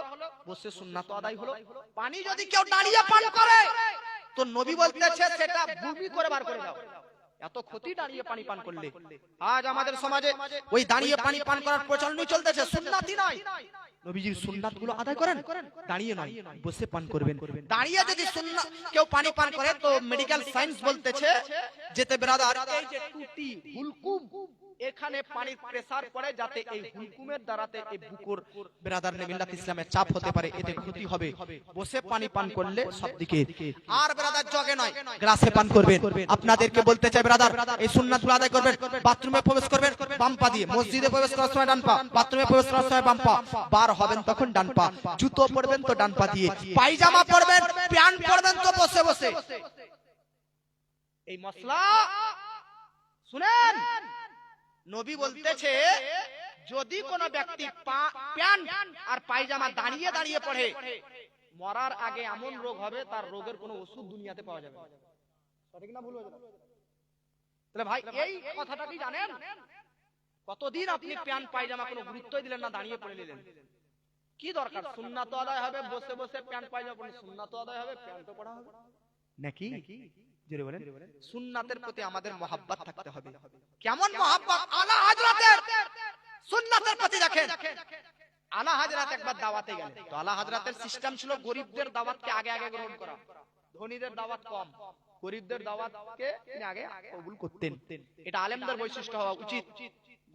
বসে সুন্নাত আদায় হলো। পানি যদি কেউ দাঁড়িয়ে পান করে তো নবী বলতেছে সেটা বমি করে বার করে দাও, এত ক্ষতি দাঁড়িয়ে পানি পান করলে। আজ আমাদের সমাজে ওই দাঁড়িয়ে পানি পান করার প্রচলন চলতেছে, সুন্নাতই নয়। নবীজির সুন্নাতগুলো আদায় করেন, দাঁড়িয়ে নয় বসে পান করবেন। দাঁড়িয়ে যদি সুন্নাত কেউ পানি পান করে তো মেডিকেল সায়েন্স বলতেছে যেতে ব্রাদার এই যে টুটি হুলকুম এখানে পানির প্রেসার পড়ে, যাতে এই হুলকুমের দ্বারাতে এই বুকুর ব্রাদার মিল্লাত ইসলামের চাপ হতে পারে, এতে ক্ষতি হবে। বসে পানি পান করলে সব দিকে। আর ব্রাদার জগে নয় গ্লাসে পান করবেন। আপনাদেরকে বলতে চাই ব্রাদার এই সুন্নাতগুলো আদায় করবেন। বাথরুমে প্রবেশ করবেন বাম পা দিয়ে, মসজিদে প্রবেশ করার সময় ডান পা, বাথরুমে প্রবেশ করার সময় বাম পা, বার হবেন তখন ডান পা, জুতো পরবেন তো ডান পা দিয়ে, পায়জামা পরবেন প্যান্ট পরবেন তো বসে বসে। এই মশলা শুনেন, নবী বলতেছে যদি কোন ব্যক্তি প্যান্ট আর পায়জামা দাঁড়িয়ে দাঁড়িয়ে পড়ে মরার আগে এমন রোগ হবে তার রোগের কোনো ওষুধ দুনিয়াতে পাওয়া যাবে না। সঠিক না ভুল হয়েছে? তাহলে ভাই এই কথাটা কি জানেন? কতদিন আপনি প্যান্ট পায়জামা কোনো গুরুত্বই দিলেন না, দাঁড়িয়ে পড়ে নিলেন। কি দরকার? সুন্নাত আদায় হবে, বসে বসে প্যান্ট পায়জামা পরে সুন্নাত আদায় হবে, প্যান্টও পড়া হবে নাকি? জোরে বলেন। সুন্নাতের প্রতি আমাদের মহব্বত থাকতে হবে। কেমন মহব্বত? আলা হযরতের সুন্নাতের প্রতি দেখেন। আলা হযরত একবার দাওয়াতে গেলেন, তো আলা হযরতের সিস্টেম ছিল গরিবদের দাওয়াতকে আগে আগে গ্রহণ করা, ধনীদের দাওয়াত কম, গরিবদের দাওয়াতকে তিনি আগে কবুল করতেন। এটা আলেমদের বৈশিষ্ট্য হওয়া উচিত।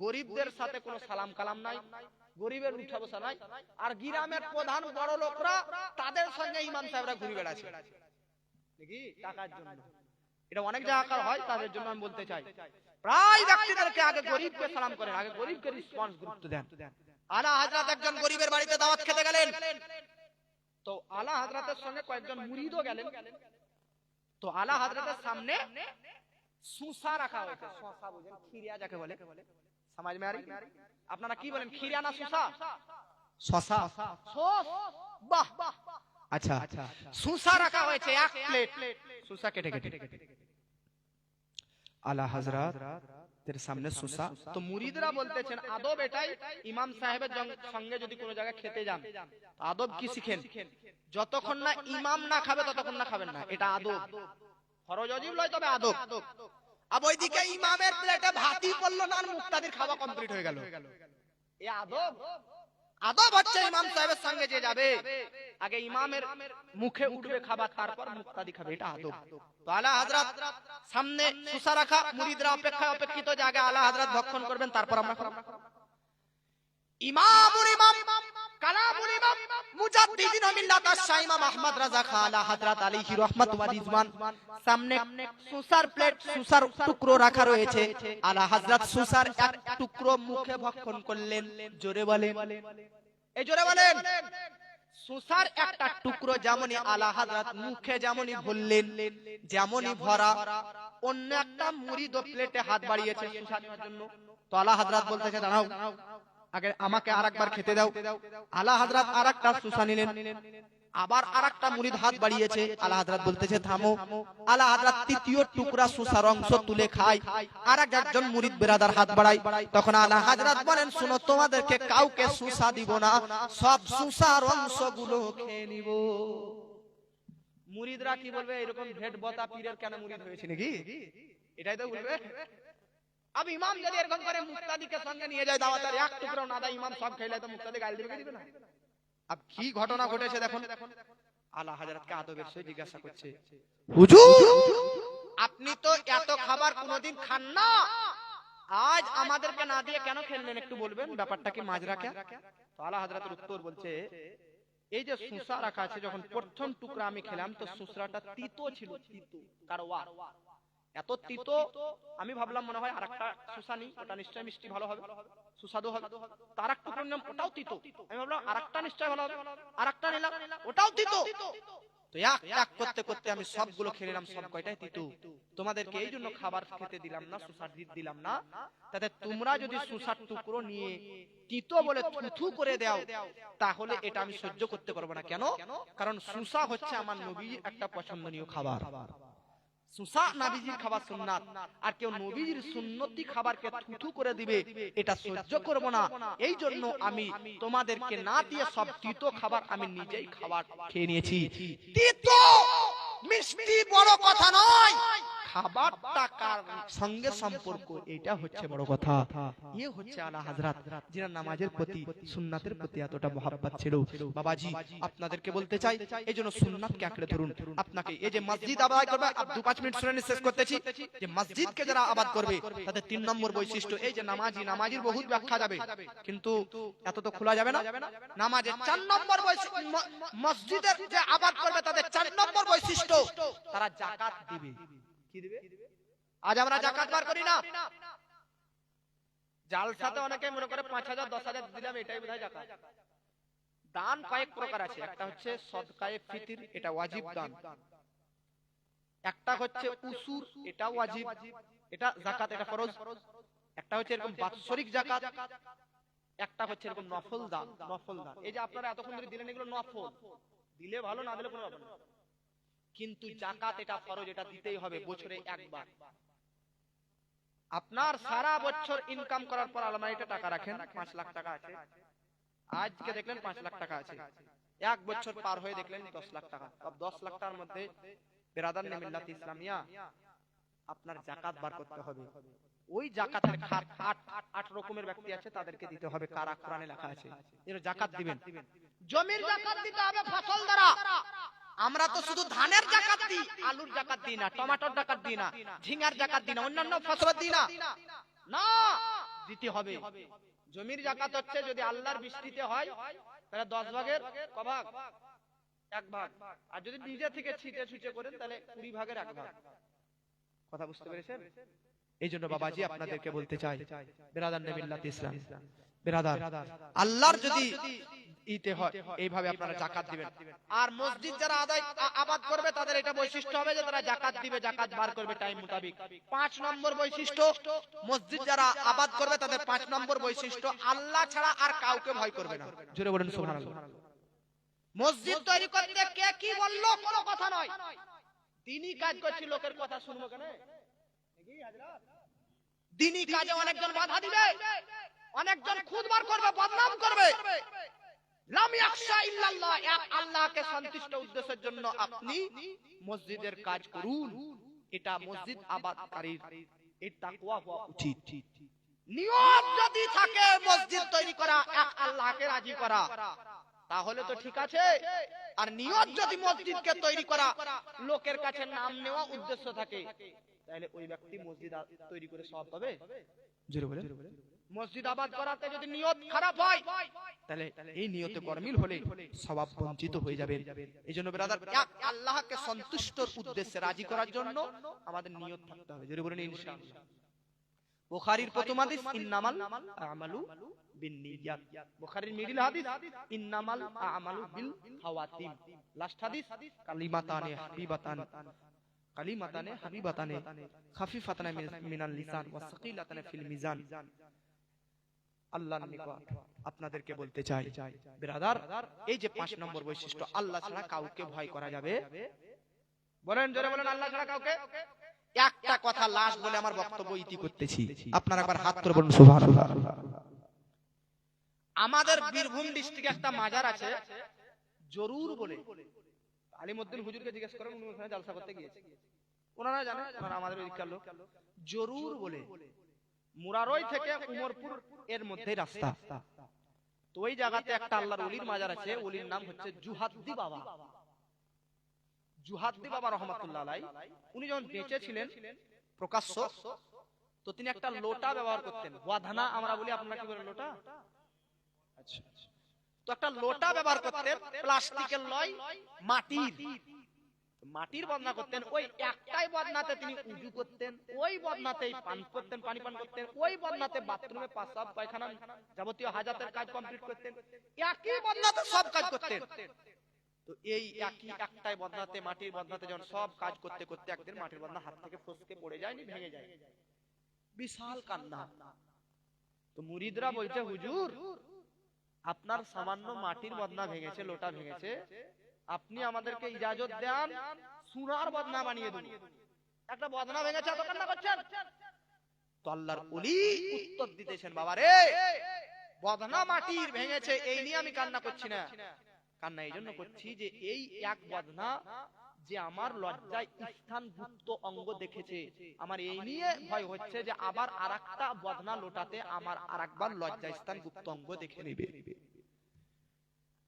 গরিবদের সাথে কোনো সালাম কালাম নাই, গরিবের উঠা বসা নাই। আর গ্রামের প্রধান বড় লোকরা তাদের সঙ্গে ইমাম সাহেবরা ঘুরে বেড়াচ্ছে নাকি টাকার জন্য। এটা অনেক জায়গাকার হয়, তাদের জন্য আমি বলতে চাই প্রায় ব্যক্তিদেরকে আগে গরিবকে সালাম করেন, আগে গরিবকে রেসপন্স গুরুত্ব দেন। আলা হযরত একজন গরিবের বাড়িতে দাওয়াত খেতে গেলেন, তো আলা হযরতের সঙ্গে কয়েকজন মুরিদও গেলেন। তো আলা হযরতের সামনে সুসা রাখা হয়েছে। সুসা বুঝেন? খিরিয়া যাকে বলে, সমাজ মে আরি? আপনারা কি বলেন, খিরিয়া না সুসা? শসা। বাহ, আচ্ছা সুসা রাখা হয়েছে এক প্লেট, সুসা কেটে কেটে আলা হযরত এর সামনে সুসা। তো মুরিদরা বলতেছেন আদব এটাই, ইমাম সাহেবের সঙ্গে যদি কোনো জায়গায় খেতে যান আদব কি শিখেন? যতক্ষণ না ইমাম না খাবে ততক্ষণ না খাবেন না, এটা আদব। ফরজ ওয়াজিব নয়, তবে আদব। আর ওইদিকে ইমামের প্লেটে ভাতই পড়লো না, আর মুক্তাদির খাওয়া কমপ্লিট হয়ে গেল, এ আদব? আদব হচ্ছে ইমাম সাহেবের সঙ্গে যে যাবে আগে ইমামের মুখে উঠবে খাবার, তারপর মুক্তাদি খাবে, এটা আদব। তো আলা হযরত সামনে সুসা রাখা, মুরিদরা অপেক্ষিত যে আগে আলা হযরত ভক্ষণ করবেন তারপর আমরা খাবো। ইমামুল ইমাম কালামুল ইমাম মুজাদ্দিদিন মিল্লাত আশ-শাহ ইমাম আহমদ রাজা খান আলা হযরত আলাইহি রাহমাত ওয়া রিজওয়ান সামনে সুসার প্লেট, সুসার টুকরো রাখা রয়েছে। আলা হযরত সুসার এক টুকরো মুখে ভক্ষণ করলেন। জোরে বলেন, এই জোরে বলেন। সুসার একটা টুকরো যেমনই আলা হযরত মুখে যেমনই ভরলেন, যেমনই ভরা, অন্য একটা মুরিদ প্লেটে হাত বাড়িয়েছে সুসা নেওয়ার জন্য। তো আলা হযরত বলতেছে দাঁড়াও, আগে আমাকে আরেকবার খেতে দাও। আলা হযরত আরেকটা সুসা নিলেন, আবার আরেকটা মুরিদ হাত বাড়িয়েছে, আলা হযরত বলতেছে থামো। আলা হযরত তৃতীয় টুকরা সুসার অংশ তুলে খায়, আর একজন মুরিদ বেরাদার হাত বাড়ায়। তখন আলা হযরত বলেন শুনো, তোমাদেরকে কাউকে সুসা দিব না, সব সুসার অংশগুলো খেয়ে নিব। মুরিদরা কি বলবে, এরকম ভেট বতা পীরের কেন মুরিদ হয়েছে নাকি, এটাই তো বলবে। अब इमाम যদি এরকম করে মুক্তাদিকে সঙ্গে নিয়ে যায় দাওয়াতের, এক টুকরাও না দেয়, ইমাম সব খাইলে তো মুক্তাদি গাল দিবে দিবে না। अब কি ঘটনা ঘটেছে দেখুন। আলা হযরতকে আদবের সহিত জিজ্ঞাসা করছে, হুজুর আপনি তো এত খাবার কোনোদিন খান না, আজ আমাদেরকে না দিয়ে কেন খেলেন, একটু বলবেন ব্যাপারটা কি মাজরা কে? তো আলা হযরতের উত্তর বলছে, এই যে সুসা রাখা আছে, যখন প্রথম টুকরা আমি খেলাম তো সুসরাটা তিতো ছিল, তিতো কারওয়া, এত তিতো আমি ভাবলাম মনে হয় আরেকটা সুসা নি, ওটা নিশ্চয় মিষ্টি ভালো হবে, সুস্বাদু হবে। তার একটা নাম ওটাও তিতো, আমি ভাবলাম আরেকটা নিশ্চয় ভালো হবে, আরেকটা নিলাম ওটাও তিতো। তো এক এক করতে করতে আমি সবগুলো খেয়ে নিলাম, সব কয়টাই তিতো। তোমাদেরকে এই জন্য খাবার খেতে দিলাম না, সুসার দিলাম না, তাতে তোমরা যদি সুসার টুকরো নিয়ে তিতো বলে থুথু করে দাও, তাহলে এটা আমি সহ্য করতে পারবো না। কেন? কারণ সুসা হচ্ছে আমার নবীর একটা পছন্দনীয় খাবার। সুসা নবীজির খাবার সুন্নাত, আর কেউ নবীজির সুন্নতি খাবারকে থুথু করে দিবে, এটা সহ্য করব না। এই জন্য আমি তোমাদেরকে না দিয়ে সব তিতো খাবার আমি নিজেই খাবার খেয়ে নিয়েছি। তিতো মিষ্টি বড় কথা নয়, খাবারটা কার সঙ্গে সম্পর্ক, এটা হচ্ছে বড় কথা। এই হচ্ছে আলা হযরত, যারা নামাজের প্রতি সুন্নাতের প্রতি এতটা মহব্বত ছিল। বাবাজি আপনাদেরকে বলতে চাই, এই জন্য সুন্নাতকে আঁকড়ে ধরুন। আপনাকে এই যে মসজিদ আবাদ করবে, 2-5 মিনিট শুনে শেষ করতেছি, যে মসজিদকে যারা আবাদ করবে তাদের 3 নম্বর বৈশিষ্ট্য, এই যে নামাজির বহুত ব্যাখ্যা যাবে, কিন্তু এত তো খোলা যাবে না। নামাজের 4 নম্বর বৈশিষ্ট্য, মসজিদের যে আবাদ করবে তাদের 4 নম্বর বৈশিষ্ট্য, তারা যাকাত দিবে। কি দিবে? আজ আমরা যাকাত বার করি না, জালসাতে অনেকে মনে করে 5000 10,000 দিলাম এটাই বোধহয় যাকাত। দান কয়েক প্রকার আছে, একটা হচ্ছে সদকায়ে ফিতর, এটা ওয়াজিব দান। একটা হচ্ছে উসুর, এটা ওয়াজিব, এটা যাকাত, এটা ফরজ। একটা হচ্ছে এরকম বাৎসরিক যাকাত, একটা হচ্ছে এরকম নফল দান। নফল দান এই যে আপনারা এতক্ষণ ধরে দিলেন, এগুলো নফল, দিলে ভালো, না দিলে কোনো ব্যাপার না। কিন্তু যাকাত এটা ফরজ, এটা দিতেই হবে বছরে একবার। আপনার সারা বছর ইনকাম করার পর আলমারিতে টাকা রাখেন, 5 লাখ টাকা আছে, আজকে দেখলেন 5 লাখ টাকা আছে, এক বছর পার হয়ে দেখলেন 10 লাখ টাকা। अब 10 লাখ টাকার মধ্যে বিরাদার নে মিল্লাত ইসলামিয়া আপনার যাকাত বার করতে হবে। ওই যাকাতের খাত 8 রকমের ব্যক্তি আছে, তাদেরকে দিতে হবে, কারা কোরআনে লেখা আছে। এর যাকাত দিবেন। জমির যাকাত দিতে হবে ফসল দ্বারা। আমরা তো শুধু ধানের যাকাত দিই, আলুর যাকাত দিই না, টমেটোর যাকাত দিই না, ঝিঙ্গার যাকাত দিই না, অন্যান্য ফসল দিই না। না, দিতে হবে। জমির যাকাত হচ্ছে যদি আল্লাহর বৃষ্টিতে হয় তাহলে 10 ভাগের ক ভাগ? 1 ভাগ। আর যদি নিজে থেকে ছিটে ছুটে করেন তাহলে 20 ভাগের 1 ভাগ। কথা বুঝতে পেরেছেন? এই জন্য বাবাজি আপনাদেরকে বলতে চাই, বিরাদার নে মিল্লাত ইসলাম, বিরাদার আল্লাহর যদি ইতে হয় এইভাবে আপনারা যাকাত দিবেন। আর মসজিদ যারা আবাদ করবে তাদের এটা বৈশিষ্ট্য হবে যে তারা যাকাত দিবে, যাকাত বার করবে টাইম মোতাবেক। 5 নম্বর বৈশিষ্ট্য, মসজিদ যারা আবাদ করবে তাদের 5 নম্বর বৈশিষ্ট্য, আল্লাহ ছাড়া আর কাউকে ভয় করবে না। জোরে বলেন সুবহানাল্লাহ। মসজিদ তৈরি করতে কে কি বললো কোনো কথা নয়, দিনই কাজ করছি, লোকের কথা শুনবো কেন? দিনই কাজে অনেকজন বাধা দিবে, অনেকজন খুদ বার করবে, বদনাম করবে। লাম ইয়াখশা ইল্লাল্লাহ, এক আল্লাহকে সন্তুষ্ট উদ্দেশ্যের জন্য আপনি মসজিদের কাজ করুন। এটা মসজিদ আবাদকারীর এই তাকওয়া হওয়া উচিত। নিয়ত যদি থাকে মসজিদ তৈরি করা এক আল্লাহকে রাজি করা, তাহলে তো ঠিক আছে। আর নিয়ত যদি মসজিদকে তৈরি করা লোকের কাছে নাম নেওয়া উদ্দেশ্য থাকে, তাহলে ওই ব্যক্তি মসজিদ তৈরি করে সওয়াব পাবে? জোরে বলেন। মসজিদ আবাদ করাতে যদি নিয়ত খারাপ হয় তাহলে এই নিয়তে গরমিল হলে সওয়াব বঞ্চিত হয়ে যাবে। এইজন্য ব্রাদার এক আল্লাহকে সন্তুষ্টর উদ্দেশ্যে রাজি করার জন্য আমাদের নিয়ত থাকতে হবে। জোরে বলেন ইনশাআল্লাহ। বুখারীর প্রথম হাদিস ইন্নামাল আমালু বিন্নিয়াত, বুখারীর মিডল হাদিস ইন্নামাল আমালু বিল খাওয়াতিম, লাস্ট হাদিস কালিমাতানে হাবিবাতানে খাফিফাতানে মিনাল লিসান ওয়া সাকিলাতানে ফিল মিজান। আল্লাহর নিকট আপনাদেরকে বলতে চাই ব্রাদার, এই যে 5 নম্বর বৈশিষ্ট্য, আল্লাহ ছাড়া কাউকে ভয় করা যাবে, বলেন জোরে বলেন, আল্লাহ ছাড়া কাউকে। একটা কথা লাস্ট বলে আমার বক্তব্য ইতি করতেছি, আপনারা একবার হাত তুলে বলুন সুবহানাল্লাহ। আমাদের বীরভূম ডিস্ট্রিক্টে একটা মাজার আছে জরুর বলে, আলিমউদ্দিন হুজুরকে জিজ্ঞেস করেন, উনি ওখানে জলসা করতে গিয়েছে, ওনারা জানেন, ওনারা আমাদের ওইদিককার লোক। জরুর বলে মুরারই থেকে উমরপুর এর মধ্যে রাস্তা, তো ওই জায়গাতে একটা আল্লাহর ওলির মাজার আছে, ওলির নাম হচ্ছে জুহাদ্দি বাবা। জুহাদ্দি বাবা রহমাতুল্লাহ আলাইহি, উনি যখন বেঁচে ছিলেন প্রকাশ্য, তো তিনি একটা লোটা ব্যবহার করতেন, ওয়াধানা আমরা বলি, আপনারা কি বলেন লোটা? আচ্ছা, তো একটা লোটা ব্যবহার করতেন, প্লাস্টিকের নয়, মাটির বদনা করতেন। ওই একটাই বদনাতে তিনি উযু করতেন, ওই বদনাতেই পান করতেন, পানি পান করতেন, ওই বদনাতে বাথরুমে পেশাব পায়খানা যাবতীয় হাজাতের কাজ কমপ্লিট করতেন, একই বদনাতে সব কাজ করতেন। তো এই একটাই বদনাতে, মাটির বদনাতে যখন সব কাজ করতে করতে একদিন মাটির বদনা হাত থেকে ফসকে পড়ে যায়নি, ভেঙে যায়, বিশাল কান্না। তো মুরিদরা বলছে, হুজুর আপনার সামান্য মাটির বদনা ভেঙেছে, লোটা ভেঙেছে, আপনি আমাদেরকে ইজাজত দেন সোনার বদনা বানিয়ে দেব, একটা বদনা ভেঙেছে এত কান্না করছেন। তো আল্লাহর ওলি উত্তর দিতেছেন, বাবা রে, বদনা মাটির ভেঙেছে এই নিয়ে আমি কান্না করছি না, কান্না এই জন্য করছি যে এই এক বদনা যে আমার লজ্জায় স্থান গুপ্ত অঙ্গ দেখেছে, আমার এই নিয়ে ভয় হচ্ছে যে আবার আরেকটা বদনা লোটাতে আমার আরেকবার লজ্জা স্থান গুপ্ত অঙ্গ দেখে নেবে।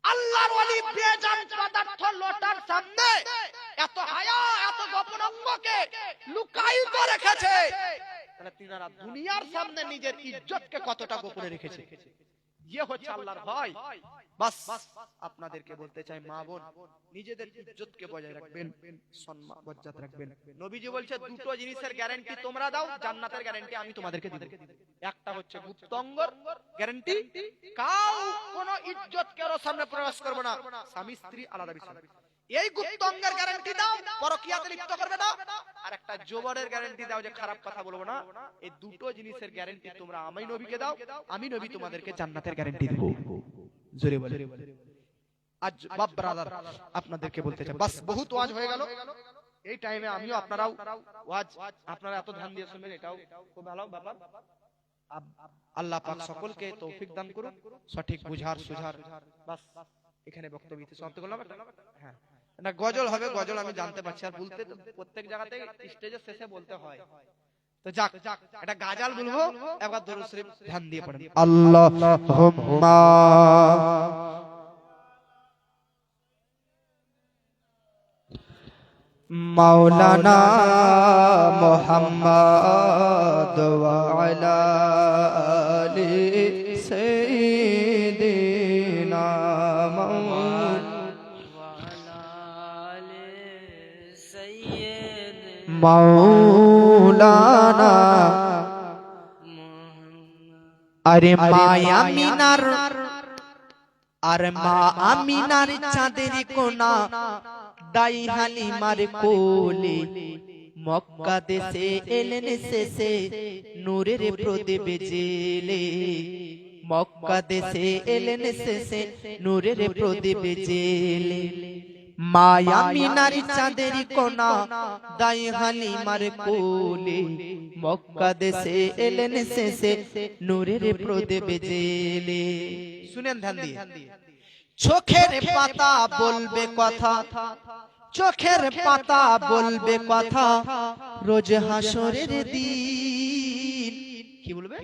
আল্লাহর ওলি বেজান পদার্থ লোটার সামনে এত হায়া, এত গোপন অঙ্গকে লুকায়িত রেখেছে, তাহলে তিনারা দুনিয়ার সামনে নিজের ইজ্জতকে কতটা গোপনে রেখেছে, ইয়ে হচ্ছে আল্লাহর ভয়। বাস আপনাদেরকে বলতে চাই, মা বোন নিজেদের ইজ্জতকে বজায় রাখবেন, সম্মান বজায় রাখবেন। নবীজি বলছে দুটো জিনিসের গ্যারান্টি তোমরা দাও, জান্নাতের গ্যারান্টি আমি তোমাদেরকে দিব। একটা হচ্ছে গুপ্তঙ্গর গ্যারান্টি, কাউ কোন ইজ্জত কারো সামনে প্রকাশ করবে না, স্বামী স্ত্রী আলাদা বিষয়, এই গুপ্তঙ্গের গ্যারান্টি দাও, পরকীয়াতে লিপ্ত করবে না। আর একটা জবরের গ্যারান্টি দাও যে খারাপ কথা বলবো না। এই দুটো জিনিসের গ্যারান্টি তোমরা আমি নবীকে দাও, আমি নবী তোমাদেরকে জান্নাতের গ্যারান্টি দেব। জোরে বলে। আজ বাপ ব্রাদার আপনাদেরকে বলতে চাই, বাস বহুত ওয়াজ হয়ে গেল এই টাইমে, আমিও আপনারাও ওয়াজ আপনারা এত ধ্যান দিয়ে শুনবেন, এটাও খুব ভালো ব্যাপার। আল্লাহ পাক সকলকে তৌফিক দান করুন, সঠিক বুঝার সুঝার। বাস এখানে বক্তব্য সমাপ্ত করলাম। হ্যাঁ, না গজল হবে, গজল আমি জানতে পারছি, আর বলতে প্রত্যেক জায়গাতে স্টেজের শেষে বলতে হয়, তো যাক এটা গাজাল বলবো, একবার দরুদ শরীফ ধ্যান দিয়ে পড়েন। আল্লাহুম্মা মাওলানা মুহাম্মদ ওয়া আলা আলি সাইয়্যিদিনা মাওলানা। আরে মায়া মিনার, আরে মা আমিনার চাঁদের কোনা, দাই হালিমার কোলে, মক্কা দেশে এলেন শেষে নূরের প্রদীপ জেলে, মক্কা দেশে এলেন শেষে নূরের প্রদীপ জেলে। মায়া মিনার চাঁদের কোনা, দাই হালিমার কোলে, মক্কা দেশে এলেন শেষে নূরের প্রদীপ জেলে। শুনেন ধ্যান দিয়ে, চোখের পাতা বলবে কথা, চোখের পাতা বলবে কথা, রোজ হাসরের দিন। কি বলবে?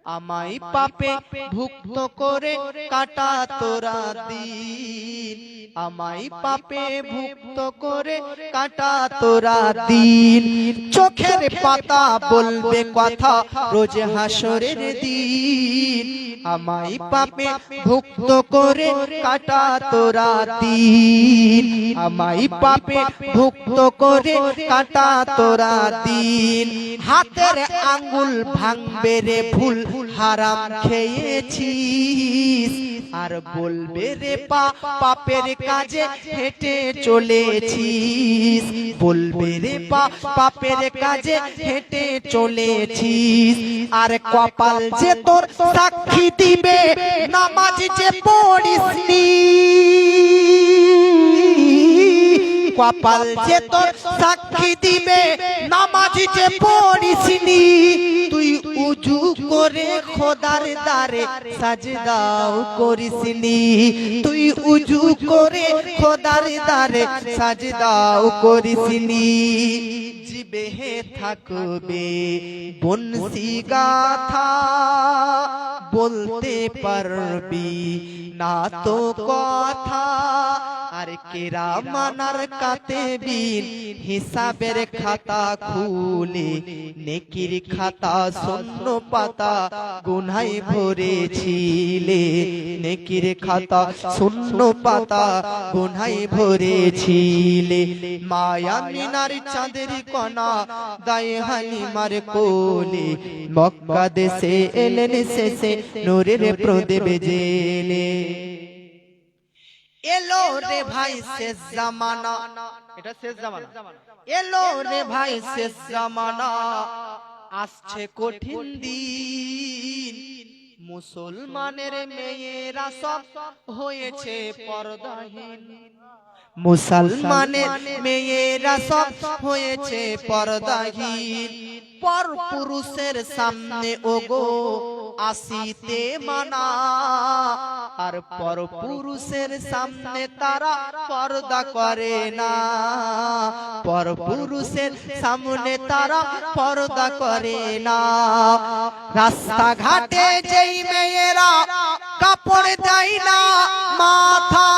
আমায় পাপে ভুক্ত করে কাটা তোরা দিন, আমায় পাপে ভুক্ত করে কাটা তোরা দিন চোখের পাতা বলবে কথা রোজ হাসরের দিন আমায় পাপে ভুক্ত করে কাটা তোরা দিন আমায় পাপে ভুক্ত করে কাটা তোরা দিন হাতের আঙ্গুল ভাঙবে রে ভুল হারাম খেয়েছিস আর বলবে রে পাপের কাজে হেঁটে চলেছিস বলবে রে পাপের কাজে হেঁটে চলেছিস আর কপাল যে তোর সাক্ষী দিবে নামাজ যে পড়িসনি কপাল যে তোর সাক্ষী দিবে নামাজ যে পড়িসনি তুই উজু করে খোদার দারে সাজদাও করিসনি তুই উজু করে খোদার দারে সাজদাও করিসনি জিবে থাকবে বনসি গাথা বলতে পারবি না তো কথা আর কেরামানার কাতেবিন হিসাবের খাতা খুলে নেকির খাতা শূন্য পাতা গুনায় ভরেছিলে নেকির খাতা শূন্য পাতা গুনায় ভরেছিলে মায়া মিনার চাঁদের কণা দায়ে হালিমার কোলে মক্কা দেশে এলেন শেষে নূরের প্রদীপ জেলে এলো রে ভাই শেষ জামানা এটা শেষ জামানা এলো রে ভাই শেষ জামানা আসছে কঠিন দিন মুসলমানের মেয়েরা সব হয়েছে পর্দাহীন মুসলমানের মেয়েরা সব হয়েছে পর্দাহীন পর পুরুষের সামনে ওগো আসিতে মানা আর পর পুরুষের সামনে তারা পর্দা করে না পর পুরুষের সামনে তারা পর্দা করে না রাস্তাঘাটে যেই মেয়েরা কাপড় দেয় না মাথা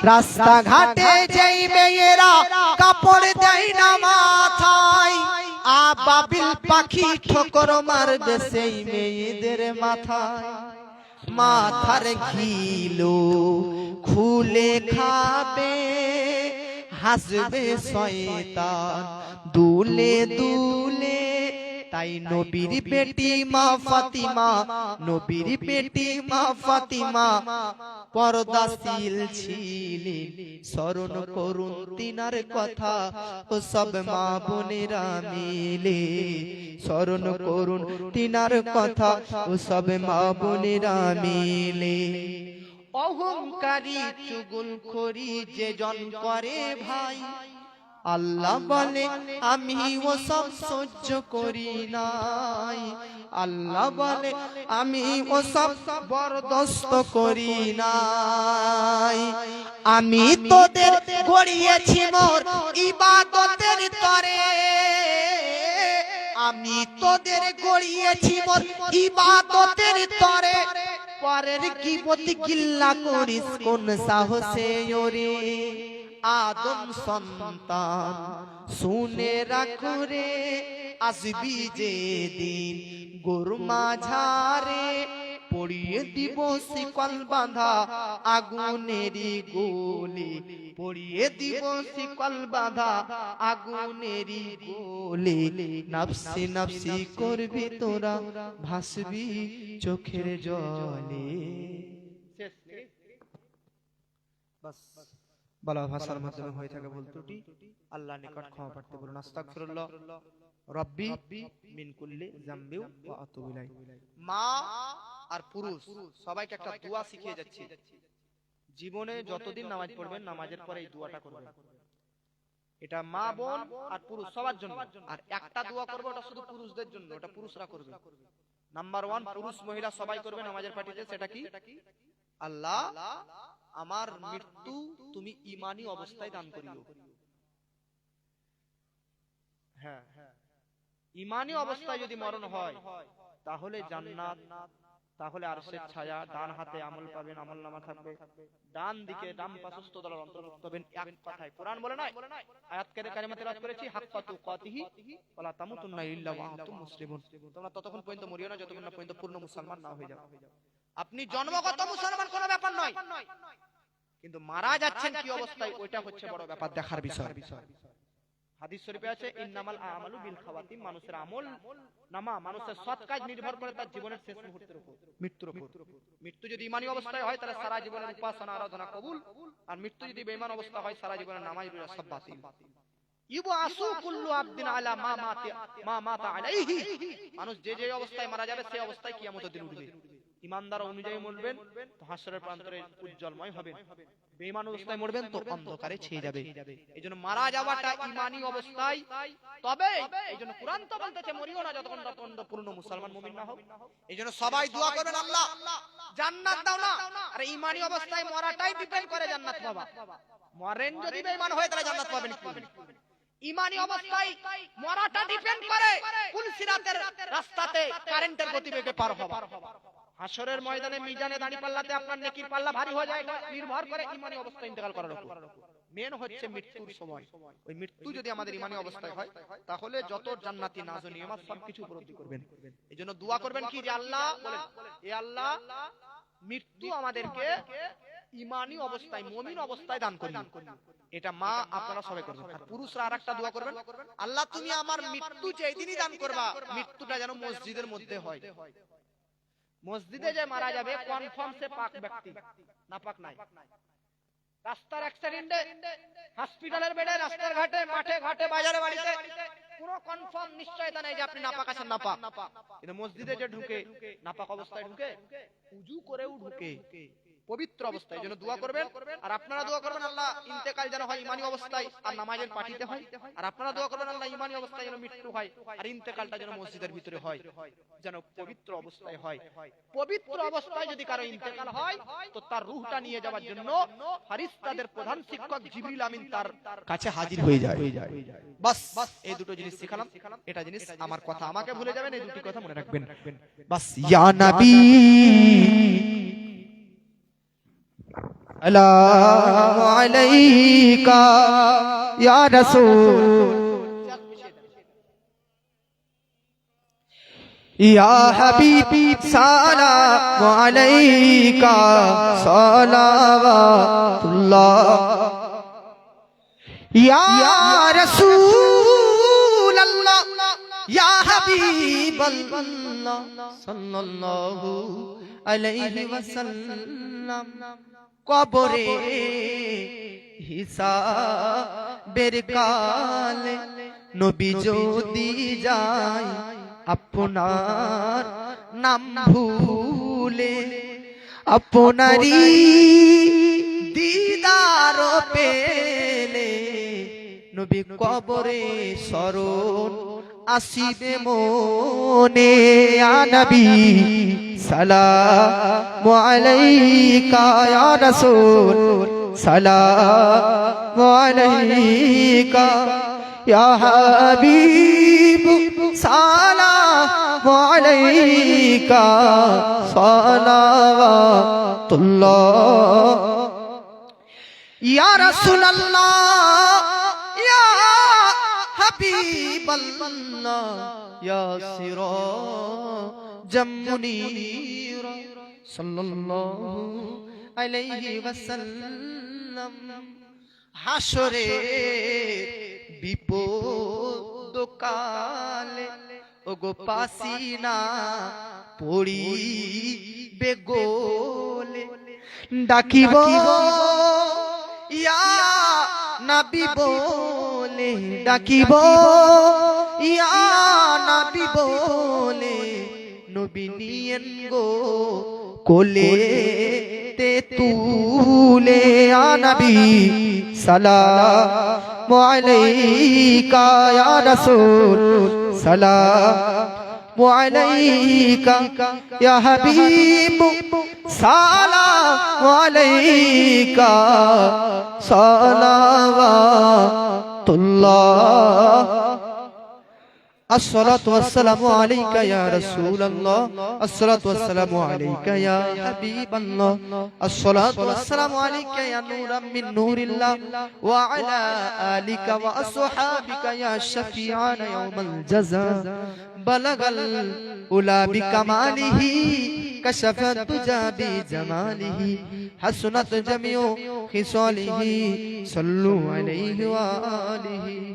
রাস্তাঘাটে যেই মেয়েরা কাপড় দেয় না মাথায় আবাবিল পাখি ঠোকর মারবে সেই মেয়েদের মাথায় মাথার ঘিলো খুলে খাবে হাসবে শয়তান দুলে দুলে তাই নবীর বেটি মা ফাতিমা নবীর বেটি মা ফাতিমা পর্দাশীল ছিলেন স্মরণ করুন তিনার কথা ও সব মা বোনেরা মিলে স্মরণ করুন তিনার কথা ও সব মা বোনেরা মিলে অহংকারী চুগলখড়ি যে জন করে ভাই আল্লাহ বলে আমি ও সব সহ্য করি নাই আল্লাহ বলে আমি ও সব বরদাস্ত করি নাই আমি তোদের গড়িয়েছি মোর ইবাদতের তরে আমি তোদের গড়িয়েছি মোর ইবাদতের তরে পরের গীবত গিল্লা করিস কোন সাহসে ওরে আদম সন্তান শুনে রাখো রে আসবি যে দিন গরু মাঝারে পড়িয়ে দিব শিকল বাঁধা আগুনেরই গোলে পড়িয়ে দিব শিকল বাঁধা আগুনেরই গোলে নফসি নফসি করবি তোরা ভাসবি চোখের জলে বাস বলা ভাষার মাধ্যমে হয়ে থাকে ভুল ত্রুটি আল্লাহর নিকট ক্ষমা প্রার্থনা করুন আস্তাগফিরুল্লাহ রাব্বি মিন কুল্লি যামবি ওয়া আতুবু ইলাইহি মা আর পুরুষ সবাইকে একটা দোয়া শিখিয়ে যাচ্ছি জীবনে যতদিন নামাজ পড়বেন নামাজের পরে এই দোয়াটা করবেন এটা মা বোন আর পুরুষ সবার জন্য আর একটা দোয়া করবে ওটা শুধু পুরুষদের জন্য ওটা পুরুষরা করবে নাম্বার 1 পুরুষ মহিলা সবাই করবে নামাজের পার্টিতে সেটা কি আল্লাহ আমার মৃত্যু তুমি ঈমানী অবস্থায় দান করিও হ্যাঁ ঈমানী অবস্থায় যদি মরণ হয় তাহলে জান্নাত তাহলে আরশের ছায়া, ডান হাতে আমল পাবেন, আমলনামা থাকবে, ডান দিকে ডান পাশস্থ দলের অন্তর্ভুক্ত হবেন। এক কথায় কোরআন বলে নয়, আয়াত কারিমা তেলাওয়াত করেছি, হাক্কা তুকাতিহি ওয়ালা তামুতুন্না ইল্লা ওয়া আনতুম মুসলিমুন। তোমরা ততক্ষণ পর্যন্ত মরিও না যতক্ষণ না পর্যন্ত পূর্ণ মুসলমান না হয়ে যাও। আপনি জন্মগত মুসলমান কোনো ব্যাপার নয়, কিন্তু মারা যাচ্ছেন কি অবস্থায় ওইটা হচ্ছে বড় ব্যাপার, দেখার বিষয়। হাদিস শরীফে আছে ইন্নামাল আমালু বিল খাওয়াতিম, মানুষের আমল নামা, মানুষের সৎ কাজ নির্ভর করে তার জীবনের শেষ মুহূর্তের উপর, মৃত্যুর উপর। মৃত্যু যদি ঈমানী অবস্থায় হয় তাহলে সারা জীবনের উপাসনা আরাধনা কবুল, আর মৃত্যু যদি বেঈমান অবস্থা হয় সারা জীবনের নামাজ রোজা সব বাতিল। ইবআসু কুল্লু আবদিন আলা মা মাতা আলাইহি, মানুষ যে যে অবস্থায় মারা যাবে সেই অবস্থায় কিয়ামতের দিন উঠবে। ইমানদার অনুযায়ী মরবেন তো হাসরের প্রান্তরে উজ্জ্বলময় হবেন, বেঈমান অবস্থায় মরবেন তো অন্ধকারে ছেয়ে যাবে। এইজন্য মারা যাওয়াটা ঈমানী অবস্থায়, তবে এইজন্য কুরআন তো বলতেছে মরিও না যতক্ষণ পর্যন্ত পূর্ণ মুসলমান মুমিন না হও। এইজন্য সবাই দোয়া করবেন, আল্লাহ জান্নাত দাও না। আরে ঈমানী অবস্থায় মরাটাই ডিপেন্ড করে জান্নাত পাবা। মরেন যদি বেঈমান হয়ে তাহলে জান্নাত পাবেন কি? ঈমানী অবস্থায় মরাটা ডিপেন্ড করে কোন সিরাতের রাস্তাতে কারেন্টের গতিবেগে পার হওয়া। হাসরের ময়দানে মিজানে দাঁড়ি পাল্লাতে আপনার নেকির পাল্লা ভারী হয়ে যায়, নির্ভর করে ঈমানী অবস্থায় ইন্তেকাল করার উপর। মেন হচ্ছে মৃত্যুর সময়, ওই মৃত্যু যদি আমাদের ঈমানী অবস্থায় হয় তাহলে যত জান্নাতি নাজ ও নিয়ামত সবকিছু উপলব্ধি করবেন। এইজন্য দোয়া করবেন কি, যে আল্লাহ বলেন, এ আল্লাহ মৃত্যু আমাদেরকে ঈমানী অবস্থায় মুমিন অবস্থায় দান করুন। এটা মা আপনারা সবাই করবেন। আর পুরুষরা আরেকটা দোয়া করবেন, আল্লাহ তুমি আমার মৃত্যু যেই দিনই দান করবা, মৃত্যুটা যেন মসজিদের মধ্যে হয়। মসজিদে যে মারা যাবে কনফার্ম সে পাক ব্যক্তি, না পাক নাই। রাস্তার অ্যাক্সিডেন্টে, হসপিটালের বেডে, রাস্তার ঘাটে, মাঠে ঘাটে, বাজারে বাড়িতে পুরো কনফার্ম নিশ্চয়তা নাই যে আপনি নাপাক আছেন, নাপাক। কিন্তু মসজিদে যে ঢুকে নাপাক অবস্থায় ঢুকে, উযু করেও ঢুকে পবিত্র অবস্থায়। এই জন্য দোয়া করবেন। আর আপনারা দোয়া করবেন আল্লাহ ইন্তেকাল যেন হয় ঈমানী অবস্থায় আর নামাজের পাঠিতে হয়। আর আপনারা দোয়া করবেন আল্লাহ ঈমানী অবস্থায় যেন মৃত্যু হয় আর ইন্তেকালটা যেন মসজিদের ভিতরে হয়, যেন পবিত্র অবস্থায় হয়। পবিত্র অবস্থায় যদি কারো ইন্তেকাল হয় তো তার রূহটা নিয়ে যাওয়ার জন্য ফেরেশতাদের প্রধান শিক্ষক জিবরিল আমিন তার কাছে হাজির হয়ে যায়। বাস এই দুটো জিনিস শিখালাম। এটা জিনিস আমার কথা আমাকে ভুলে যাবেন, এই দুটি কথা মনে রাখবেন। বাস ইয়া নবী সালামু আলাইকা ইয়া রাসূল ইয়া হাবিবি সালামু আলাইকা সালাওয়াতুল্লাহ ইয়া রাসূলাল্লাহ ইয়া হাবিবাল্লাহ সাল্লাল্লাহু আলাইহি ওয়াসাল্লাম। কবরে হিসাবের কালে নবী যদি যায় আপনার নাম ভুলে, আপনারই দিদার পেলে নবী কবরে স্মরণ আসিবে মনে। ইয়া নবী সালামু আলাইকা ইয়া রাসূল সালামু আলাইকা ইয়া হাবিব সালামু আলাইকা সালাওয়াতুল্লাহ ইয়া রাসূলুল্লাহ ইয়া হাবিবাল্লাহ ইয়া সিরাজাম মুনীরা সাল্লাল্লাহু আলাইহি ওয়াসাল্লাম। হাসরে বিপদ কালে ওগো পাসিনা পড়িবে গোলে, ডাকিব ইয়া নবী বলে, ডাকিব ইয়া নবী বলে, নবী নিয়েন গো কোলে তে তুলে। ইয়া নবী সালামু আলাইকা ইয়া রাসূল সালামু আলাইকা ইয়া হাবিব সালামু আলাইকা সালাওয়াতুল্লাহ। الصلاة والسلام عليك يا رسول الله الصلاة والسلام عليك يا حبيب الله الصلاة والسلام عليك يا نورا من نور الله وعلى آلك وأصحابك يا شفيعان يوم الجزاء بلغ الأولى بكماله كشف الدجى بجماله حسنت جميع خصاله صلوا عليه وآله